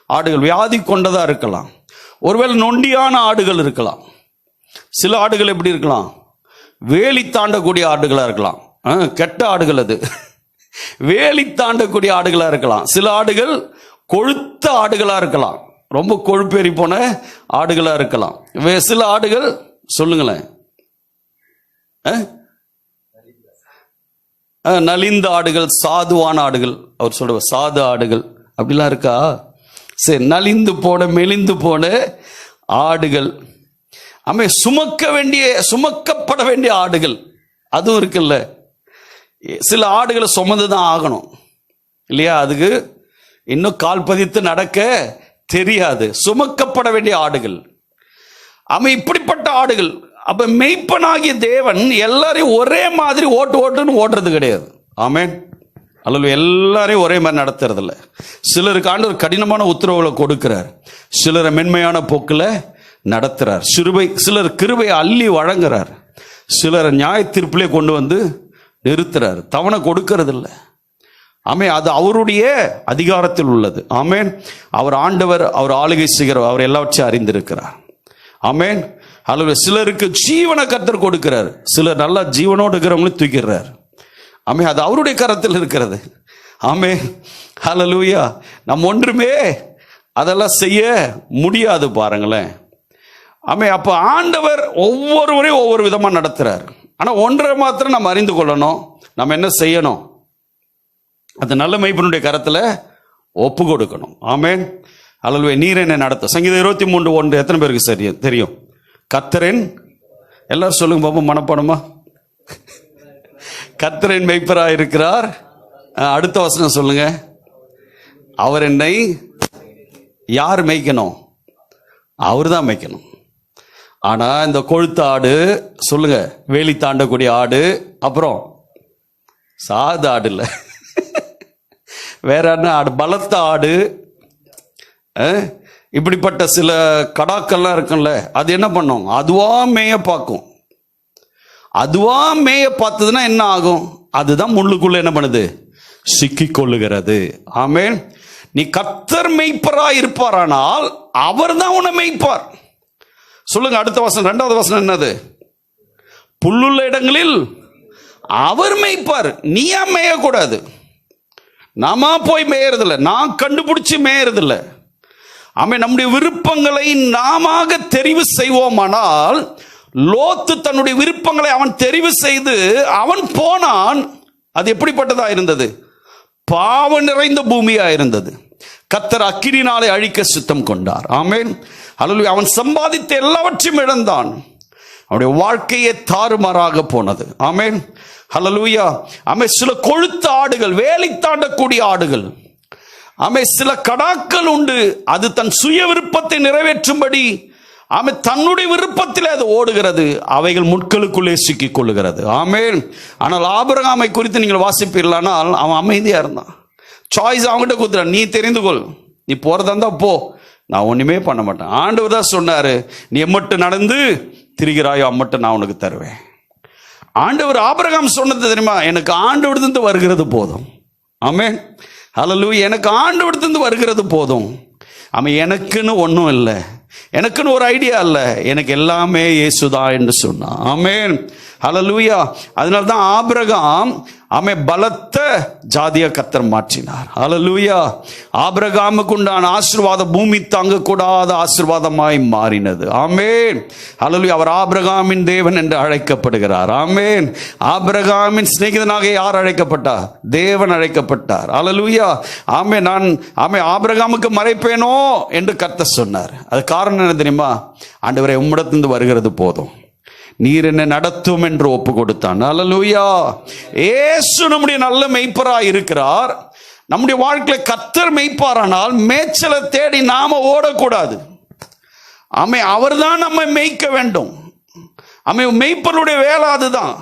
ஆடுகள், வியாதி கொண்டதா இருக்கலாம். ஒருவேளை நொண்டியான ஆடுகள் இருக்கலாம். சில ஆடுகள் எப்படி இருக்கலாம்? வேலி தாண்டக்கூடிய ஆடுகளா இருக்கலாம். கெட்ட ஆடுகள் அது. வேலி தாண்டக்கூடிய ஆடுகளா இருக்கலாம். சில ஆடுகள் கொழுத்த ஆடுகளா இருக்கலாம், ரொம்ப கொழுப்பேறி போன ஆடுகளா இருக்கலாம். சில ஆடுகள் சொல்லுங்களேன், நலிந்த ஆடுகள், சாதுவான ஆடுகள், அவர் சொல்ற சாது ஆடுகள் அப்படிலாம் இருக்கா? சரி, நலிந்து போன மெலிந்து போன ஆடுகள், சுமக்கப்பட வேண்டிய ஆடுகள், அதுவும் இருக்குல்ல. சில ஆடுகளை சுமந்து தான் ஆகணும் இல்லையா? அதுக்கு இன்னும் கால் பதித்து நடக்க தெரியாது. சுமக்கப்பட வேண்டிய ஆடுகள். இப்படிப்பட்ட ஆடுகள். அப்ப மெய்ப்பனாகிய தேவன் எல்லாரையும் ஒரே மாதிரி ஓட்டுன்னு ஓடுறது கிடையாது. ஆமென். அல்லது எல்லாரையும் ஒரே மாதிரி நடத்துறது இல்லை. சிலருக்கு ஆண்டவர் கடினமான உத்தரவுகளை கொடுக்கிறார், சிலரை மென்மையான போக்கில் நடத்துறார். சிலர் கிருபையை அள்ளி வழங்குறார், சிலரை நியாய தீர்ப்பிலே கொண்டு வந்து நிறுத்துறார். தவணை கொடுக்கறது இல்லை. அது அவருடைய அதிகாரத்தில் உள்ளது. ஆமேன். அவர் ஆண்டவர், அவர் ஆளுகை செய்கிறவர், அவர் எல்லாவற்றையும் அறிந்திருக்கிறார். ஆமேன். அல்லது சிலருக்கு ஜீவனை கர்த்தர் கொடுக்கிறார், சிலர் நல்லா ஜீவனோடு இருக்கிறவங்களும் தூக்கிறார். அது அவருடைய கரத்தில் இருக்கிறது. ஆமென். ஹல்லேலூயா. நம்ம ஒன்றுமே அதெல்லாம் செய்ய முடியாது பாருங்களேன். அப்ப ஆண்டவர் ஒவ்வொருவரையும் ஒவ்வொரு விதமா நடத்துறார். ஆனா ஒன்றை மாத்திரம் நம்ம அறிந்து கொள்ளணும், நம்ம என்ன செய்யணும்? அந்த நல்ல மெய்ப்பனுடைய கரத்துல ஒப்பு கொடுக்கணும். ஆமென். ஹல்லேலூயா. நீர் என்ன நடத்த. சங்கீதம் 23:1 எத்தனை பேருக்கு சரி தெரியும்? கர்த்தரின், எல்லாரும் சொல்லுங்க பாப்போம் மனப்பாடமா. கர்த்தரின் மெய்ப்பராய் இருக்கிறார். அடுத்த வசனம் சொல்லுங்க. அவர் என்னை யார் மேய்க்கணும்? அவர் தான் மேய்க்கணும். ஆனா இந்த கொழுத்த ஆடு, சொல்லுங்க, வேலி தாண்டக்கூடிய ஆடு, அப்புறம் சாத ஆடு இல்ல, வேற என்ன ஆடு? பலத்த ஆடு. இப்படிப்பட்ட சில கடாக்கள்லாம் இருக்குல்ல, அது என்ன பண்ணும்? அதுவா மேய பார்க்கும். அதுவா மேய பார்த்ததுன்னா என்ன ஆகும்? அதுதான் முள்ளுக்குள்ள என்ன பண்ணுது? சிக்கிக் கொள்ளுகிறது. ஆமென். நீ கர்த்தர் மெய்ப்பராய் இருப்பாரானால் அவர் தான் உன்னை மெய்ப்பார். சொல்லுங்க அடுத்த வசனம், 2வது வசனம் என்னது? புல்லுள்ள இடங்களில் அவர் மெய்ப்பார். நீயா மேயக்கூடாது. நாம போய் மேயறதில்லை, நான் கண்டுபிடிச்சு மேயறதில்லை. நம்முடைய விருப்பங்களை நாம தெரிவு செய்வோமானால், லோத்து தன்னுடைய விருப்பங்களை அவன் தெரிவு செய்து அவன் போனான். அது எப்படிப்பட்டதா இருந்தது? பாவம் நிறைந்த பூமியா இருந்தது. கர்த்தர் அக்கினினாலே அழிக்க சித்தம் கொண்டார். ஆமென். ஹல்லேலூயா. அவன் சம்பாதித்த எல்லாவற்றையும் இழந்தான். அவனுடைய வாழ்க்கையே தாறுமாறாக போனது. ஆமென். ஹல்லேலூயா. சில கொழுத்த ஆடுகள், வேலை தாண்டக்கூடிய ஆடுகள். சில கடாக்கள் உண்டு, அது தன் சுய விருப்பத்தை நிறைவேற்றும்படி தன்னுடைய விருப்பத்தில் அது ஓடுகிறது. அவைகள் முட்களுக்குள்ளே சிக்கிக் கொள்ளுகிறது. ஆமென். ஆனால் ஆபிரகாமை குறித்து நீங்கள் வாசிப்பீர்களானால் அவன் அமைதியா இருந்தான். சாய்ஸ் அவங்ககிட்ட கொடுத்துறான், நீ தெரிந்து கொள், நீ போறதா இருந்தா போ, நான் ஒண்ணுமே பண்ண மாட்டேன். ஆண்டவர் தான் சொன்னாரு, நீ எம்மட்டு நடந்து திரிகிறாயோ அம்மட்டு நான் உனக்கு தருவேன். ஆண்டவர் ஆபிரகாம் சொன்னது தெரியுமா? எனக்கு ஆண்டவரிடந்து வருகிறது போதும். ஆமென். ஹல்லேலூயா. எனக்கு ஆண்டவரிடந்து வருகிறது போதும். எனக்குன்னு ஒன்றும் இல்லை, எனக்குன்னு ஒரு ஐடியா இல்லை, எனக்கு எல்லாமே இயேசுதான் என்று சொன்னான். ஆமென். ஹல்லேலூயா. அதனால தான் ஆபிரகாம் பலத்த ஜாதியா கர்த்தர் மாற்றினார். ஹல்லேலூயா. ஆபிரகாமுக்கு உண்டான ஆசீர்வாதம் பூமி தாங்க கூடாத ஆசீர்வாதமாய் மாறினது. ஆமென். ஹல்லேலூயா. அவர் ஆபிரகாமின் தேவன் என்று அழைக்கப்படுகிறார். ஆமென். ஆபிரகாமின் சிநேகிதனாக யார் அழைக்கப்பட்டார்? தேவன் அழைக்கப்பட்டார். ஹல்லேலூயா. ஆமென். நான் ஆபிரகாமுக்கு மறைப்பேனோ என்று கர்த்தர் சொன்னார். அது காரணம் என்ன தெரியுமா? ஆண்டவரே, உம்மிடத்திலிருந்து வருகிறது போதும், நீர் என்ன நடத்தும் என்று ஒப்பு கொடுத்தான். ஹல்லேலூயா. இயேசு நம்முடைய நல்ல மெய்ப்பராய் இருக்கிறார். நம்முடைய வாழ்க்கையில கர்த்தர் மெய்ப்பாரானால் மேய்ச்சலை தேடி நாம ஓடக்கூடாது. அவர்தான் நம்ம மேய்க்க வேண்டும். மெய்ப்பனுடைய வேலை அதுதான்.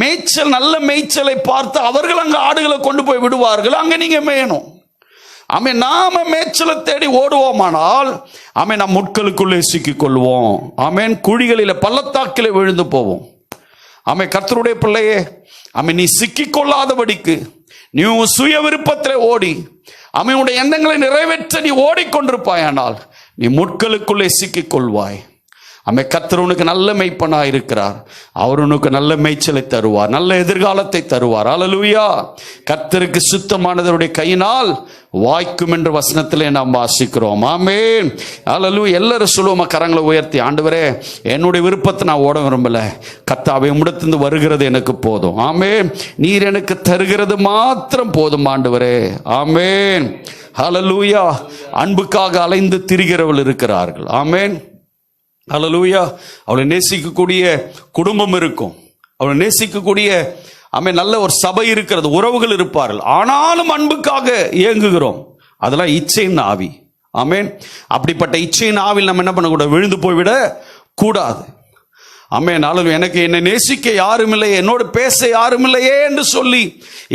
மேய்ச்சல், நல்ல மேய்ச்சலை பார்த்து அவர்கள் அங்க ஆடுகளை கொண்டு போய் விடுவார்கள், அங்க நீங்க மேயணும். நாம மேய்ச்சலை தேடி ஓடுவோமானால் நம் முட்களுக்குள்ளே சிக்கிக் கொள்வோம். குழிகளில பள்ளத்தாக்கிலே விழுந்து போவோம். கர்த்தருடைய பிள்ளையே, நீ சிக்கிக் கொள்ளாதபடிக்கு நீ சுய விருப்பத்திலே ஓடி உடைய எண்ணங்களை நிறைவேற்ற நீ ஓடிக்கொண்டிருப்பாயானால் நீ முட்களுக்குள்ளே சிக்கிக் கொள்வாய். ஆமே, கர்த்தர் உனக்கு நல்ல மேய்ப்பனாய் இருக்கிறார். அவர் உனக்கு நல்ல மேய்ச்சலை தருவார், நல்ல எதிர்காலத்தை தருவார். அல்லேலூயா. கர்த்தருக்கு சுத்தமானவருடைய கையினால் வாய்க்கும் என்ற வசனத்திலே நாம் வாசிக்கிறோம். ஆமென். அல்லேலூயா. எல்லாரும் சொல்லுவோமா, கரங்களை உயர்த்தி, ஆண்டவரே என்னுடைய விருப்பத்தை நான் ஓட விரும்பல, கர்த்தாவே உம்மிடத்திலிருந்து வருகிறது எனக்கு போதும். ஆமென். நீர் எனக்கு தருகிறது மாத்திரம் போதும் ஆண்டவரே. ஆமென். அல்லேலூயா. அன்புக்காக அலைந்து திரிகிறவர்கள் இருக்கிறார்கள். ஆமென். அல்லேலூயா. அவளை நேசிக்கக்கூடிய குடும்பம் இருக்கும், அவளை நேசிக்கக்கூடிய நல்ல ஒரு சபை இருக்கிறது, உறவுகள் இருப்பார்கள். ஆனாலும் அன்புக்காக ஏங்குகிறோம். அதெல்லாம் இச்சையின் ஆவி. ஆமென். அப்படிப்பட்ட இச்சையின் ஆவில் நம்ம என்ன பண்ணக்கூடாது, விழுந்து போய்விட கூடாது. ஆமென். எனக்கு என்னை நேசிக்க யாரும் இல்லை, என்னோடு பேச யாரும் இல்லையே என்று சொல்லி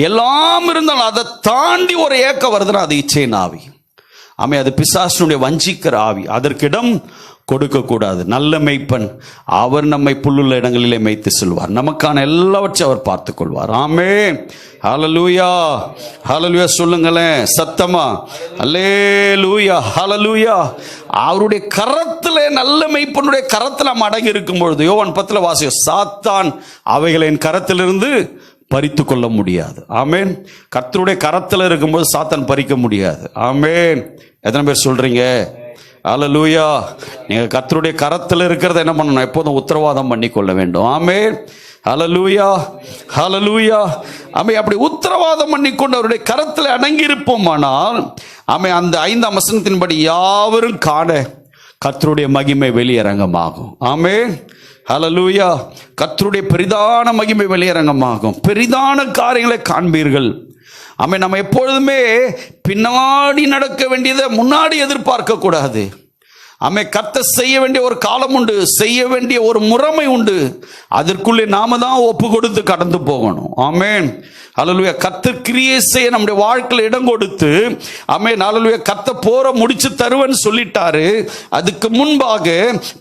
எல்லாம் இருந்தாலும் அதை தாண்டி ஒரு ஏக்கம் வருதுன்னா அது இச்சையின் ஆவி. ஆமென். அது பிசாசுடைய வஞ்சிக்கிற ஆவி. அதற்கிடம் கொடுக்க கூடாது. நல்ல மேய்ப்பன் அவர் நம்மை புல்லுள்ள இடங்களிலே மேய்த்து செல்வார், நமக்கான எல்லாவற்றையும் அவர் பார்த்துக் கொள்வார். ஆமென். ஹல்லேலூயா. ஹல்லேலூயா சொல்லுங்களேன் சத்தமா. அல்லேலூயா. ஹல்லேலூயா. அவருடைய கரத்திலே, நல்ல மேய்ப்பனுடைய கரத்தில் நம்ம அடங்கி இருக்கும் பொழுது, யோவான் 10 வாசியோ, சாத்தான் அவைகளை என் கரத்திலிருந்து பறித்து கொள்ள முடியாது. ஆமென். கர்த்தருடைய கரத்தில் இருக்கும்போது சாத்தான் பறிக்க முடியாது. ஆமென். எத்தனை பேர் சொல்றீங்க? அல்லேலூயா. நீங்க கர்த்தருடைய கரத்தில் இருக்கிறத என்ன பண்ணணும், எப்போதும் உத்தரவாதம் பண்ணி கொள்ள வேண்டும். ஆமென். அல்லேலூயா. அல்லேலூயா. ஆமென். அப்படி உத்தரவாதம் பண்ணி கொண்டு அவருடைய கரத்தில் அடங்கி இருப்போமானால், ஆமென், அந்த 5ஆம் வசனத்தின்படி யாவரும் காண கர்த்தருடைய மகிமை வெளியரங்கமாகும். ஆமென். அல்லேலூயா. கர்த்தருடைய பெரிதான மகிமை வெளியரங்கமாகும். பெரிதான காரியங்களை காண்பீர்கள். ஆமென். நம்ம எப்பொழுதுமே பின்னாடி நடக்க வேண்டியதை முன்னாடி எதிர்பார்க்க கூடாது. ஆமென். கர்த்தர் செய்ய வேண்டிய ஒரு காலம் உண்டு, செய்ய வேண்டிய ஒரு முறைமை உண்டு. அதற்குள்ளே நாம தான் ஒப்பு கொடுத்து கடந்து போகணும். ஆமென். அல்லேலூயா. கர்த்தர் கிரியை செய்ய நம்முடைய வாழ்க்கையில் இடம் கொடுத்து, ஆமென், அல்லேலூயா, கர்த்தர் போற முடிச்சு தருவேன்னு சொல்லிட்டாரு. அதுக்கு முன்பாக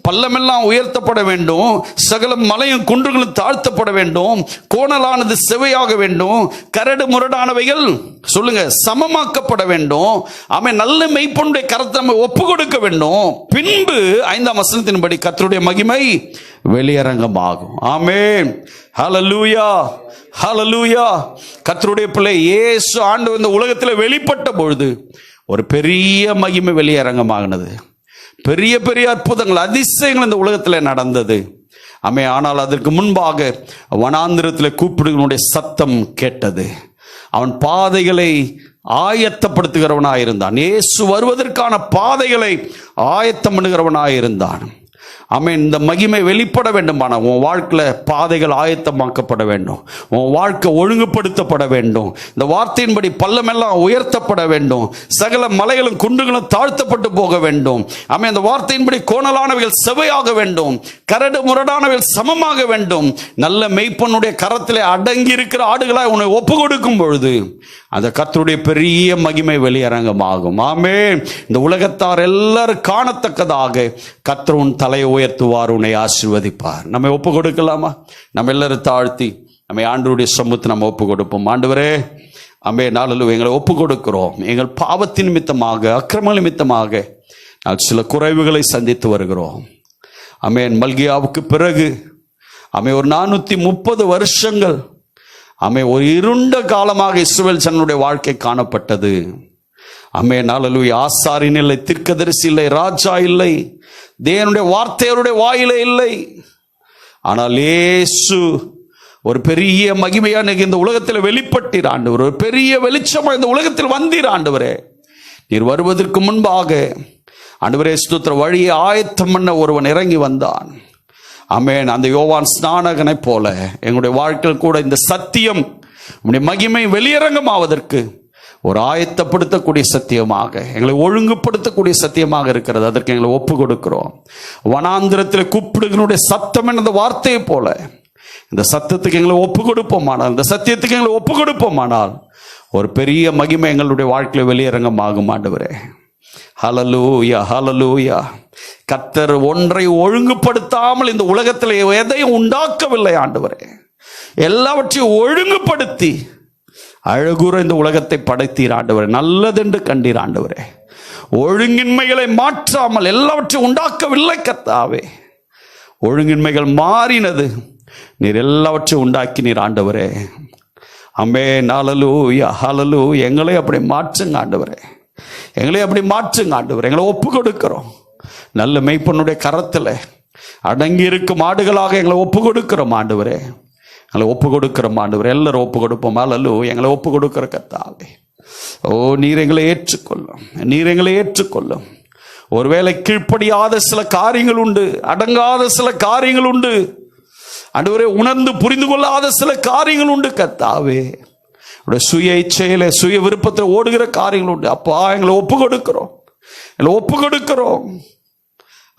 பள்ளமெல்லாம் உயர்த்தப்பட வேண்டும், சகல மலையும் குன்றுகளும் தாழ்த்தப்பட வேண்டும், கோணலானது செவையாக வேண்டும், கரடு முரடானவைகள் சொல்லுங்க சமமாக்கப்பட வேண்டும். ஆமென். நல்ல மெய்ப்பனுடைய கரத்தை நம்ம ஒப்பு கொடுக்க வேண்டும். பின்பு 5ஆம் வசனத்தின்படி கர்த்தருடைய மகிமை வெளியரங்கமாகும். ஆமென். ஹல்லேலூயா. ஹல்லேலூயா. கர்த்தருடைய பிள்ளை இயேசு ஆண்டவர் இந்த உலகத்தில் வெளிப்பட்ட பொழுது ஒரு பெரிய மகிமை வெளியரங்கமாகினது. பெரிய பெரிய அற்புதங்கள், அதிசயங்கள் இந்த உலகத்தில் நடந்தது. ஆமென். ஆனால் அதற்கு முன்பாக வனாந்திரத்தில் கூப்பிடுகளுடைய சத்தம் கேட்டது. அவன் பாதைகளை ஆயத்தப்படுத்துகிறவனாயிருந்தான். இயேசு வருவதற்கான பாதைகளை ஆயத்தம் பண்ணுகிறவனாயிருந்தான். ஆமென். இந்த மகிமை வெளிப்பட வேண்டுமானால் உன் வாழ்க்கையில் பாதைகள் ஆயத்தமாக்கப்பட வேண்டும், உன் வாழ்க்கை ஒழுங்குபடுத்தப்பட வேண்டும், இந்த வார்த்தையின்படி பள்ளமெல்லாம் உயர்த்தப்பட வேண்டும், சகல மலைகளும் குன்றுகளும் தாழ்த்தப்பட்டு போக வேண்டும். ஆமென். இந்த வார்த்தையின்படி கோணலானவைகள் செவையாக வேண்டும், கரடு முரடானவைகள் சமமாக வேண்டும். நல்ல மெய்ப்பனுடைய கரத்திலே அடங்கி இருக்கிற ஆடுகளாய் உன்னை ஒப்பு கொடுக்கும் பொழுது அந்த கர்த்தருடைய பெரிய மகிமை வெளியரங்கமாகும். ஆமென். இந்த உலகத்தார் எல்லாரும் காணத்தக்கதாக கர்த்தர் உன் தலையை உயர்த்துவார், உன்னை ஆசீர்வதிப்பார். நம்ம ஒப்பு கொடுக்கலாமா? நம்ம எல்லாரும் தாழ்த்தி நம்ம ஆண்டவருடைய சமூகத்தை நம்ம ஒப்பு கொடுப்போம். ஆண்டவரே, ஆமென், நாளில் எங்களை ஒப்பு கொடுக்கிறோம். எங்கள் பாவத்தின் நிமித்தமாக, அக்கிரம நிமித்தமாக நான் சில குறைவுகளை சந்தித்து வருகிறோம். ஆமென். மல்கியாவுக்கு பிறகு ஆமென் ஒரு 430 வருஷங்கள் ஆமென் ஒரு இருண்ட காலமாக இஸ்ரவேல் ஜனங்களுடைய வாழ்க்கை காணப்பட்டது. ஆமென். அல்லேலூயா. ஆசாரியன் இல்லை, தீர்க்கதரிசி இல்லை, ராஜா இல்லை, தேவனுடைய வார்த்தையருடைய வாயிலே இல்லை. ஆனால் இயேசு ஒரு பெரிய மகிமையான இந்த உலகத்தில் வெளிப்பட்டீர் ஆண்டவர். ஒரு பெரிய வெளிச்சமா இந்த உலகத்தில் வந்தீர் ஆண்டவரே. நீர் வருவதற்கு முன்பாக ஆண்டவரே ஸ்தோத்திர, வழியை ஆயத்தம் பண்ண ஒருவன் இறங்கி வந்தான். ஆமென். அந்த யோவான் ஸ்நானகனை போல எங்களுடைய வாழ்க்கையில் கூட இந்த சத்தியம் உம்முடைய மகிமை வெளியரங்கமாவதற்கு ஒரு ஆயத்தப்படுத்தக்கூடிய சத்தியமாக, எங்களை ஒழுங்குபடுத்தக்கூடிய சத்தியமாக இருக்கிறது. அதற்கு எங்களை ஒப்பு கொடுக்கிறோம். வனாந்திரத்தில் கூப்பிடுகளுடைய சத்தம் என்ற வார்த்தையை போல இந்த சத்தத்துக்கு எங்களை ஒப்பு கொடுப்போமானால், இந்த சத்தியத்துக்கு எங்களை ஒப்பு கொடுப்போமானால் ஒரு பெரிய மகிமை எங்களுடைய வாழ்க்கையில் வெளியரங்கமாகும் ஆண்டவரே. ஹல்லேலூயா. ஹல்லேலூயா. கர்த்தர் ஒன்றை ஒழுங்குபடுத்தாமல் இந்த உலகத்தில் எதையும் உண்டாக்கவில்லை ஆண்டவரே. எல்லாவற்றையும் ஒழுங்குபடுத்தி அழகுற இந்த உலகத்தை படைத்தீர் ஆண்டவரே. நல்லதென்று கண்டீர் ஆண்டவரே. ஒழுங்கின்மைகளை மாற்றாமல் எல்லாவற்றையும் உண்டாக்கவில்லை கர்த்தாவே. ஒழுங்கின்மைகள் மாறினது. நீர் எல்லாவற்றையும் உண்டாக்கினீர் ஆண்டவரே. ஆமென். ஹல்லேலூயா, ஹல்லேலூயா. எங்களை அப்படி மாற்றுங்க ஆண்டவரே, எங்களை அப்படி மாற்றுங்க ஆண்டவரே. எங்களை ஒப்பு கொடுக்கிறோம். நல்ல மெய்ப்பனுடைய கரத்தில் அடங்கி இருக்கும் ஆடுகளாக எங்களை ஒப்பு கொடுக்கிறோம் ஆண்டவரே. எங்களை ஒப்பு கொடுக்கிறோம் ஆண்டவரே. எல்லாரும் ஒப்பு கொடுப்போம். ஹல்லேலூயா. எங்களை ஒப்பு கொடுக்கிற கர்த்தாவே, ஓ நீர் எங்களை ஏற்றுக்கொள்ளும், நீர் எங்களை ஏற்றுக்கொள்ளும். ஒருவேளை கீழ்ப்படியாத சில காரியங்கள் உண்டு, அடங்காத சில காரியங்கள் உண்டு ஆண்டவரே, உணர்ந்து புரிந்து கொள்ளாத சில காரியங்கள் உண்டு கர்த்தாவே. சுய இச்சையில சுய விருப்பத்தில் ஓடுகிற காரியங்கள் உண்டு. அப்பா எங்களை ஒப்பு கொடுக்கிறோம், எங்களை ஒப்பு கொடுக்கிறோம்.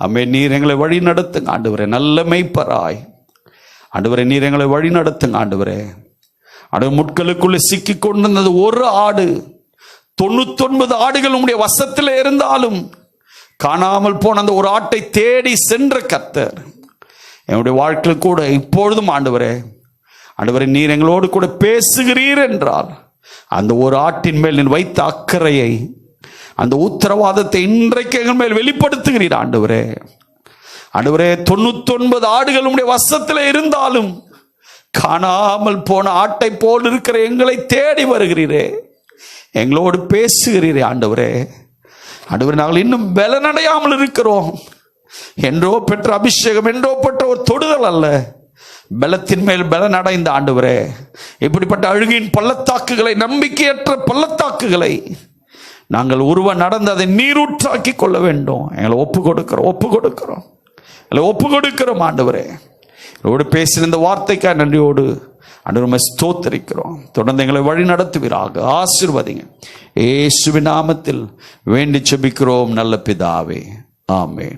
ஆமென். நீர் எங்களை வழி நடத்துங்க ஆண்டவரே. நல்ல மெய்ப்பராய் ஆண்டவரே, நீர் எங்களை வழி நடத்துங்க ஆண்டவரே. ஆண்டவர், முட்களுக்குள்ளே சிக்கி கொண்டிருந்தது ஒரு ஆடு, 99 ஆடுகள் உங்களுடைய வசத்தில் இருந்தாலும் காணாமல் போன அந்த ஒரு ஆட்டை தேடி சென்ற கர்த்தர் என்னுடைய வாழ்க்கையில் கூட இப்பொழுதும் ஆண்டவரே, ஆண்டவரே நீர் எங்களோடு கூட பேசுகிறீர் என்றால் அந்த ஒரு ஆட்டின் மேல் நீர் வைத்த அக்கறையை, அந்த உத்தரவாதத்தை இன்றைக்கு எங்கள் மேல் வெளிப்படுத்துகிறீர் ஆண்டவரே. ஆண்டவரே, 99 ஆடுகள் உங்களுடைய வசத்தில் இருந்தாலும் காணாமல் போன ஆட்டை போல் இருக்கிற எங்களை தேடி வருகிறீரே, எங்களோடு பேசுகிறீரே ஆண்டவரே. ஆண்டவரே, நாங்கள் இன்னும் பலனடையாமல் இருக்கிறோம். என்றோ பெற்ற அபிஷேகம், என்றோ பெற்ற ஒரு தொடுதல் அல்ல, பலத்தின் மேல் பலன் அடைந்த ஆண்டவரே. இப்படிப்பட்ட அழுகின் பள்ளத்தாக்குகளை, நம்பிக்கையற்ற பள்ளத்தாக்குகளை நாங்கள் உருவ நடந்து அதை நீரூற்றாக்கி கொள்ள வேண்டும். எங்களை ஒப்பு கொடுக்கிறோம், ஒப்பு கொடுக்கிறோம், எங்களை ஒப்பு கொடுக்கிறோம் ஆண்டவரே. என்னோடு பேசின இந்த வார்த்தைக்காக நன்றியோடு ஆண்டவரை ஸ்தோத்திரிக்கிறோம். தொடர்ந்து எங்களை வழி நடத்துவீராக, ஆசீர்வதிங்க. இயேசுவின் நாமத்தில் வேண்டி ஜெபிக்கிறோம் நல்ல பிதாவே, ஆமென்.